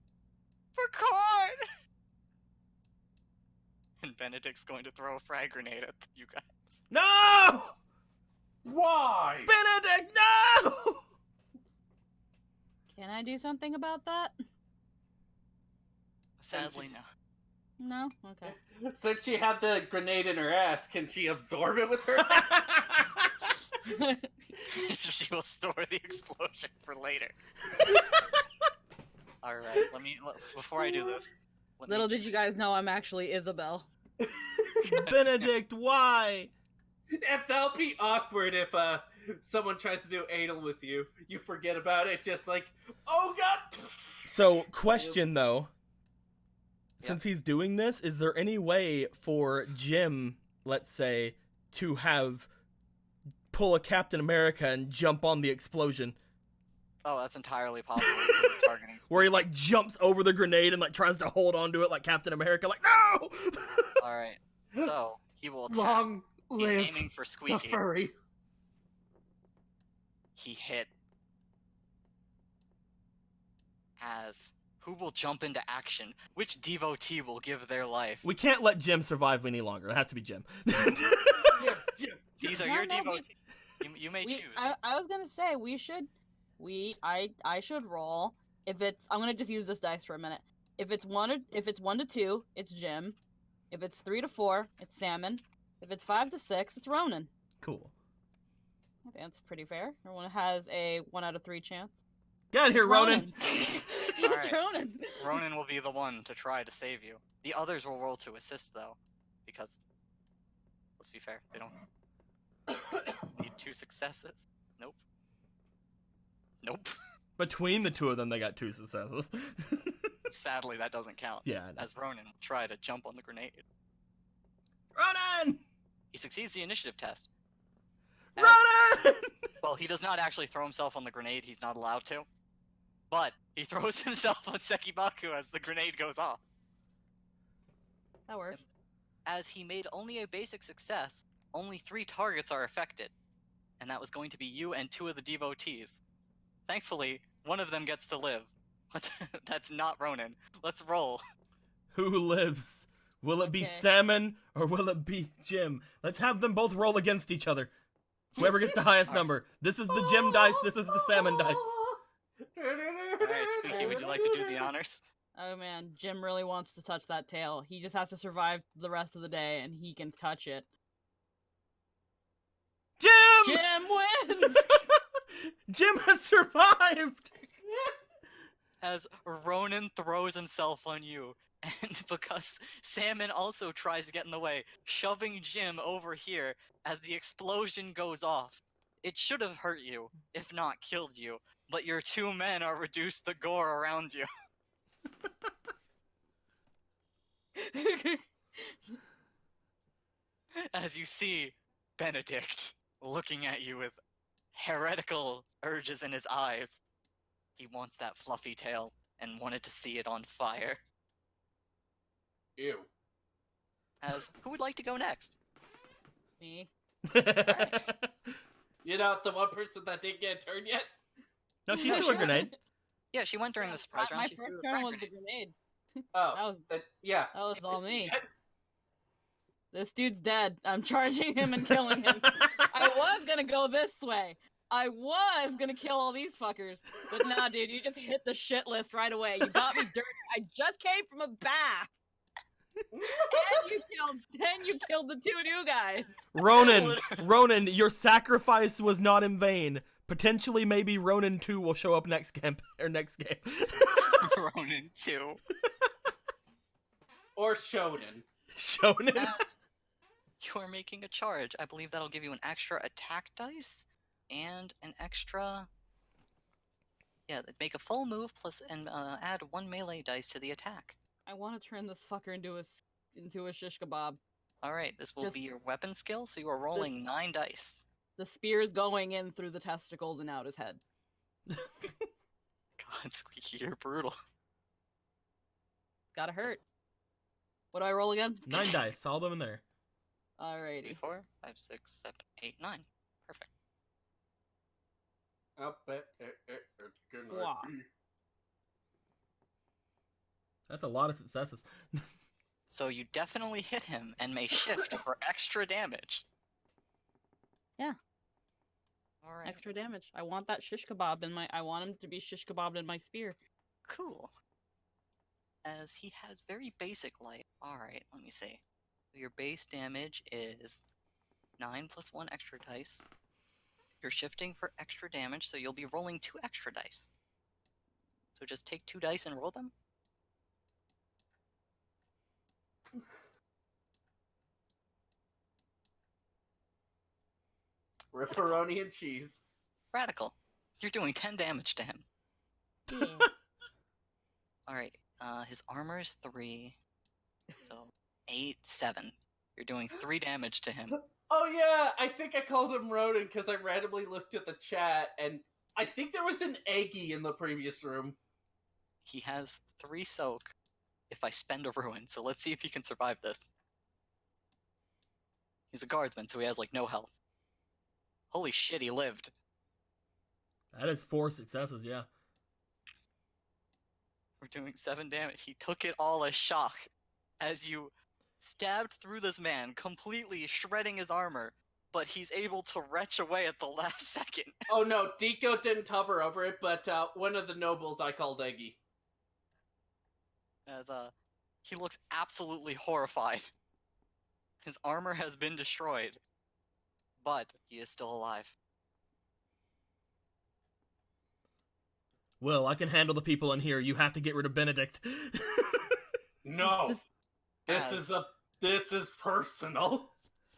"For card!" And Benedict's going to throw a frag grenade at you guys. No! Why? Benedict, no! Can I do something about that? Sadly, no. No? Okay. Since she had the grenade in her ass, can she absorb it with her? She will store the explosion for later. Alright, before I do this. Little did you guys know I'm actually Isabel. Benedict, why? And that'll be awkward if someone tries to do anal with you. You forget about it, just like, oh god! So, question though. Yep. Since he's doing this, is there any way for Jim, let's say, to pull a Captain America and jump on the explosion? Oh, that's entirely possible. Because of targeting. Where he, like, jumps over the grenade and, like, tries to hold onto it like Captain America, like, no! Alright, so he will attack. Long He's live aiming for the Squeaky. furry. He hit. As who will jump into action? Which devotee will give their life? We can't let Jim survive any longer. It has to be Jim. Jim. These are No, your no, devotees. You may choose. I was gonna say I should roll. If it's I'm gonna just use this dice for a minute. If it's 1 to 2, it's Jim. If it's 3 to 4, it's Salmon. If it's 5 to 6, it's Ronan. Cool. I think that's pretty fair. Everyone has a 1 out of 3 chance. Get out of here, Ronan! It's Alright. Ronan. Ronan will be the one to try to save you. The others will roll to assist, though, because let's be fair, they don't need 2 successes. Nope. Nope. Between the two of them, they got 2 successes. Sadly, that doesn't count. Yeah, I know. As Ronan will try to jump on the grenade. Ronan! He succeeds the initiative test. Ronan! Well, he does not actually throw himself on the grenade. He's not allowed to. But he throws himself on Sekibaku as the grenade goes off. That works. As he made only a basic success, only 3 targets are affected. And that was going to be you and 2 of the devotees. Thankfully, one of them gets to live. That's not Ronan. Let's roll. Who lives? Will it be Okay. Salmon or will it be Jim? Let's have them both roll against each other. Whoever gets the highest Alright. number. This is the Jim dice, this is the Salmon dice. Alright, Squeaky, would you like to do the honors? Oh man, Jim really wants to touch that tail. He just has to survive the rest of the day and he can touch it. Jim! Jim wins! Jim has survived! As Ronan throws himself on you, and because Salmon also tries to get in the way, shoving Jim over here as the explosion goes off. It should have hurt you, if not killed you, but your 2 men are reduced to gore around you. As you see Benedict looking at you with heretical urges in his eyes. He wants that fluffy tail and wanted to see it on fire. Ew. As who would like to go next? Me. You know, the one person that didn't get a turn yet? No, she No, threw she a grenade. Yeah, she went during the surprise round. My She threw first the turn frag was the grenade. grenade. Oh, yeah. That was all me. This dude's dead. I'm charging him and killing him. I was gonna go this way. I was gonna kill all these fuckers. But nah, dude, you just hit the shit list right away. You got me dirty. I just came from a bath. And you killed the 2 new guys. Ronan, your sacrifice was not in vain. Potentially, maybe Ronan 2 will show up next game. Ronan 2. Or Shonen. Shonen. As you are making a charge, I believe that'll give you an extra attack dice and an extra. Yeah, make a full move plus and add 1 melee dice to the attack. I want to turn this fucker into a shish kebab. All right, this will Just be your weapon skill, so you are rolling 9 dice. The spear's going in through the testicles and out his head. God, Squeaky, you're brutal. Gotta hurt. What do I roll again? 9 dice, all of them in there. Alrighty. 3, 4, 5, 6, 7, 8, 9. Perfect. Good Wow. That's a lot of successes. So you definitely hit him and may shift for extra damage. Yeah. All right. Extra damage. I want that shish kebab in my. I want him to be shish kebabbed in my spear. Cool. As he has very basic life. Alright, let me see. Your base damage is 9 plus 1 extra dice. You're shifting for extra damage, so you'll be rolling 2 extra dice. So just take 2 dice and roll them. Ripperoni and cheese. Radical. You're doing 10 damage to him. Alright, his armor is 3. So 8, 7. You're doing 3 damage to him. Oh yeah, I think I called him Ronan because I randomly looked at the chat and I think there was an Eggy in the previous room. He has 3 soak if I spend a ruin, so let's see if he can survive this. He's a guardsman, so he has like no health. Holy shit, he lived. That is 4 successes, yeah. We're doing 7 damage. He took it all as shock as you stabbed through this man, completely shredding his armor, but he's able to retch away at the last second. Oh no, Deco didn't hover over it, but one of the nobles I called Eggy. As he looks absolutely horrified. His armor has been destroyed, but he is still alive. Will, I can handle the people in here. You have to get rid of Benedict. No, Just- this is personal.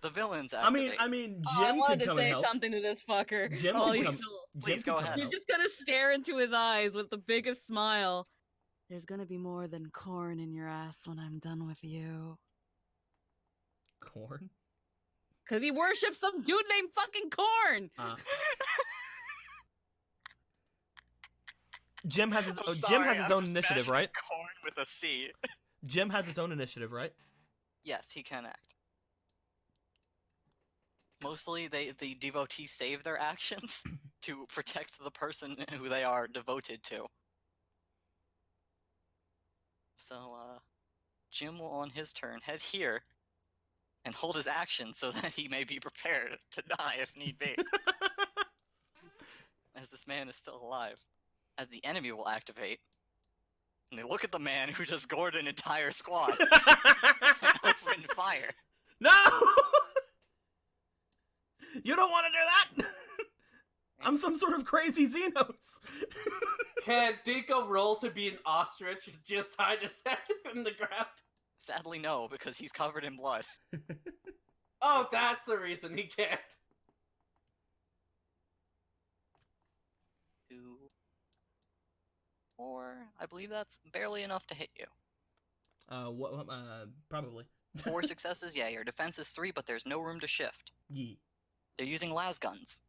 The villains I activate. mean, Oh, I Jim wanted can to come and say help. something to this fucker. Jim while can he's come. still- Please Jim go can come ahead. You're help. just gonna stare into his eyes with the biggest smile. There's gonna be more than corn in your ass when I'm done with you. Corn? Cause he worships some dude named fucking Corn. Jim has his I'm Jim sorry, has his I'm own just initiative, imagining right? Corn with a C. Jim has his own initiative, right? Yes, he can act. Mostly, the devotees save their actions to protect the person who they are devoted to. So, Jim will, on his turn, head here and hold his action so that he may be prepared to die if need be, as this man is still alive. As the enemy will activate, and they look at the man who just gored an entire squad and open fire. No! You don't want to do that! I'm some sort of crazy Xenos. Can Deco roll to be an ostrich and just hide his head in the ground? Sadly, no, because he's covered in blood. Oh, that's the reason he can't. 2, 4. I believe that's barely enough to hit you. Probably. 4 successes, yeah, your defense is 3, but there's no room to shift. Yee. They're using las guns.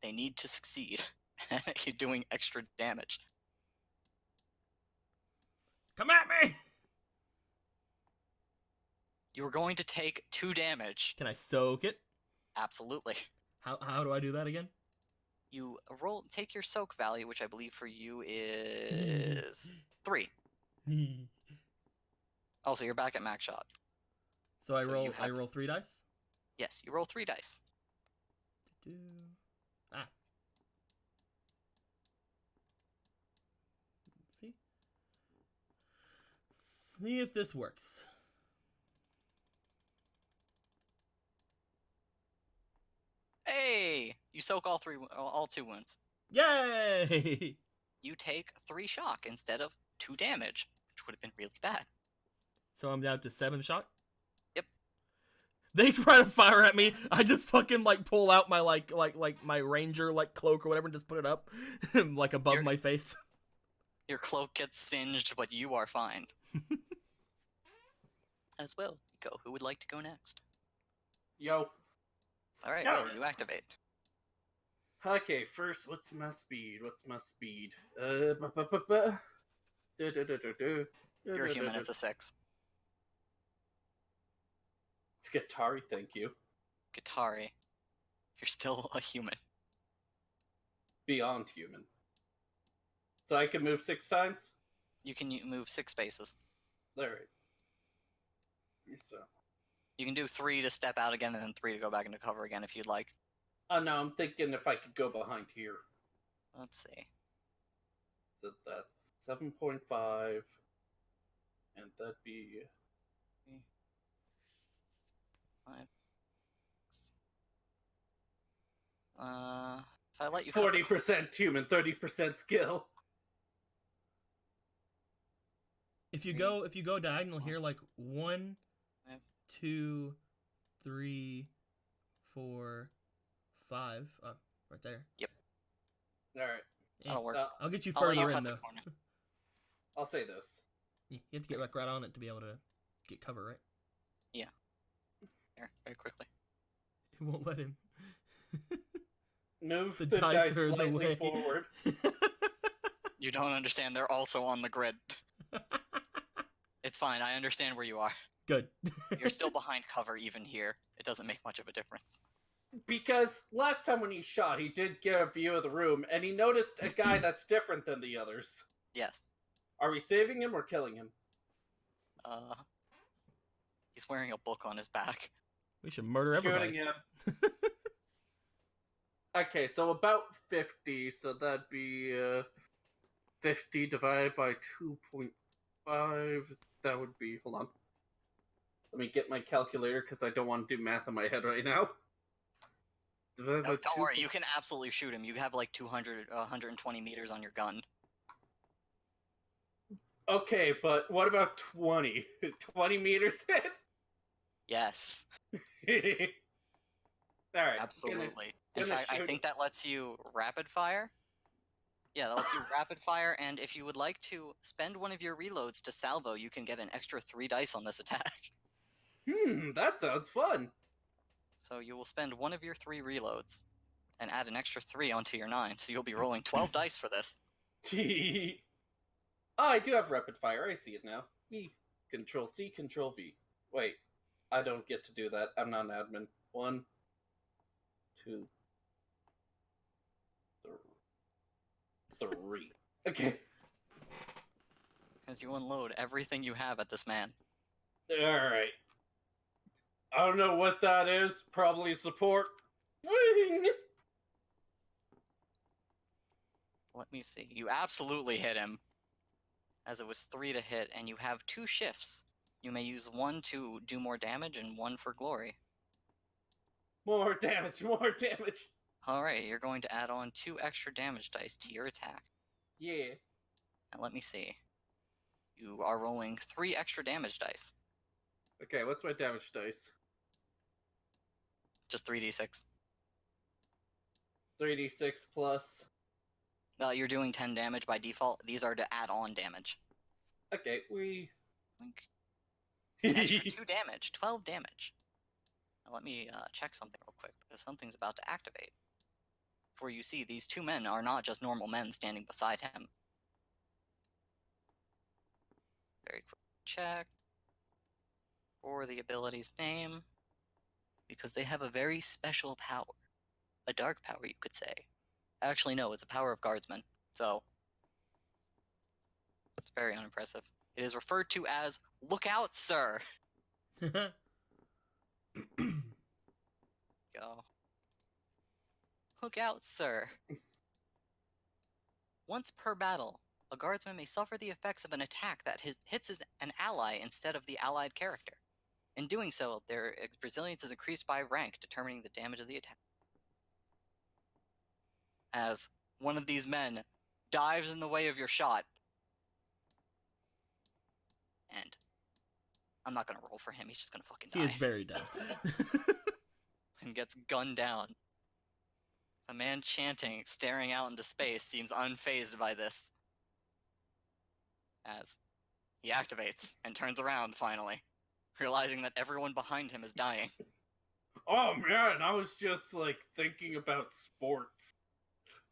They need to succeed. You're doing extra damage. Come at me! You are going to take 2 damage. Can I soak it? Absolutely. How do I do that again? You take your soak value, which I believe for you is 3. Also, you're back at max shot. So I So roll you have- 3 dice. Yes, you roll 3 dice. Ah. See? See if this works. Hey! You soak all 2 wounds. Yay! You take 3 shock instead of 2 damage, which would have been really bad. So I'm down to 7 shock? Yep. They try to fire at me. I just fucking like pull out my like my ranger like cloak or whatever and just put it up like above my face. Your cloak gets singed, but you are fine. As well, go. Who would like to go next? Yo. Alright, Yeah. Will, you activate. Okay, first, what's my speed? You're You're a human, it's a 6. It's Guitari, thank you. Guitari. You're still a human. Beyond human. So I can move 6 times? You can move 6 spaces. Alright. So. You can do 3 to step out again and then 3 to go back into cover again if you'd like. Oh no, I'm thinking if I could go behind here. Let's see. So that's 7.5. And that'd be 5. If I let you cut 40% human, 30% skill. If you go diagonal here, like 1, 2, 3, 4, 5. Oh, right there. Yep. Alright. That'll work. I'll get you I'll let further you in cut the though. corner. I'll say this. You have to get like right on it to be able to get cover, right? Here, very quickly. It won't let him. Move The the dice dice are in the slightly way. forward. You don't understand, they're also on the grid. It's fine, I understand where you are. Good. You're still behind cover even here. It doesn't make much of a difference. Because last time when he shot, he did get a view of the room, and he noticed a guy that's different than the others. Yes. Are we saving him or killing him? He's wearing a book on his back. We should murder everybody. Shooting him. Okay, so about 50, so that'd be 50 divided by 2.5. That would be, hold on. Let me get my calculator because I don't want to do math in my head right now. No, don't worry, you can absolutely shoot him. You have like 120 meters on your gun. Okay, but what about 20? 20 meters hit? Yes, Alright. absolutely. In gonna fact, I shoot think that lets you rapid fire. Yeah, that lets you rapid fire, and if you would like to spend one of your reloads to salvo, you can get an extra 3 dice on this attack. That sounds fun. So you will spend one of your 3 reloads, and add an extra 3 onto your 9, so you'll be rolling 12 dice for this. Oh, I do have rapid fire. I see it now. Control C, Control V. Wait, I don't get to do that. I'm not an admin. 1, 2, 3. Okay. As you unload everything you have at this man. Alright. I don't know what that is. Probably support. Wing! Let me see. You absolutely hit him, as it was 3 to hit, and you have 2 shifts. You may use 1 to do more damage and 1 for glory. More damage, more damage. Alright, you're going to add on 2 extra damage dice to your attack. Yeah. And let me see. You are rolling 3 extra damage dice. Okay, what's my damage dice? Just 3d6. 3d6 plus. You're doing 10 damage by default. These are to add on damage. Okay, we. Wink. An extra 2 damage, 12 damage. Now let me check something real quick, because something's about to activate. For you see, these 2 men are not just normal men standing beside him. Very quick check for the ability's name, because they have a very special power. a dark power, you could say. Actually, no, it's a power of guardsmen. So, it's very unimpressive. It is referred to as "Look out, sir." Go. Look out, sir. Once per battle, a guardsman may suffer the effects of an attack that hits an ally instead of the allied character. In doing so, their resilience is increased by rank, determining the damage of the attack. As one of these men dives in the way of your shot, and I'm not gonna roll for him, he's just gonna fucking die. He is very dumb. And gets gunned down. A man chanting, staring out into space, seems unfazed by this. As he activates and turns around finally, realizing that everyone behind him is dying. Oh man, I was just like thinking about sports.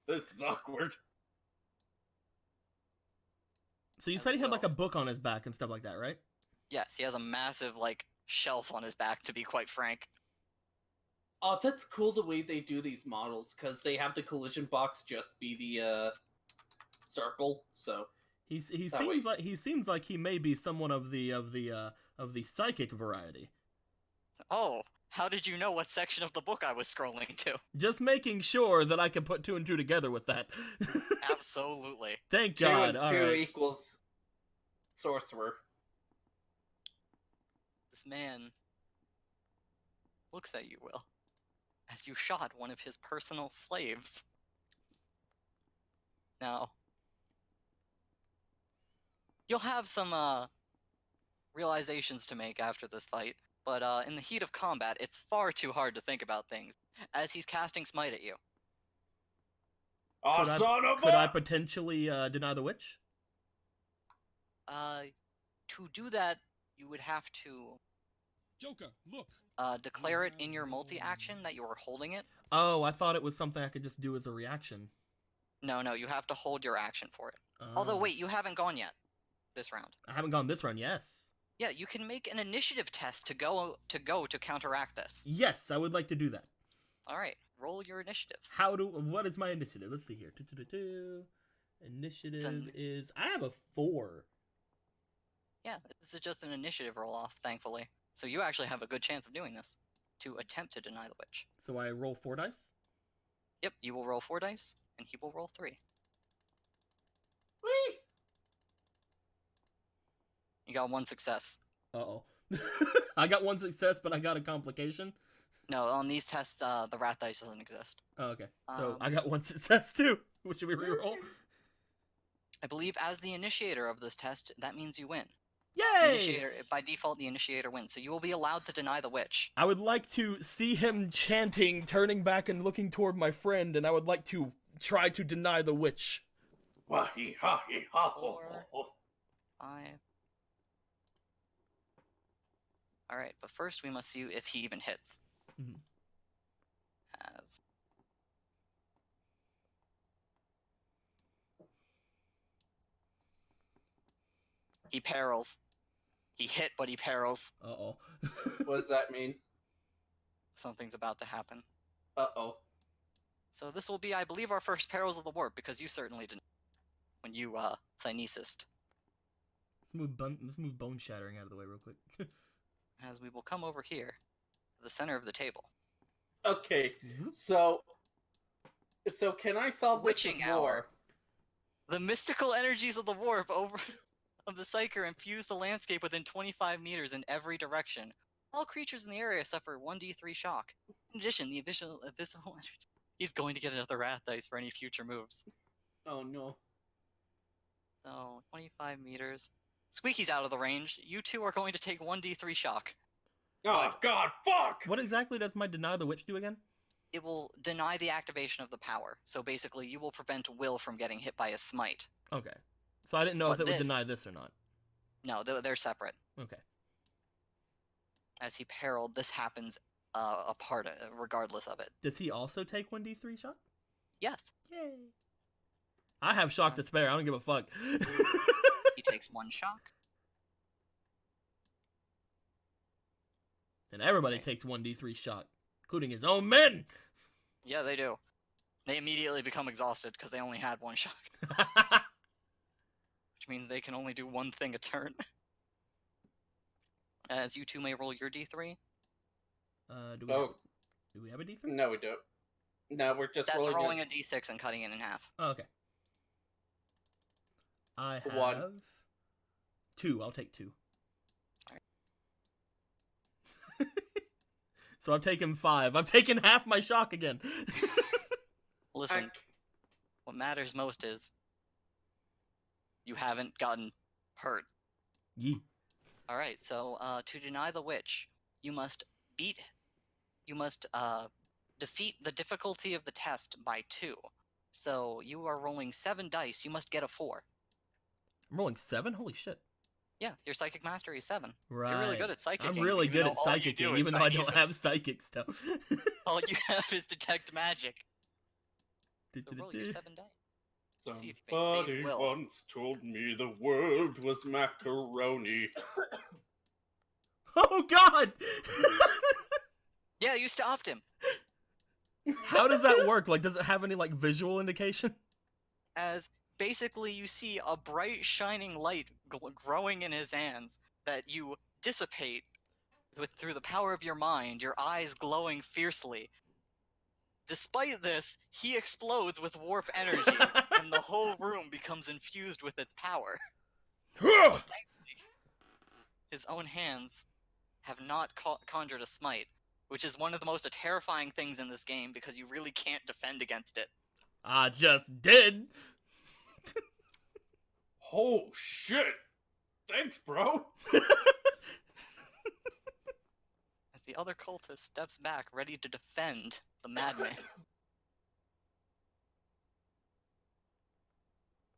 This is awkward. So you As said he had like well. a book on his back and stuff like that, right? Yes, he has a massive, like, shelf on his back, to be quite frank. Oh, that's cool the way they do these models, because they have the collision box just be the circle. So He That seems like he may be someone of the psychic variety. Oh, how did you know what section of the book I was scrolling to? Just making sure that I can put 2 and 2 together with that. Absolutely. Thank 2 God. and All 2 right. equals sorcerer. This man looks at you, Will, as you shot one of his personal slaves. Now, you'll have some realizations to make after this fight, but in the heat of combat, it's far too hard to think about things, as he's casting Smite at you. Oh, Could I- son of Could I a! potentially deny the witch? To do that, you would have to Joker, look. declare it in your multi-action that you are holding it. Oh, I thought it was something I could just do as a reaction. No, you have to hold your action for it. Although, Oh. wait, you haven't gone yet this round. I haven't gone this run. Yes. Yeah, you can make an initiative test to go to counteract this. Yes, I would like to do that. All right, roll your initiative. What is my initiative? Let's see here. Initiative an- is, I have a 4. Yeah, this is just an initiative roll off, thankfully. So you actually have a good chance of doing this, to attempt to deny the witch. So I roll 4 dice. Yep, you will roll 4 dice, and he will roll 3. Whee! You got 1 success. Uh-oh. I got 1 success, but I got a complication. No, on these tests, the rat dice doesn't exist. Oh, okay. So Um, I got 1 success too. What should we reroll? I believe as the initiator of this test, that means you win. The Yay! initiator, by default, the initiator wins, so you will be allowed to deny the witch. I would like to see him chanting, turning back and looking toward my friend, and I would like to try to deny the witch. Wah-hee-ha-hee-ha, ho, ho, ho. 5. Alright, but first we must see if he even hits. Mhm. As... He perils. He hit, but he perils. Uh-oh. What does that mean? Something's about to happen. Uh-oh. So this will be, I believe, our first perils of the warp, because you certainly didn't. When you, Sinesist. Let's move bone shattering out of the way real quick. As we will come over here, to the center of the table. Okay, Mhm. so can I solve this Witching with hour. lore? The mystical energies of the warp over of the Psyker infuse the landscape within 25 meters in every direction. All creatures in the area suffer 1d3 shock. In addition, the invisible energy... He's going to get another wrath dice for any future moves. Oh no. So, 25 meters. Squeaky's out of the range. You two are going to take 1d3 shock. Oh god, fuck! What exactly does my deny the witch do again? It will deny the activation of the power. So basically, you will prevent Will from getting hit by a smite. Okay. So I didn't know if But it would this- deny this or not. No, they're separate. Okay. As he perilled, this happens regardless of it. Does he also take 1d3 shock? Yes, Yay. I have shock to spare. I don't give a fuck. he takes 1 shock. And everybody Okay. takes 1d3 shock, including his own men. Yeah, they do. They immediately become exhausted because they only had one shot, which means they can only do one thing a turn. As you two may roll your d3. Do we Oh, have a D3? no, we don't. No, we're just That's rolling your... a d6 and cutting it in half. Oh, okay. I have One. 2. I'll take 2. Alright. So I've taken 5. I've taken half my shock again. Listen, what matters most is you haven't gotten hurt. Yee. Alright, so to deny the witch, you must defeat the difficulty of the test by 2. So you are rolling 7 dice, you must get a 4. I'm rolling 7? Holy shit. Yeah, your psychic mastery is 7. Right. You're really good at psychicking. I'm really even good though at all you do psychicking, is even though I don't have psychic stuff. All you have is detect magic. So roll your 7 dice. See if you may Somebody save Will. once told me the world was macaroni. Oh god! Yeah, you stopped him. How does that work? Like, does it have any, like, visual indication? As basically you see a bright shining light growing in his hands that you dissipate through the power of your mind, your eyes glowing fiercely. Despite this, he explodes with warp energy, and the whole room becomes infused with its power. His own hands have not conjured a smite, which is one of the most terrifying things in this game because you really can't defend against it. I just did! Oh shit! Thanks, bro. As the other cultist steps back, ready to defend the madman.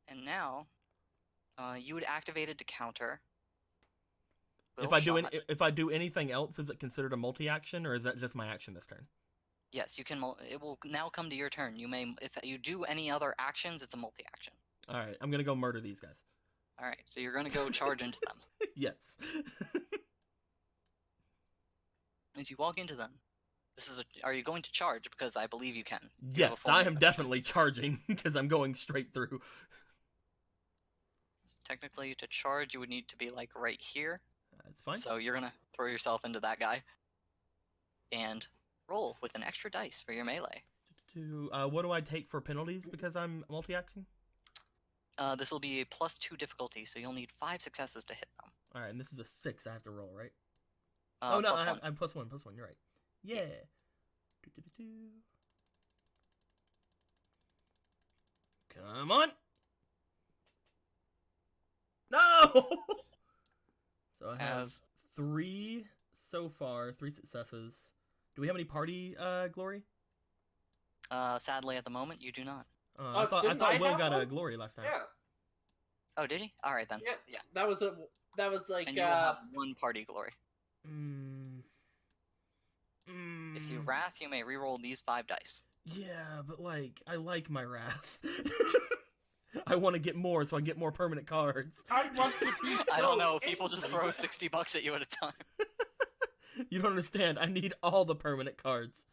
And now, you would activate it to counter. If I do anything else, is it considered a multi-action, or is that just my action this turn? Yes, you can. It will now come to your turn. You may, if you do any other actions, it's a multi-action. All right, I'm gonna go murder these guys. All right, so you're gonna go charge into them. Yes. As you walk into them, are you going to charge? Because I believe you can. You have a Yes, full I am movement. definitely charging because I'm going straight through. Technically, to charge, you would need to be like right here. That's fine. So you're gonna throw yourself into that guy, and roll with an extra dice for your melee. What do I take for penalties because I'm multi-action? This will be a +2 difficulty, so you'll need 5 successes to hit them. All right, and this is a 6 I have to roll, right? Oh no, +1. I'm +1. You're right. Yeah. Come on. No. So I have As 3 so far, 3 successes. Do we have any party glory? sadly, at the moment, you do not. I thought didn't Will have got a one? glory last time. Yeah, Oh, did he? All right then. yeah. That was like. And you will have 1 party glory. If you Mm. wrath, you may reroll these 5 dice. Yeah, but like, I like my wrath. I want to get more, so I get more permanent cards. I want to be. I don't so know. People just throw angry. $60 at you at a time. You don't understand. I need all the permanent cards.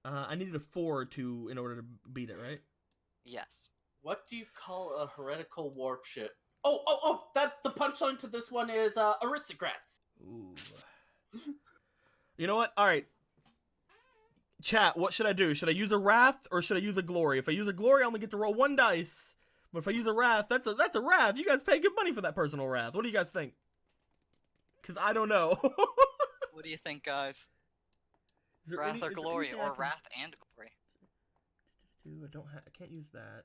I needed a 4 in order to beat it, right? Yes. What do you call a heretical warp ship? Oh! That the punchline to this one is aristocrats. Ooh. You know what? All right. Chat, what should I do? Should I use a wrath or should I use a glory? If I use a glory, I only get to roll 1 dice. But if I use a wrath, that's a wrath. You guys pay good money for that personal wrath. What do you guys think? Because I don't know. What do you think, guys? Is there Wrath any- or is there glory, anything I or can wrath and glory? do? I can't use that.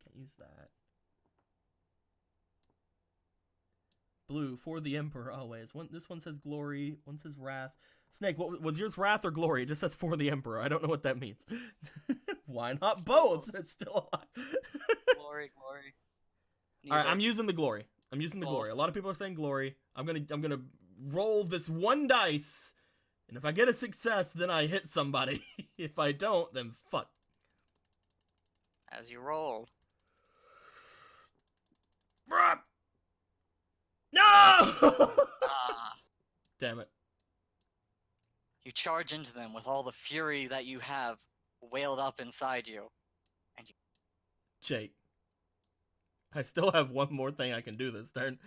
Can't use that. Blue for the Emperor always. This one says glory. One says wrath. Snake, what was yours? Wrath or glory? It just says for the Emperor. I don't know what that means. Why not both? It's still alive. Glory. All right, Neither. I'm using the glory. Both. A lot of people are saying glory. I'm gonna roll this 1 dice, and if I get a success, then I hit somebody. If I don't, then fuck. As you roll. Bruh! No! Ah. Damn it. You charge into them with all the fury that you have wailed up inside you. Jake, I still have one more thing I can do this turn.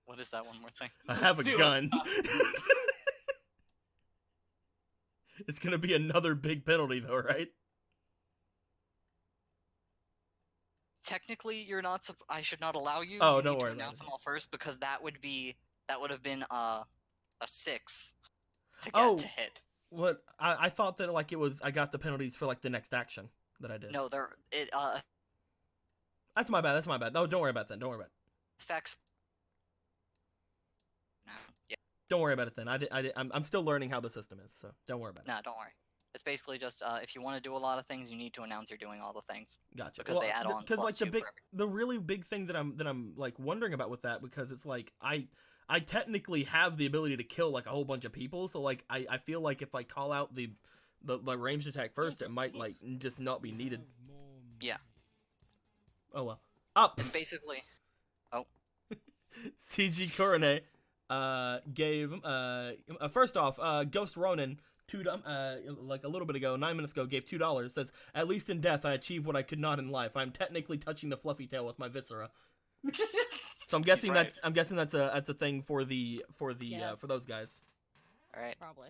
What is that one more thing? I have a Let's do it. gun. It's gonna be another big penalty, though, right? Technically, you're not. I should not allow you. Oh, You don't need to worry about announce it. them all first because that would have been a 6 to get Oh. to hit. What? I thought that like it was. I got the penalties for like the next action that I did. No, That's my bad. That's my bad. No, don't worry about that. Don't worry about it. affects. No, yeah, Don't worry about it then. I'm still learning how the system is, so don't worry about it. no, don't worry. It's basically just if you want to do a lot of things, you need to announce you're doing all the things. Gotcha. Because they add on Because like +2 for the really big thing that I'm like wondering about with that, because it's like I technically have the ability to kill like a whole bunch of people, so like I feel like if I call out the ranged attack first, it might like just not be needed. Yeah. Oh well. Up. It's basically. CG Kurone gave first off Ghost Ronin like a little bit ago, 9 minutes ago, gave $2. Says, "At least in death, I achieved what I could not in life. I'm technically touching the fluffy tail with my viscera." So I'm guessing right. that's a thing for Yes. for those guys. All right. Probably.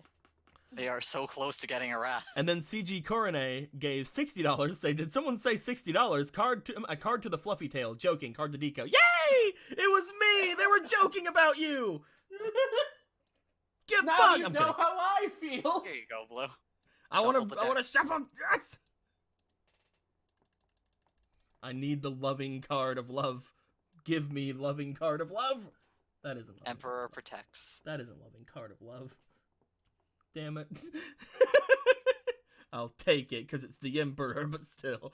They are so close to getting a wrath. And then CG Kurone gave $60. Say, "Did someone say $60? A card to the fluffy tail. Joking. Card to Deco. Yay! It was me. They were joking about you. Get Now fucked. you I'm know kidding. how I feel. Here you go, Blue. I Shuffle the want deck. to shuffle. Yes. I need the loving card of love. Give me loving card of love. That isn't loving. Emperor protects. That isn't loving card of love. Damn it. I'll take it because it's the Emperor, but still.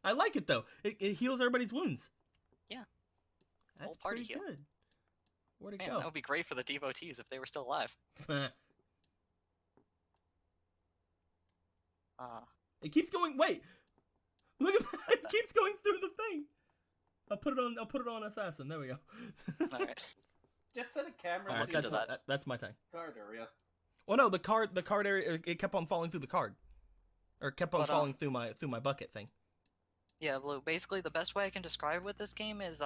I like it though. It heals everybody's wounds. Yeah. That's Whole party pretty heal. good. Where'd it Man, go? that would be great for the devotees if they were still alive. It keeps going. Wait, look at that. It keeps going through the thing. I'll put it on assassin. There we go. All right. Just set a camera I'll to look that's into the that. that's my thing. card area. Well, no, the card area. It kept on falling through the card, or kept on But, falling through my bucket thing. Yeah, Blue. Basically, the best way I can describe with this game is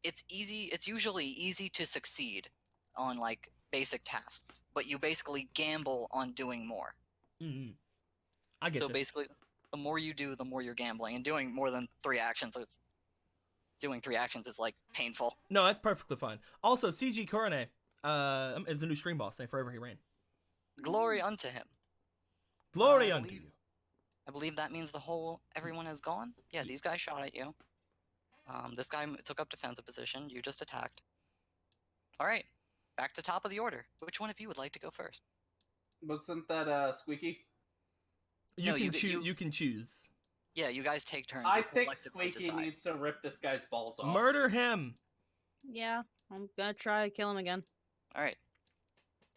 it's easy. It's usually easy to succeed on like basic tasks, but you basically gamble on doing more. Mm-hmm. I get So you. basically, the more you do, the more you're gambling, and doing more than 3 actions. Doing 3 actions is like painful. No, that's perfectly fine. Also, CG Kurone is the new stream boss. Say forever he reign. Glory unto him. Glory I unto believe- you. I believe that means everyone is gone. Yeah, these guys shot at you. This guy took up defensive position. You just attacked. All right, back to top of the order. Which one of you would like to go first? Wasn't that Squeaky? You No, can you- choose. you- You can choose. Yeah, you guys take turns. I You think collectively Squeaky decide. needs to rip this guy's balls off. Murder him. Yeah, I'm gonna try to kill him again. All right,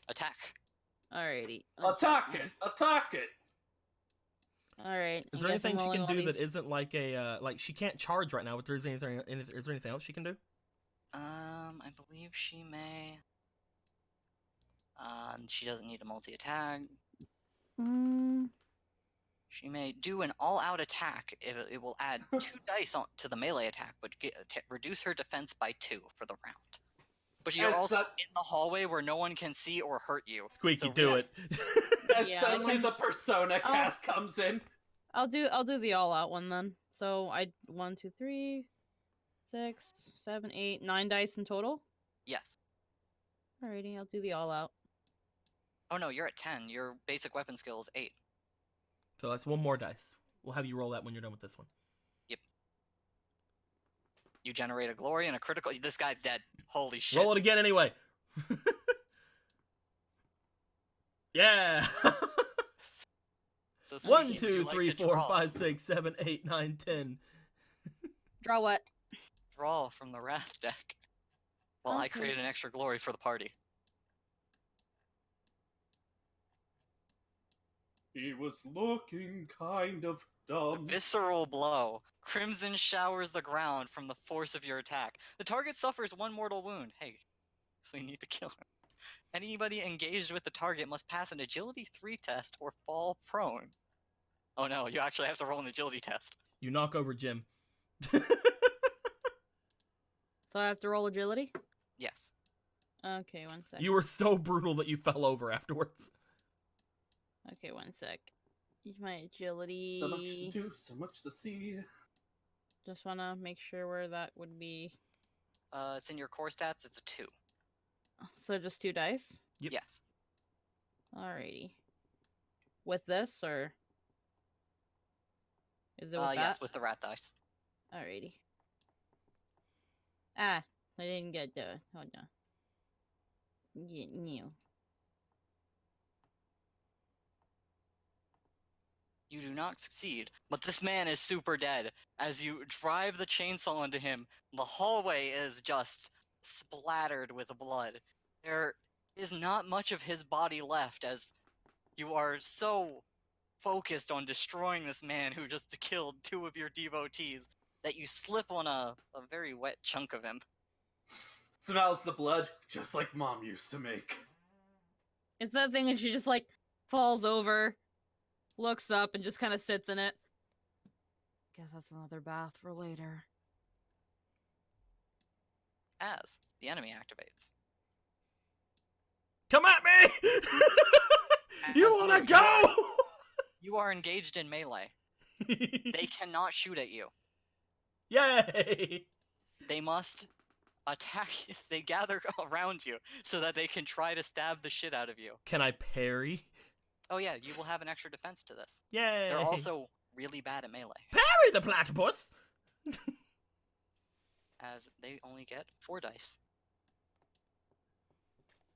attack. Alrighty. Attack it! Attack it! Alright. Is there anything she can do that isn't like a like she can't charge right now? But is there anything else she can do? I believe she may. She doesn't need a multi-attack. She may do an all-out attack. It will add 2 dice to the melee attack, but reduce her defense by 2 for the round. But you're As also su- in the hallway where no one can see or hurt you. Squeaky, So do yeah. it. As Yeah, I suddenly can- the persona cast comes in. I'll do the all out one then. So 1, 2, 3, 6, 7, 8, 9 dice in total. Yes. Alrighty, I'll do the all out. Oh no, you're at 10. Your basic weapon skill is 8. So that's 1 more dice. We'll have you roll that when you're done with this one. You generate a glory and a critical. This guy's dead. Holy shit. Roll it again anyway. Yeah. So 1, Squeaky, would 2, you like 3, to 4, draw? 5, 6, 7, 8, 9, 10. Draw what? Draw from the Wrath deck. While I Okay. create an extra glory for the party. He was looking kind of dumb. Visceral blow. Crimson showers the ground from the force of your attack. The target suffers 1 mortal wound. Hey, so we need to kill him. Anybody engaged with the target must pass an agility 3 test or fall prone. Oh no, you actually have to roll an agility test. You knock over Jim. So I have to roll agility? Yes. Okay, one sec. You were so brutal that you fell over afterwards. Okay, one sec. My agility. So much to do, so much to see. Just wanna make sure where that would be. It's in your core stats. It's a 2. So just 2 dice? Yep. Yes. Alrighty. With this, or is it with that? Yes, with the rat dice. Alrighty. Ah, I didn't get the. Hold on. Yeah, new. You do not succeed, but this man is super dead. As you drive the chainsaw into him, the hallway is just splattered with blood. There is not much of his body left, as you are so focused on destroying this man who just killed 2 of your devotees that you slip on a very wet chunk of him. Smells the blood, just like Mom used to make. It's that thing, and she just like falls over, looks up, and just kind of sits in it. Guess that's another bath for later. As the enemy activates. Come at me! You As wanna Blue, go? You are engaged in melee. They cannot shoot at you. Yay! They must attack if they gather around you so that they can try to stab the shit out of you. Can I parry? Oh yeah, you will have an extra defense to this. Yay! They're also really bad at melee, parry the platypus. as they only get 4 dice.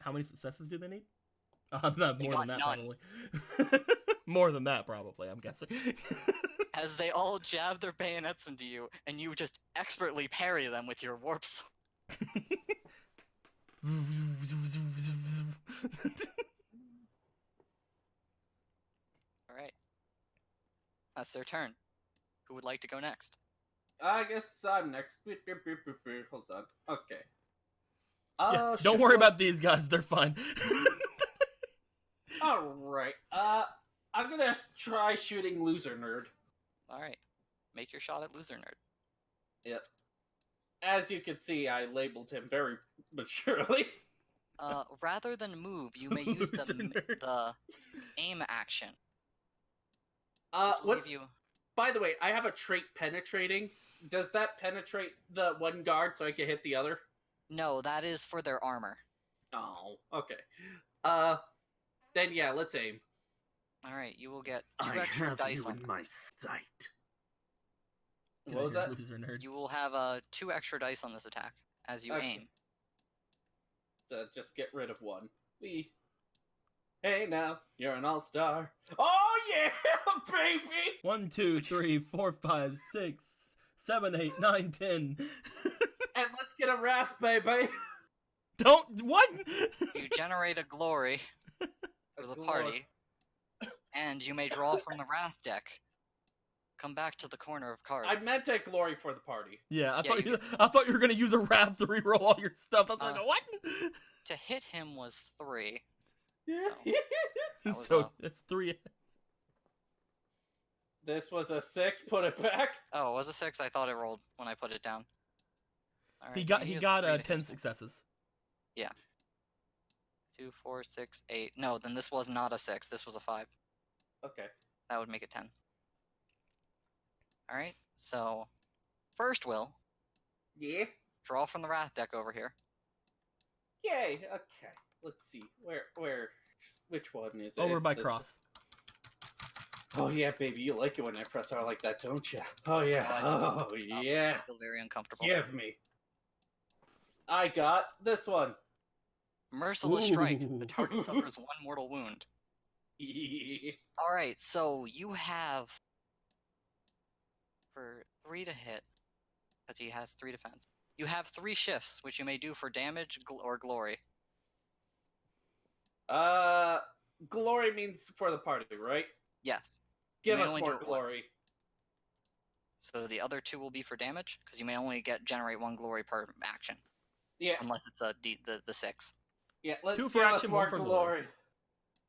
How many successes do they need? Not They more got than that, none. probably. More than that, probably. I'm guessing. As they all jab their bayonets into you, and you just expertly parry them with your warp sword. Alright. That's their turn. Who would like to go next? I guess I'm next. Hold on. Okay. Yeah, don't worry about these guys. They're fine. Alright. I'm gonna try shooting Loser Nerd. Alright. Make your shot at Loser Nerd. Yep. As you can see, I labeled him very maturely. Rather than move, you may use Loser nerd. the aim action. This will What? give you... By the way, I have a trait penetrating. Does that penetrate the one guard so I can hit the other? No, that is for their armor. Oh, okay. Then yeah, let's aim. Alright, you will get 2 extra dice on my sight. Get What out was here, that? Loser nerd. You will have 2 extra dice on this attack as you Okay. aim. So just get rid of one. Hey now, you're an all-star. Oh yeah, baby! 1, 2, 3, 4, 5, 6, 7, 8, 9, 10. And let's get a wrath, baby. Don't what? You generate a glory for the party, and you may draw from the Wrath deck. Come back to the corner of cards. I meant a glory for the party. Yeah, Yeah, I thought you were gonna use a wrath to reroll all your stuff. That's like what? To hit him was 3. Yeah. That was So it's 3. This was a 6. Put it back. Oh, it was a 6. I thought it rolled when I put it down. Alright, He so got you he get got 3 to hit 10 him. successes. 2, 4, 6, 8. No, then this was not a 6. This was a 5. Okay. That would make it 10. Alright, so first, Will, Yeah. draw from the Wrath deck over here. Yay. Okay. Let's see. Which one is it? Over It's by this cross. one. Oh yeah, baby, you like it when I press R like that, don't you? Oh yeah. Oh, Oh yeah. I feel very uncomfortable. Give me. I got this one. Merciless Strike. Ooh. The target suffers 1 mortal wound. Alright, so you have for 3 to hit, because he has 3 defense. You have 3 shifts, which you may do for damage or glory. Glory means for the party, right? Yes. Give may us only do more it once. glory. So the other 2 will be for damage, because you may only generate 1 glory per action, Yeah, unless it's the 6. Yeah, let's 2 for give us action, more 1 for glory. glory.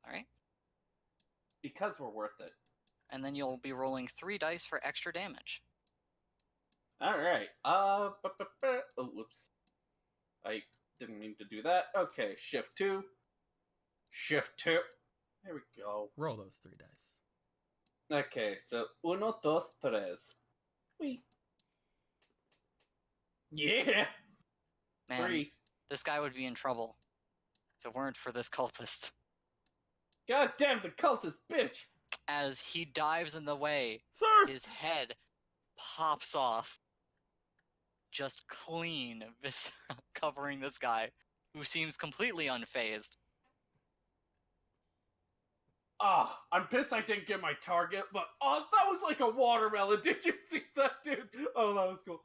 All right. Because we're worth it. And then you'll be rolling 3 dice for extra damage. Alright. Oh, whoops. I didn't mean to do that. Okay, shift 2. Shift 2. There we go. Roll those 3 dice. Okay, so 1, 2, 3. Whee. Yeah! Man, 3. this guy would be in trouble if it weren't for this cultist. God damn the cultist bitch! As he dives in the way, Sir! his head pops off, just clean, covering this guy, who seems completely unfazed. Ah, I'm pissed I didn't get my target, but that was like a watermelon. Did you see that, dude? Oh, that was cool.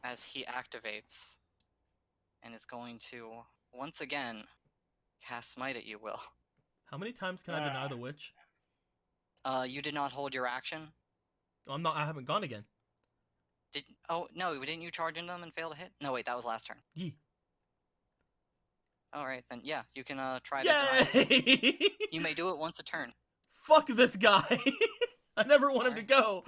As he activates, and is going to, once again, cast Smite at you, Will. How many times can I deny the witch? You did not hold your action. Oh, I haven't gone again. Oh, no, didn't you charge into them and fail to hit? No, wait, that was last turn. Yee. Alright, then yeah, you can try to deny. Yay! You may do it once a turn. Fuck this guy! I never want him to go.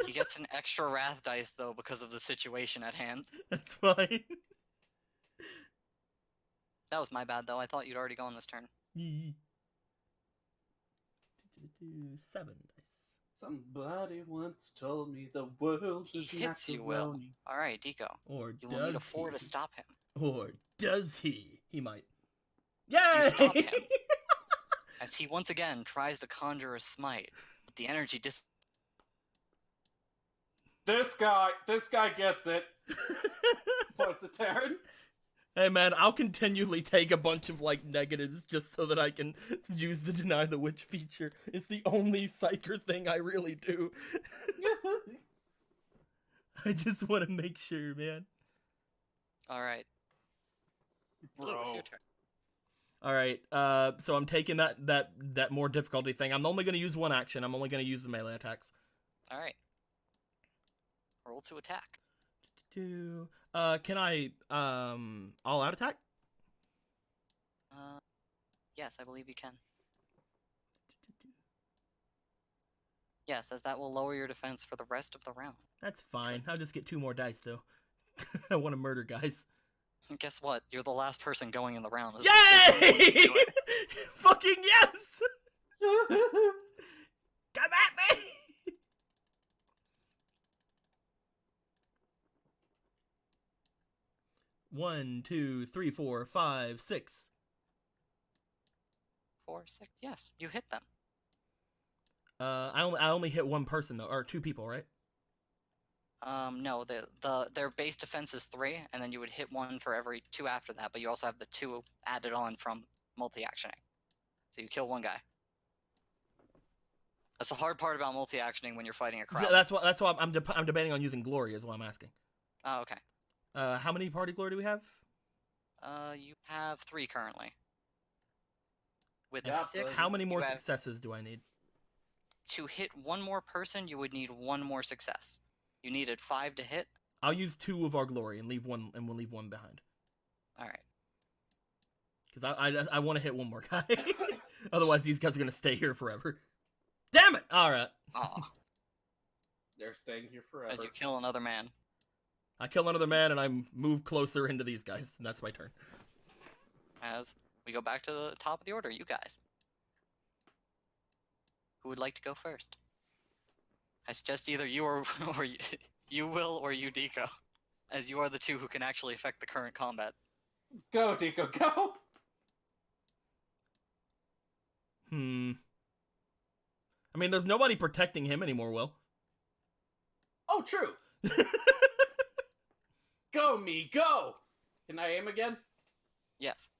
He gets an extra wrath dice, though, because of the situation at hand. That's fine. That was my bad, though. I thought you'd already gone this turn. Yee. 7 dice. Somebody once told me the world He is hits you, Will. macaroni. Alright, Deco. Or You does will need a 4 he? to stop him. Or does he? He might. Yay! You stop him. As he once again tries to conjure a smite. But the energy This guy gets it. What's the turn? Hey man, I'll continually take a bunch of like negatives just so that I can use the deny the witch feature. It's the only psyker thing I really do. I just want to make sure, man. Alright. Blue, it's your turn. All right, so I'm taking that more difficulty thing. I'm only going to use 1 action. I'm only going to use the melee attacks. Alright. Roll to attack. Can I all out attack? Yes, I believe you can. Yes, as that will lower your defense for the rest of the round. That's fine. I'll just get 2 more dice though. I want to murder guys. And guess what? You're the last person going in the round. Yay! Fucking yes! Come at me! 1, 2, 3, 4, 5, 6. 4, 6. Yes, you hit them. I only hit 1 person though, or 2 people, right? No, their base defense is 3, and then you would hit 1 for every 2 after that, but you also have the 2 added on from multi-actioning. So you kill 1 guy. That's the hard part about multi-actioning when you're fighting a crowd. That's why I'm debating on using glory is what I'm asking. Oh, okay. How many party glory do we have? You have 3 currently. With Yeah, 6, How many more you have- successes do I need? To hit 1 more person, you would need 1 more success. You needed 5 to hit. I'll use 2 of our glory and leave 1, and we'll leave 1 behind. All right. Because I want to hit 1 more guy. Otherwise, these guys are gonna stay here forever. Damn it! All right. Aw. They're staying here forever. As you kill another man. I kill another man and I move closer into these guys, and that's my turn. As we go back to the top of the order, you guys. Who would like to go first? I suggest either you or you Will or you Deco, as you are the 2 who can actually affect the current combat. Go, Deco, go! I mean, there's nobody protecting him anymore, Will. Oh, true. Go, me, go! Can I aim again? Yes.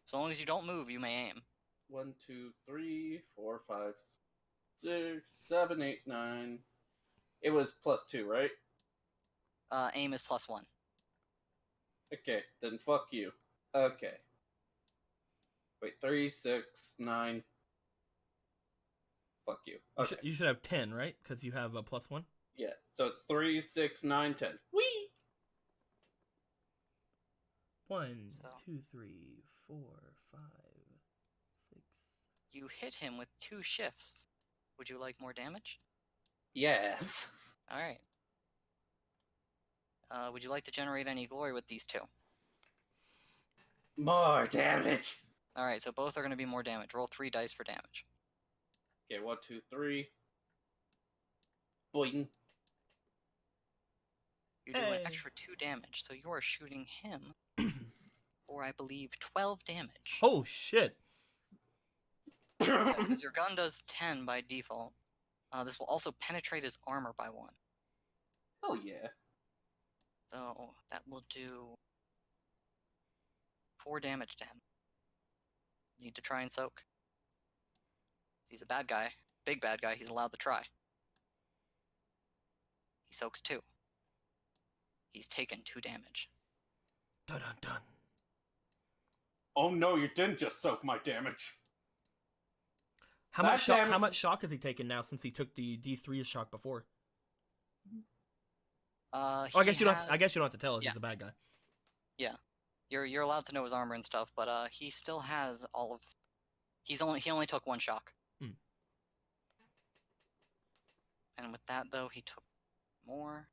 As long as you don't move, you may aim. 1, 2, 3, 4, 5, 6, 7, 8, 9. It was +2, right? Aim is +1. Okay, then fuck you. Okay. Wait, 3, 6, 9. Fuck you. Okay. You should have 10, right? Because you have a +1. Yeah, so it's 3, 6, 9, 10. Whee! One, So- 2, 3, 4, 5, 6. You hit him with 2 shifts. Would you like more damage? Yes. Alright. Would you like to generate any glory with these 2? More damage. Alright, so both are going to be more damage. Roll 3 dice for damage. Okay, 1, 2, 3. Boing. You do Hey. an extra 2 damage, so you are shooting him for, I believe, 12 damage. Oh shit! Because your gun does 10 by default. This will also penetrate his armor by 1. Oh yeah. So that will do 4 damage to him. Need to try and soak. He's a bad guy. Big bad guy. He's allowed to try. He soaks 2. He's taken 2 damage. Dun dun dun. Oh no, you didn't just soak my damage. How That much shock? damage- How much shock has he taken now since he took the D3 shock before? Oh, I guess you don't. I guess you don't have to tell if Yeah. he's a bad guy. You're allowed to know his armor and stuff, but he still has all of. He only took 1 shock. Hmm. And with that though, he took more.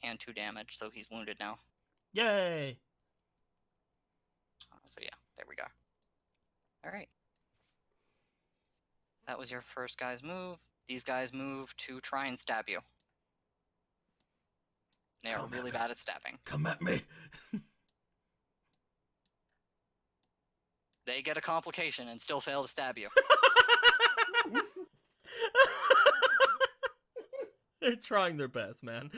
And 2 damage, so he's wounded now. Yay! So yeah, there we go. Alright. That was your first guy's move. These guys move to try and stab you. They are Come at really me. bad at stabbing. Come at me. They get a complication and still fail to stab you. They're trying their best, man.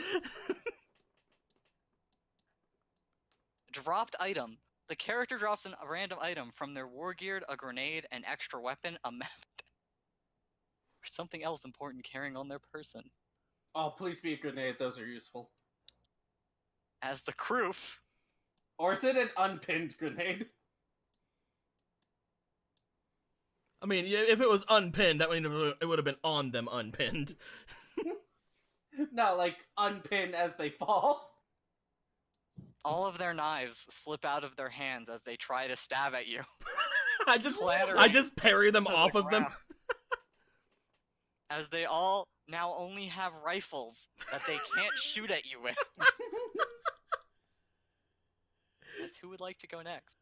Dropped item. The character drops a random item from their war gear, a grenade, an extra weapon, a map, or something else important carrying on their person. Oh, please be a grenade. Those are useful. As the crew, Or is it an unpinned grenade? I mean, yeah, if it was unpinned, that means it would have been on them unpinned. Not like unpin as they fall. all of their knives slip out of their hands as they try to stab at you. I just parry them to the off of them. ground. As they all now only have rifles that they can't shoot at you with. As who would like to go next?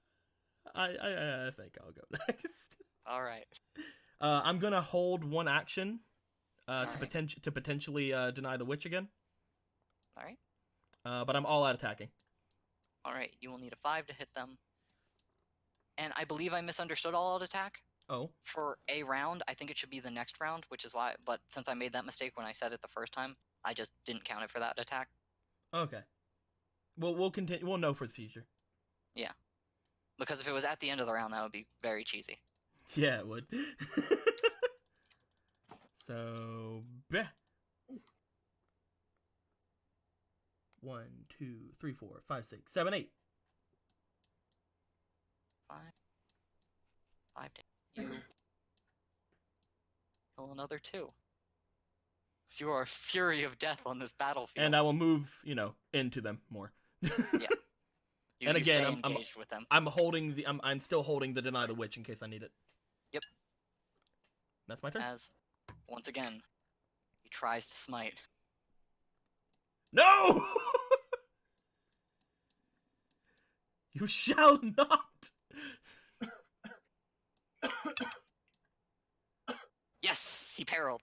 I think I'll go next. All right. I'm gonna hold 1 action Alright. to potentially deny the witch again. All right. But I'm all out attacking. All right. You will need a 5 to hit them. And I believe I misunderstood all out attack. Oh, For a round, I think it should be the next round, which is why. But since I made that mistake when I said it the first time, I just didn't count it for that attack. okay. We'll continue. We'll know for the future. Because if it was at the end of the round, that would be very cheesy. Yeah, it would. So, bleh. 1, 2, 3, 4, 5, 6, 7, 8. 5. 5 to you. Kill another 2. So you are a fury of death on this battlefield. And I will move, into them more. You and again, stay I'm engaged with them. I'm still holding the deny the witch in case I need it. Yep. That's my turn. As, once again, he tries to smite. No! You shall not. Yes, he parried.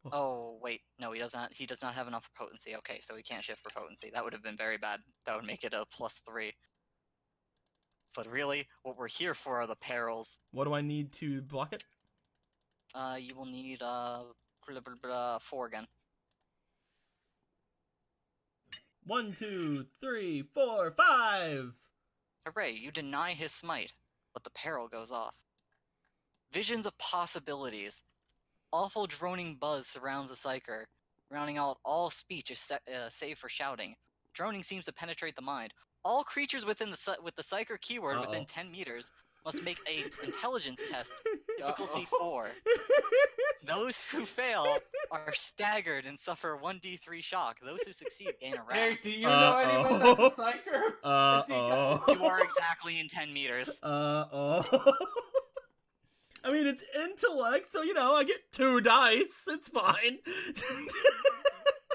Oh. Oh wait, no, he does not. He does not have enough potency. Okay, so he can't shift for potency. That would have been very bad. That would make it a +3. But really, what we're here for are the perils. What do I need to block it? You will need 4 again. 1, 2, 3, 4, 5. Hooray! You deny his smite, but the peril goes off. Visions of possibilities. Awful droning buzz surrounds the psyker, rounding out all speech save for shouting. Droning seems to penetrate the mind. All creatures with the psyker keyword within Uh-oh. 10 meters must make a intelligence test, difficulty Uh-oh. 4. Those who fail are staggered and suffer 1d3 shock. Those who succeed gain a Hey, wrath. do you know anyone that's a psyker? You are exactly in 10 meters. I mean, it's intellect, so I get 2 dice. It's fine.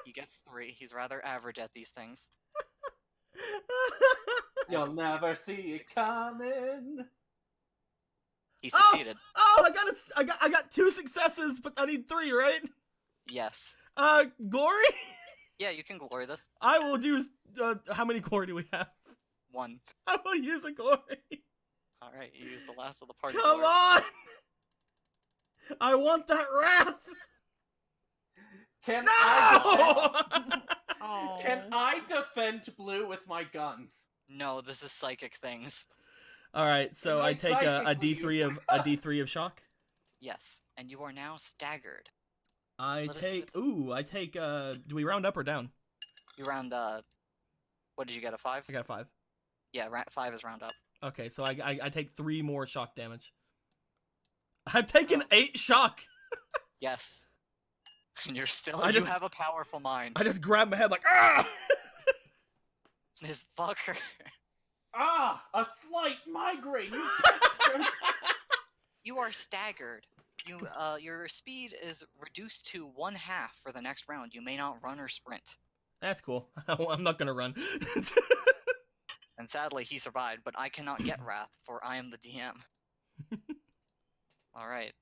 He gets 3. He's rather average at these things. You'll never see it coming. He succeeded. Oh, I got 2 successes, but I need 3, right? Yes. Glory? Yeah, you can glory this. I will use, how many glory do we have? 1. I will use a glory. Alright, you use the last of the party. Come glory. on! I want that wrath! Can No! I defend blue with my guns? No, this is psychic things. Alright, so My I take a psychic will D3 use of my a D3 of shock. Yes, and you are now staggered. I Let us see take do we round up or down? You round, what did you get, a 5? I got a 5. Yeah, 5 is round up. Okay, so I take 3 more shock damage. I've taken 8 shock! Yes. And you're still, I you just- have a powerful mind. I just grab my head like, ah! This fucker. Ah, a slight migraine. You You are staggered. Your speed is reduced to 1/2 for the next round. You may not run or sprint. That's cool. I'm not gonna run. And sadly, he survived, but I cannot get Wrath, for I am the DM. Alright.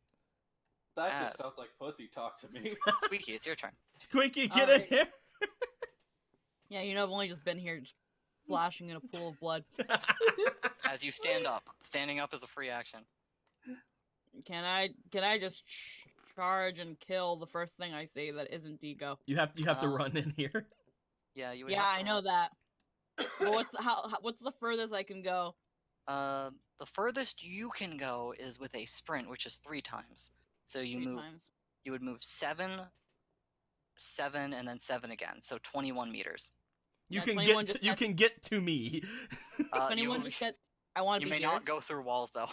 That just As. sounds like pussy talk to me. Squeaky, it's your turn. Squeaky, get in Alright. here! Yeah, I've only just been here, just splashing in a pool of blood. As you stand up. Standing up is a free action. Can I just charge and kill the first thing I see that isn't Digo? You have to run in here. Yeah, you would Yeah, have to I know roll. that. Well, what's the furthest I can go? The furthest you can go is with a sprint, which is 3 times. So you 3 move. times. You would move 7, 7, and then 7 again. So 21 meters. You Yeah, can 21 get just you got- can get to me. 21 you just get. I want to you be may here. not go through walls though.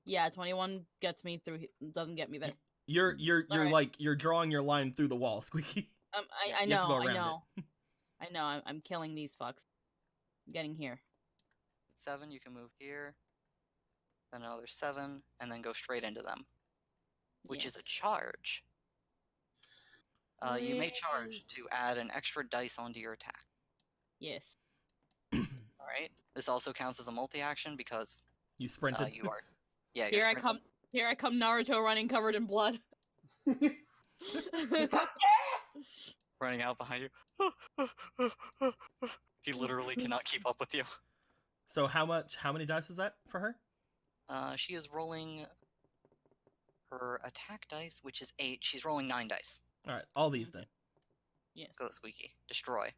Yeah, 21 gets me through. Doesn't get me there. You're Alright. like you're drawing your line through the wall, Squeaky. I You have to know, go I around know, I know. I'm killing these fucks. I'm getting here. 7, you can move here. Then another 7, and then go straight into them, which Yeah. is a charge. You may charge to add an extra dice onto your attack. Yes. All right. This also counts as a multi-action because You sprinted. you are. Yeah, you're Here I sprinting. come. Here I come, Naruto running covered in blood. Running out behind you. He literally cannot keep up with you. So how many dice is that for her? She is rolling her attack dice, which is 8. She's rolling 9 dice. Alright, all these then. Yes. Go, Squeaky. Destroy.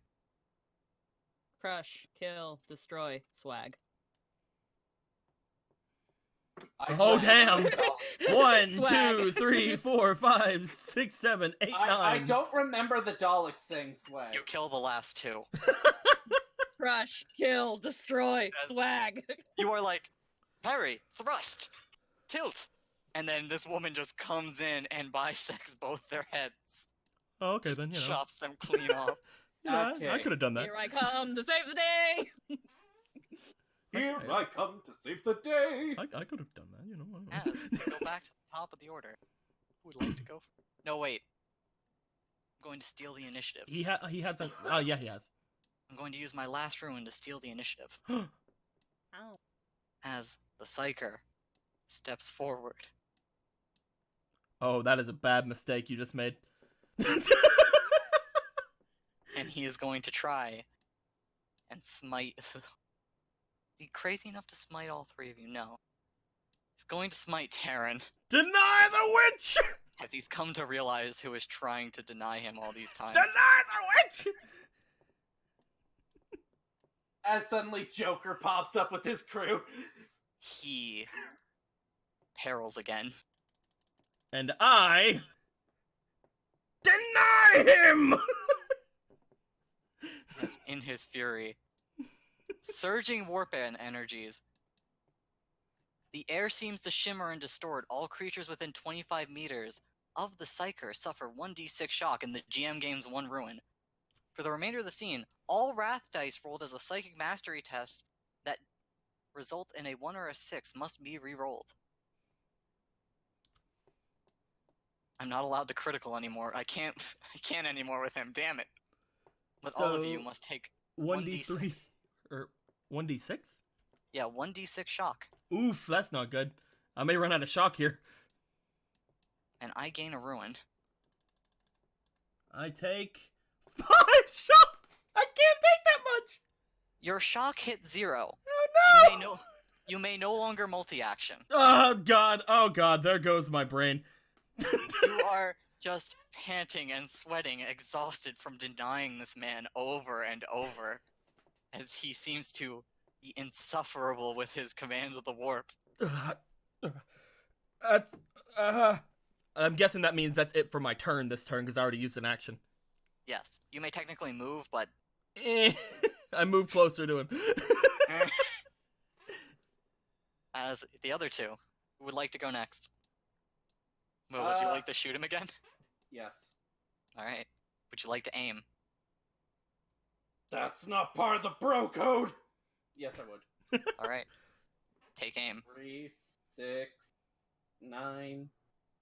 Crush, kill, destroy, swag. Oh, damn. 1, Swag. 2, 3, 4, 5, 6, 7, 8, 9. I don't remember the Dalek saying swag. You kill the last 2. Crush, kill, destroy, Yes. swag. You are like, parry, thrust, tilt. And then this woman just comes in and bisects both their heads. Oh, okay, then Chops them clean off. I Okay. could have done that. Here I come to save the day. Here Okay. I come to save the day. I could have done that, As, go back to the top of the order. Who would like to go? No, wait. I'm going to steal the initiative. he has a. Oh yeah, he has. I'm going to use my last ruin to steal the initiative. Ow. As the Psyker steps forward. Oh, that is a bad mistake you just made. And he is going to try and smite. Is he crazy enough to smite all 3 of you? No. He's going to smite Terran, Deny the witch! as he's come to realize who is trying to deny him all these times. Deny the witch! As suddenly Joker pops up with his crew. He perils again. And I deny him! As in his fury, surging warp energies. The air seems to shimmer and distort. All creatures within 25 meters of the Psyker suffer 1d6 shock in the GM game's 1 ruin. For the remainder of the scene, all Wrath dice rolled as a Psychic Mastery test that result in a 1 or a 6 must be re-rolled. I'm not allowed to critical anymore. I can't anymore with him, damn it. But all of you So, must take 1d3 1d6. or 1d6? Yeah, 1d6 shock. Oof, that's not good. I may run out of shock here. And I gain a ruin. I take 5 shock. I can't take that much. Your shock hit 0. Oh no! You may no longer multi-action. Oh god, there goes my brain. You are just panting and sweating, exhausted from denying this man over and over, as he seems to be insufferable with his command of the warp. That's, I'm guessing that means that's it for my turn this turn, because I already used an action. Yes, you may technically move, but I move closer to him. as the other two would like to go next. Well, would you like to shoot him again? Yes. Alright. Would you like to aim? That's not part of the bro code! Yes, I would. Alright. Take aim. 3, 6, 9,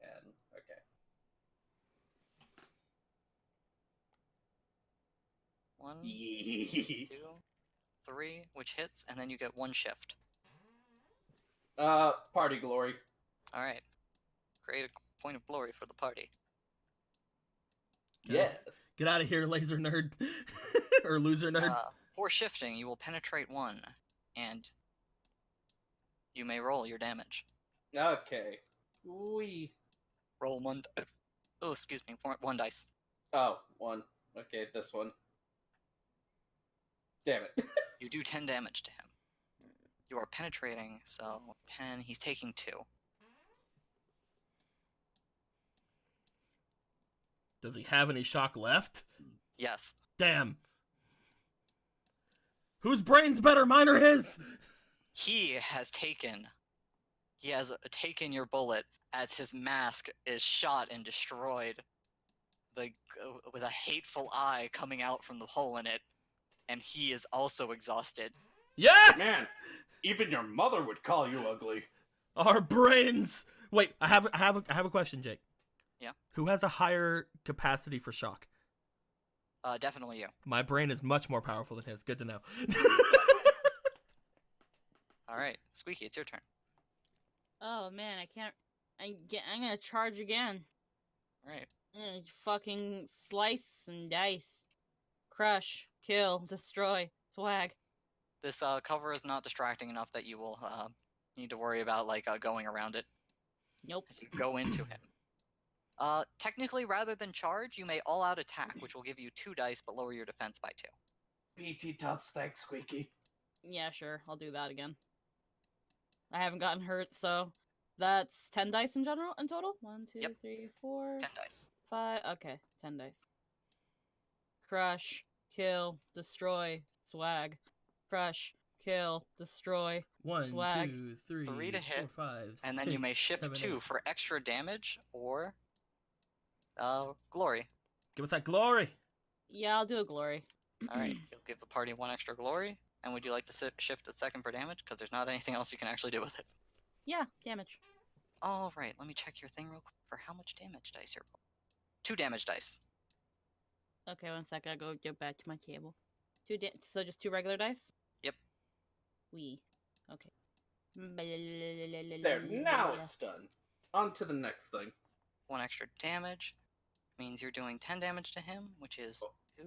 10. Okay. 1, 2, 3, which hits, and then you get 1 shift. Party glory. Alright. Create a point of glory for the party. Yes. Get out of here, laser nerd. Or loser nerd. For shifting, you will penetrate 1, and you may roll your damage. Okay. Wee. Roll 1. Oh, excuse me. 1 dice. Oh, 1. Okay, this one. Damn it. You do 10 damage to him. You are penetrating, so 10. He's taking 2. Does he have any shock left? Yes. Damn. Whose brain's better, mine or his? He has taken your bullet as his mask is shot and destroyed, with a hateful eye coming out from the hole in it, and he is also exhausted. Yes! Man, even your mother would call you ugly. Our brains. Wait, I have a question, Jake. Yeah. Who has a higher capacity for shock? Definitely you. My brain is much more powerful than his. Good to know. All right, Squeaky, it's your turn. Oh man, I can't. I'm gonna charge again. All right. Fucking slice and dice, crush, kill, destroy, swag. This cover is not distracting enough that you will need to worry about going around it Nope. as you go into him. Technically, rather than charge, you may all-out attack, which will give you 2 dice but lower your defense by 2. BT Tubbs, thanks, Squeaky. Yeah, sure. I'll do that again. I haven't gotten hurt, so that's 10 dice in total. 1, 2, Yep. 3, 4, 10 dice. 5. Okay, 10 dice. Crush, kill, destroy, swag. Crush, kill, destroy. 1, Swag. 2, 3, 3 to 4, hit, 5, And then you may 6, shift 7, 2 8. for extra damage or glory. Give us that glory. Yeah, I'll do a glory. All right, you'll give the party 1 extra glory. And would you like to shift the second for damage? Because there's not anything else you can actually do with it. Yeah, damage. All right, let me check your thing real quick for how much damage dice you're rolling. 2 damage dice. Okay, 1 sec. I go get back to my table. So just 2 regular dice? Yep. Okay. There, now it's done. On to the next thing. 1 extra damage means you're doing 10 damage to him, which is 2.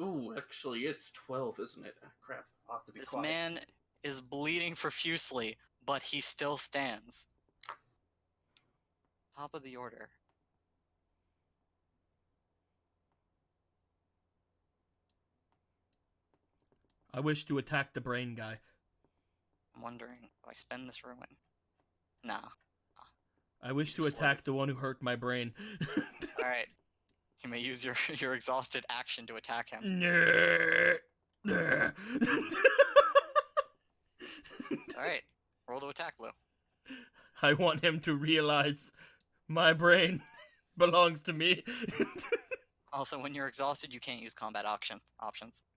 Ooh, actually, it's 12, isn't it? Ah, crap, I'll have to be This quiet. man is bleeding profusely, but he still stands. Top of the order. I wish to attack the brain guy. I'm wondering, do I spend this ruin? Nah. I wish to Explode. attack the one who hurt my brain. Alright. You may use your exhausted action to attack him. Alright. Roll to attack, Blue. I want him to realize my brain belongs to me. Also, when you're exhausted, you can't use combat options,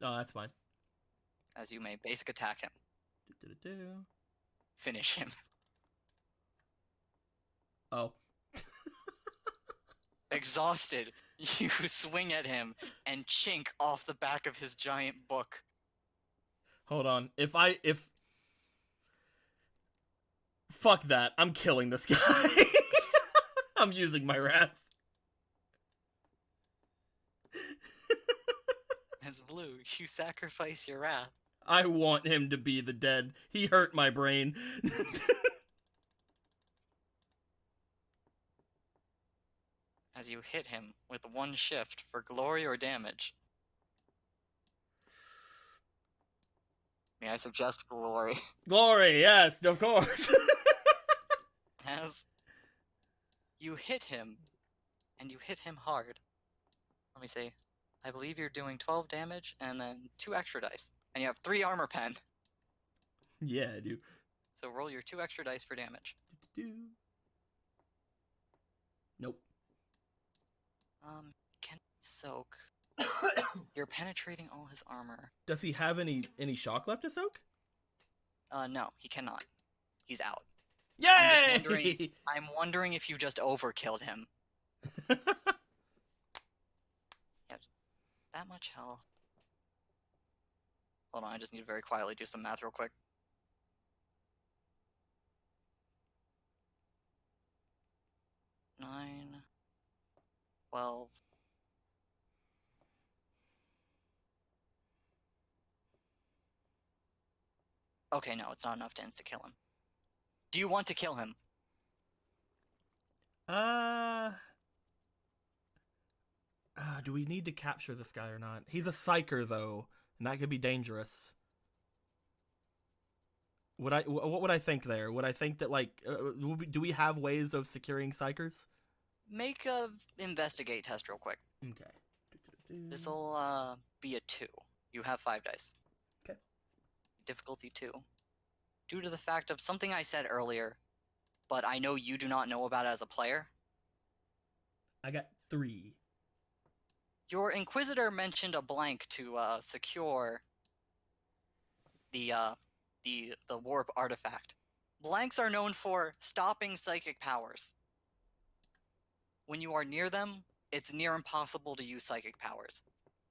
Oh, that's fine. as you may basic attack him, Do-do-do-do. finish him. Oh. Exhausted, you swing at him and chink off the back of his giant book. Hold on. If fuck that. I'm killing this guy. I'm using my wrath. As blue, you sacrifice your wrath. I want him to be the dead. He hurt my brain. As you hit him with one shift for glory or damage. May I suggest glory? Glory, yes, of course. As you hit him, and you hit him hard. Let me see. I believe you're doing 12 damage, and then 2 extra dice. And you have 3 armor pen. Yeah, I do. So roll your 2 extra dice for damage. Nope. Can soak. You're penetrating all his armor. Does he have any shock left to soak? No, he cannot. He's out. Yay! I'm wondering if you just overkilled him. That much health. Hold on, I just need to very quietly do some math real quick. Nine, 12. Okay, no, it's not enough to insta-kill him. Do you want to kill him? Do we need to capture this guy or not? He's a psyker though, and that could be dangerous. What would I think there? Would I think that like, do we have ways of securing psykers? Make a investigate test real quick. Okay. This'll be a 2. You have 5 dice. Okay. Difficulty 2. Due to the fact of something I said earlier, but I know you do not know about as a player. I got 3. Your Inquisitor mentioned a blank to secure the warp artifact. Blanks are known for stopping psychic powers. When you are near them, it's near impossible to use psychic powers.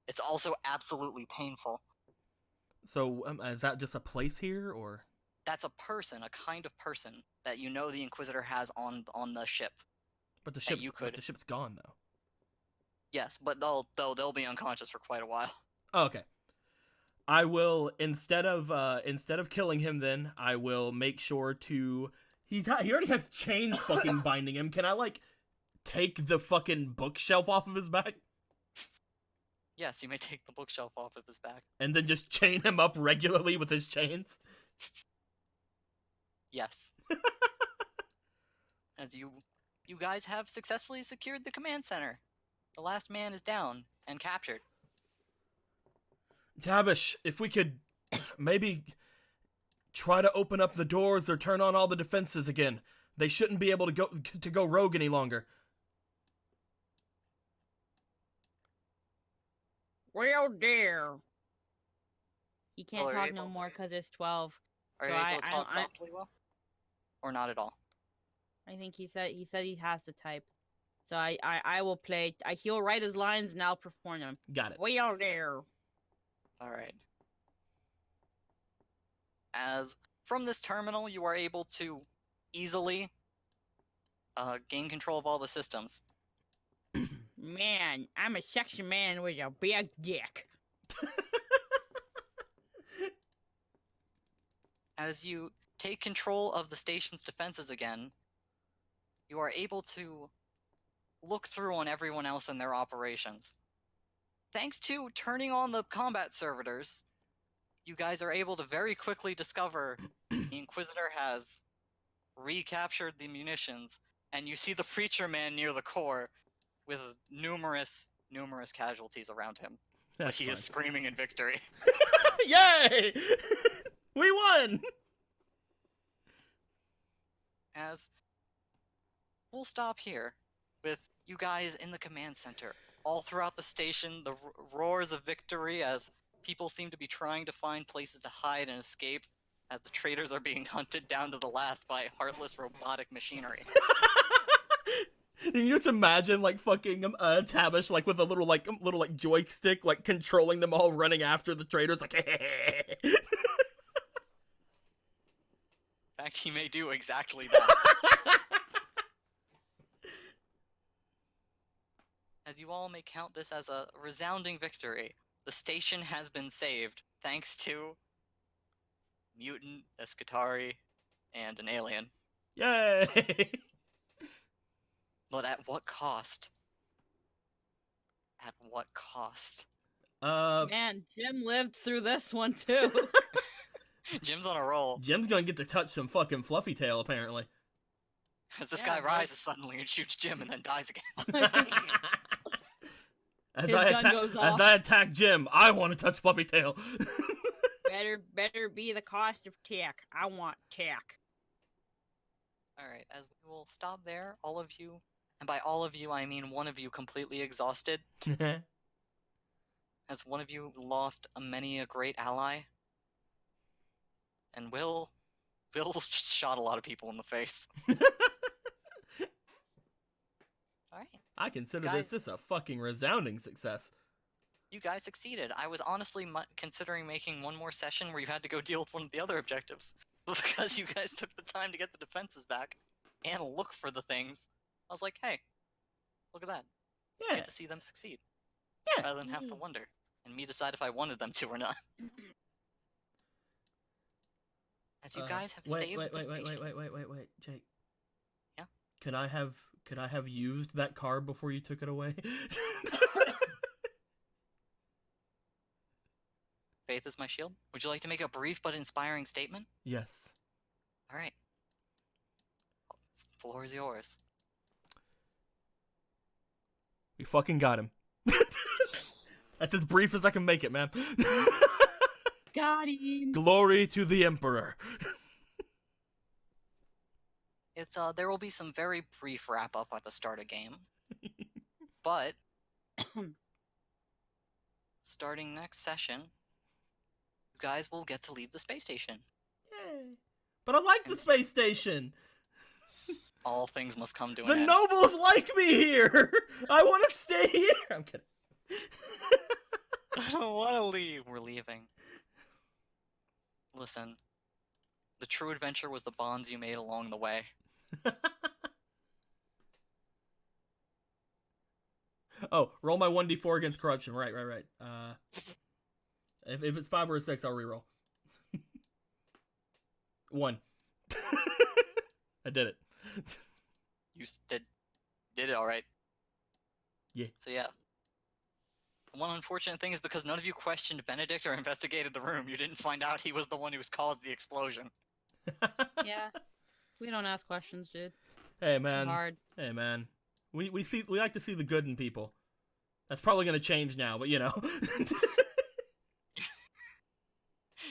It's also absolutely painful. So is that just a place here, or? That's a person, a kind of person that you know the Inquisitor has on the ship. But the that ship's you could- the ship's gone though. Yes, but they'll be unconscious for quite a while. Oh, okay. I will instead of killing him, then I will make sure to. He already has chains fucking binding him. Can I like take the fucking bookshelf off of his back Yes, you may take the bookshelf off of his back. and then just chain him up regularly with his chains? Yes. As you guys have successfully secured the command center. The last man is down and captured. Tavish, if we could maybe try to open up the doors or turn on all the defenses again. They shouldn't be able to go rogue any longer. Well, dear. He can't Well, are you talk no able- more because it's 12. Are So you able to talk I- softly well? Or not at all? I think he said he has to type. So I will play. He'll write his lines and I'll perform them. Got it. Well, dear. Alright. As from this terminal, you are able to easily gain control of all the systems. Man, I'm a sexy man with a big dick. As you take control of the station's defenses again, you are able to look through on everyone else and their operations. Thanks to turning on the combat servitors, you guys are able to very quickly discover the Inquisitor has recaptured the munitions, and you see the Preacher Man near the core with numerous casualties around him. But That's he is fine. screaming in victory. Yay! We won! As we'll stop here with you guys in the command center, all throughout the station, the roars of victory as people seem to be trying to find places to hide and escape as the traitors are being hunted down to the last by heartless robotic machinery. You just imagine like fucking Tabish like with a little joystick like controlling them all running after the traitors like In fact, he may do exactly that. As you all may count this as a resounding victory, the station has been saved thanks to mutant, Escatari, and an alien. Yay! But at what cost? At what cost? Man, Jim lived through this one too. Jim's on a roll. Jim's gonna get to touch some fucking fluffy tail apparently. As this Yeah, guy right. rises suddenly and shoots Jim and then dies again. As His gun goes off. I attack Jim, I want to touch fluffy tail. better be the cost of tech. I want tech. Alright, as we will stop there, all of you, and by all of you I mean one of you completely exhausted, as one of you lost many a great ally, and Will shot a lot of people in the face. Alright, I consider Guys- this a fucking resounding success. you guys succeeded. I was honestly considering making one more session where you had to go deal with one of the other objectives. But because you guys took the time to get the defenses back and look for the things, I was like, hey, look at that. I Yeah. get to see them succeed. Yeah. Rather than have to wonder. And me decide if I wanted them to or not. As you guys have saved the station. Wait, Jake. Yeah? Could I have used that card before you took it away? Faith is my shield. Would you like to make a brief but inspiring statement? Yes. Alright. The floor is yours. We fucking got him. That's as brief as I can make it, man. Got him. Glory to the Emperor. It's there will be some very brief wrap up at the start of game. But starting next session, you guys will get to leave the space station. Yay. But I like the space station. All things must come to The an end. nobles like me here. I want to stay here. I'm kidding. I don't want to leave. We're leaving. Listen, the true adventure was the bonds you made along the way. Oh, roll my 1d4 against corruption. Right. If it's 5 or a 6, I'll reroll. 1. I did it. You did it all right. Yeah. So yeah. The one unfortunate thing is because none of you questioned Benedict or investigated the room, you didn't find out he was the one who's caused the explosion. Yeah. We don't ask questions, dude. Hey Too man. hard. Hey man. We like to see the good in people. That's probably gonna change now, but you know.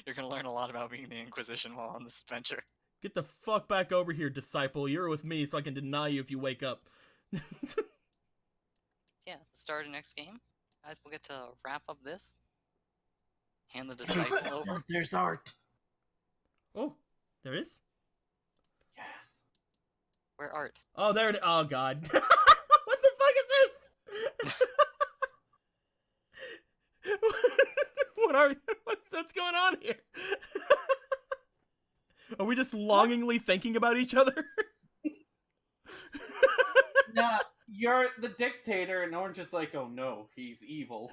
You're gonna learn a lot about being the Inquisition while on this adventure. Get the fuck back over here, disciple. You're with me so I can deny you if you wake up. Yeah, the start of next game, guys, we'll get to wrap up this. Hand the disciple over. There's art. Oh, there is? Yes. Where art? Oh, there it is. Oh, God. What the fuck is this? What's going on here? Are we just longingly thinking about each other? Nah, you're the dictator, and Orange is like, oh no, he's evil.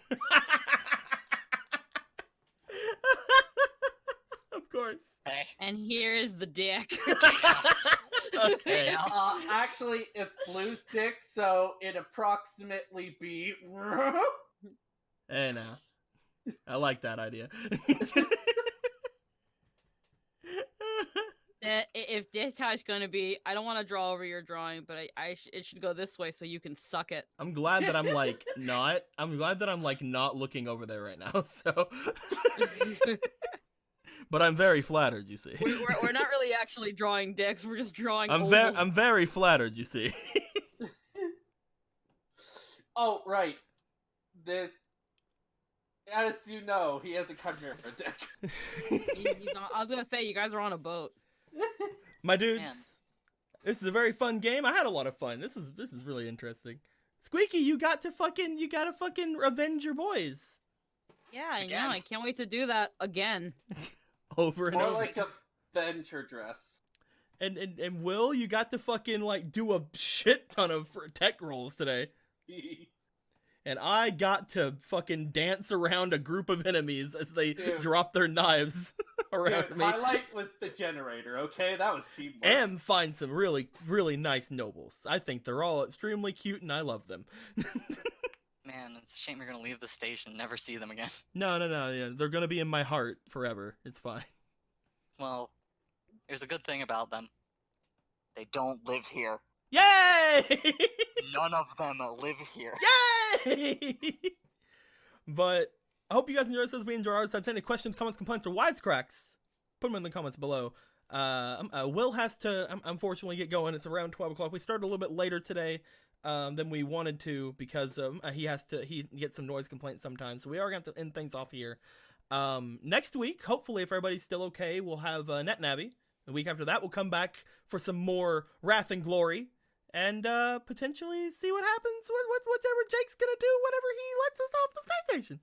Of course. Hey. And here is the dick. Okay. Actually, it's Blue's dick, so it'd approximately be. Hey, now. I like that idea. If this how it's gonna be, I don't want to draw over your drawing, but it should go this way so you can suck it. I'm glad that I'm like not. I'm glad that I'm like not looking over there right now. So, but I'm very flattered. You see, We're not really actually drawing dicks. We're just drawing. I'm ovals. very flattered. You see. Oh, right. As you know, he has a chimera deck. He's on, I was gonna say you guys are on a boat. My dudes, Man. this is a very fun game. I had a lot of fun. This is really interesting. Squeaky, you gotta fucking avenge your boys. Yeah, I Again. know. I can't wait to do that again. Over and More over. like a venture dress. And Will, you got to fucking like do a shit ton of tech rolls today. And I got to fucking dance around a group of enemies as they Dude. drop their knives around Dude, me. highlight was the generator, okay? That was teamwork. And find some really, really nice nobles. I think they're all extremely cute and I love them. Man, it's a shame you're gonna leave the station, never see them again. No, yeah, they're gonna be in my heart forever. It's fine. Well, here's a good thing about them. They don't live here. Yay! None of them live here. Yay! But I hope you guys enjoyed this as we enjoyed ours. If any questions, comments, complaints, or wisecracks, put them in the comments below. Will has to unfortunately get going. It's around 12 o'clock. We started a little bit later today than we wanted to because he gets some noise complaints sometimes. So we are going to end things off here. Next week, hopefully, if everybody's still okay, we'll have Net Nabby. The week after that, we'll come back for some more Wrath and Glory. And potentially see what happens. Whatever Jake's gonna do whenever he lets us off the space station.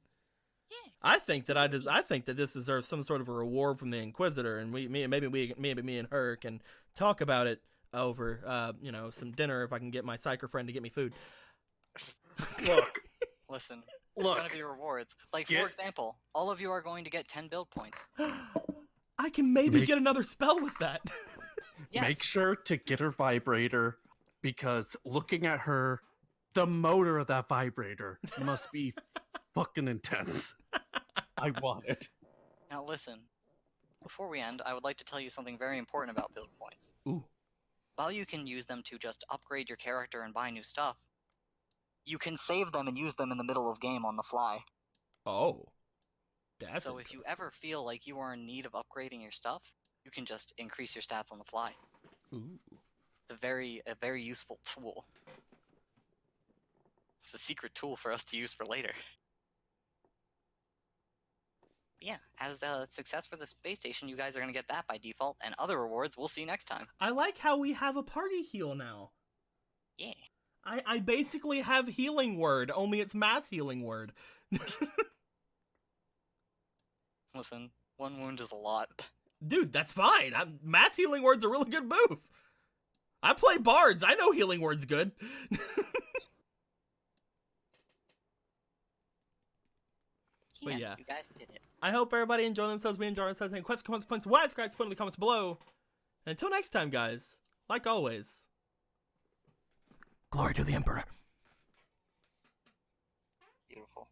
Yeah. I think that this deserves some sort of a reward from the Inquisitor, and maybe me and her can talk about it over some dinner if I can get my psyker friend to get me food. Look, Listen, there's Look. gonna be rewards. Like, Get- for example, all of you are going to get 10 build points. I can maybe Make- get another spell with that. Yes. Make sure to get her vibrator, because looking at her, the motor of that vibrator must be fucking intense. I want it. Now listen, before we end, I would like to tell you something very important about build points. Ooh. While you can use them to just upgrade your character and buy new stuff, you can save them and use them in the middle of game on the fly. Oh. That's So if you ever feel like you are in need of upgrading your stuff, you can just increase your stats on the fly. Ooh. It's a very useful tool. It's a secret tool for us to use for later. But yeah, as success for the space station, you guys are gonna get that by default, and other rewards we'll see next time. I like how we have a party heal now. Yeah. I basically have healing word, only it's mass healing word. Listen, one wound is a lot. Dude, that's fine. Mass healing word's a really good move. I play bards. I know healing word's good. But yeah. You guys did it. I hope everybody enjoyed themselves. We enjoyed ourselves. Any questions, comments, points, wisecracks, put in the comments below. And until next time, guys, like always, glory to the Emperor. Beautiful.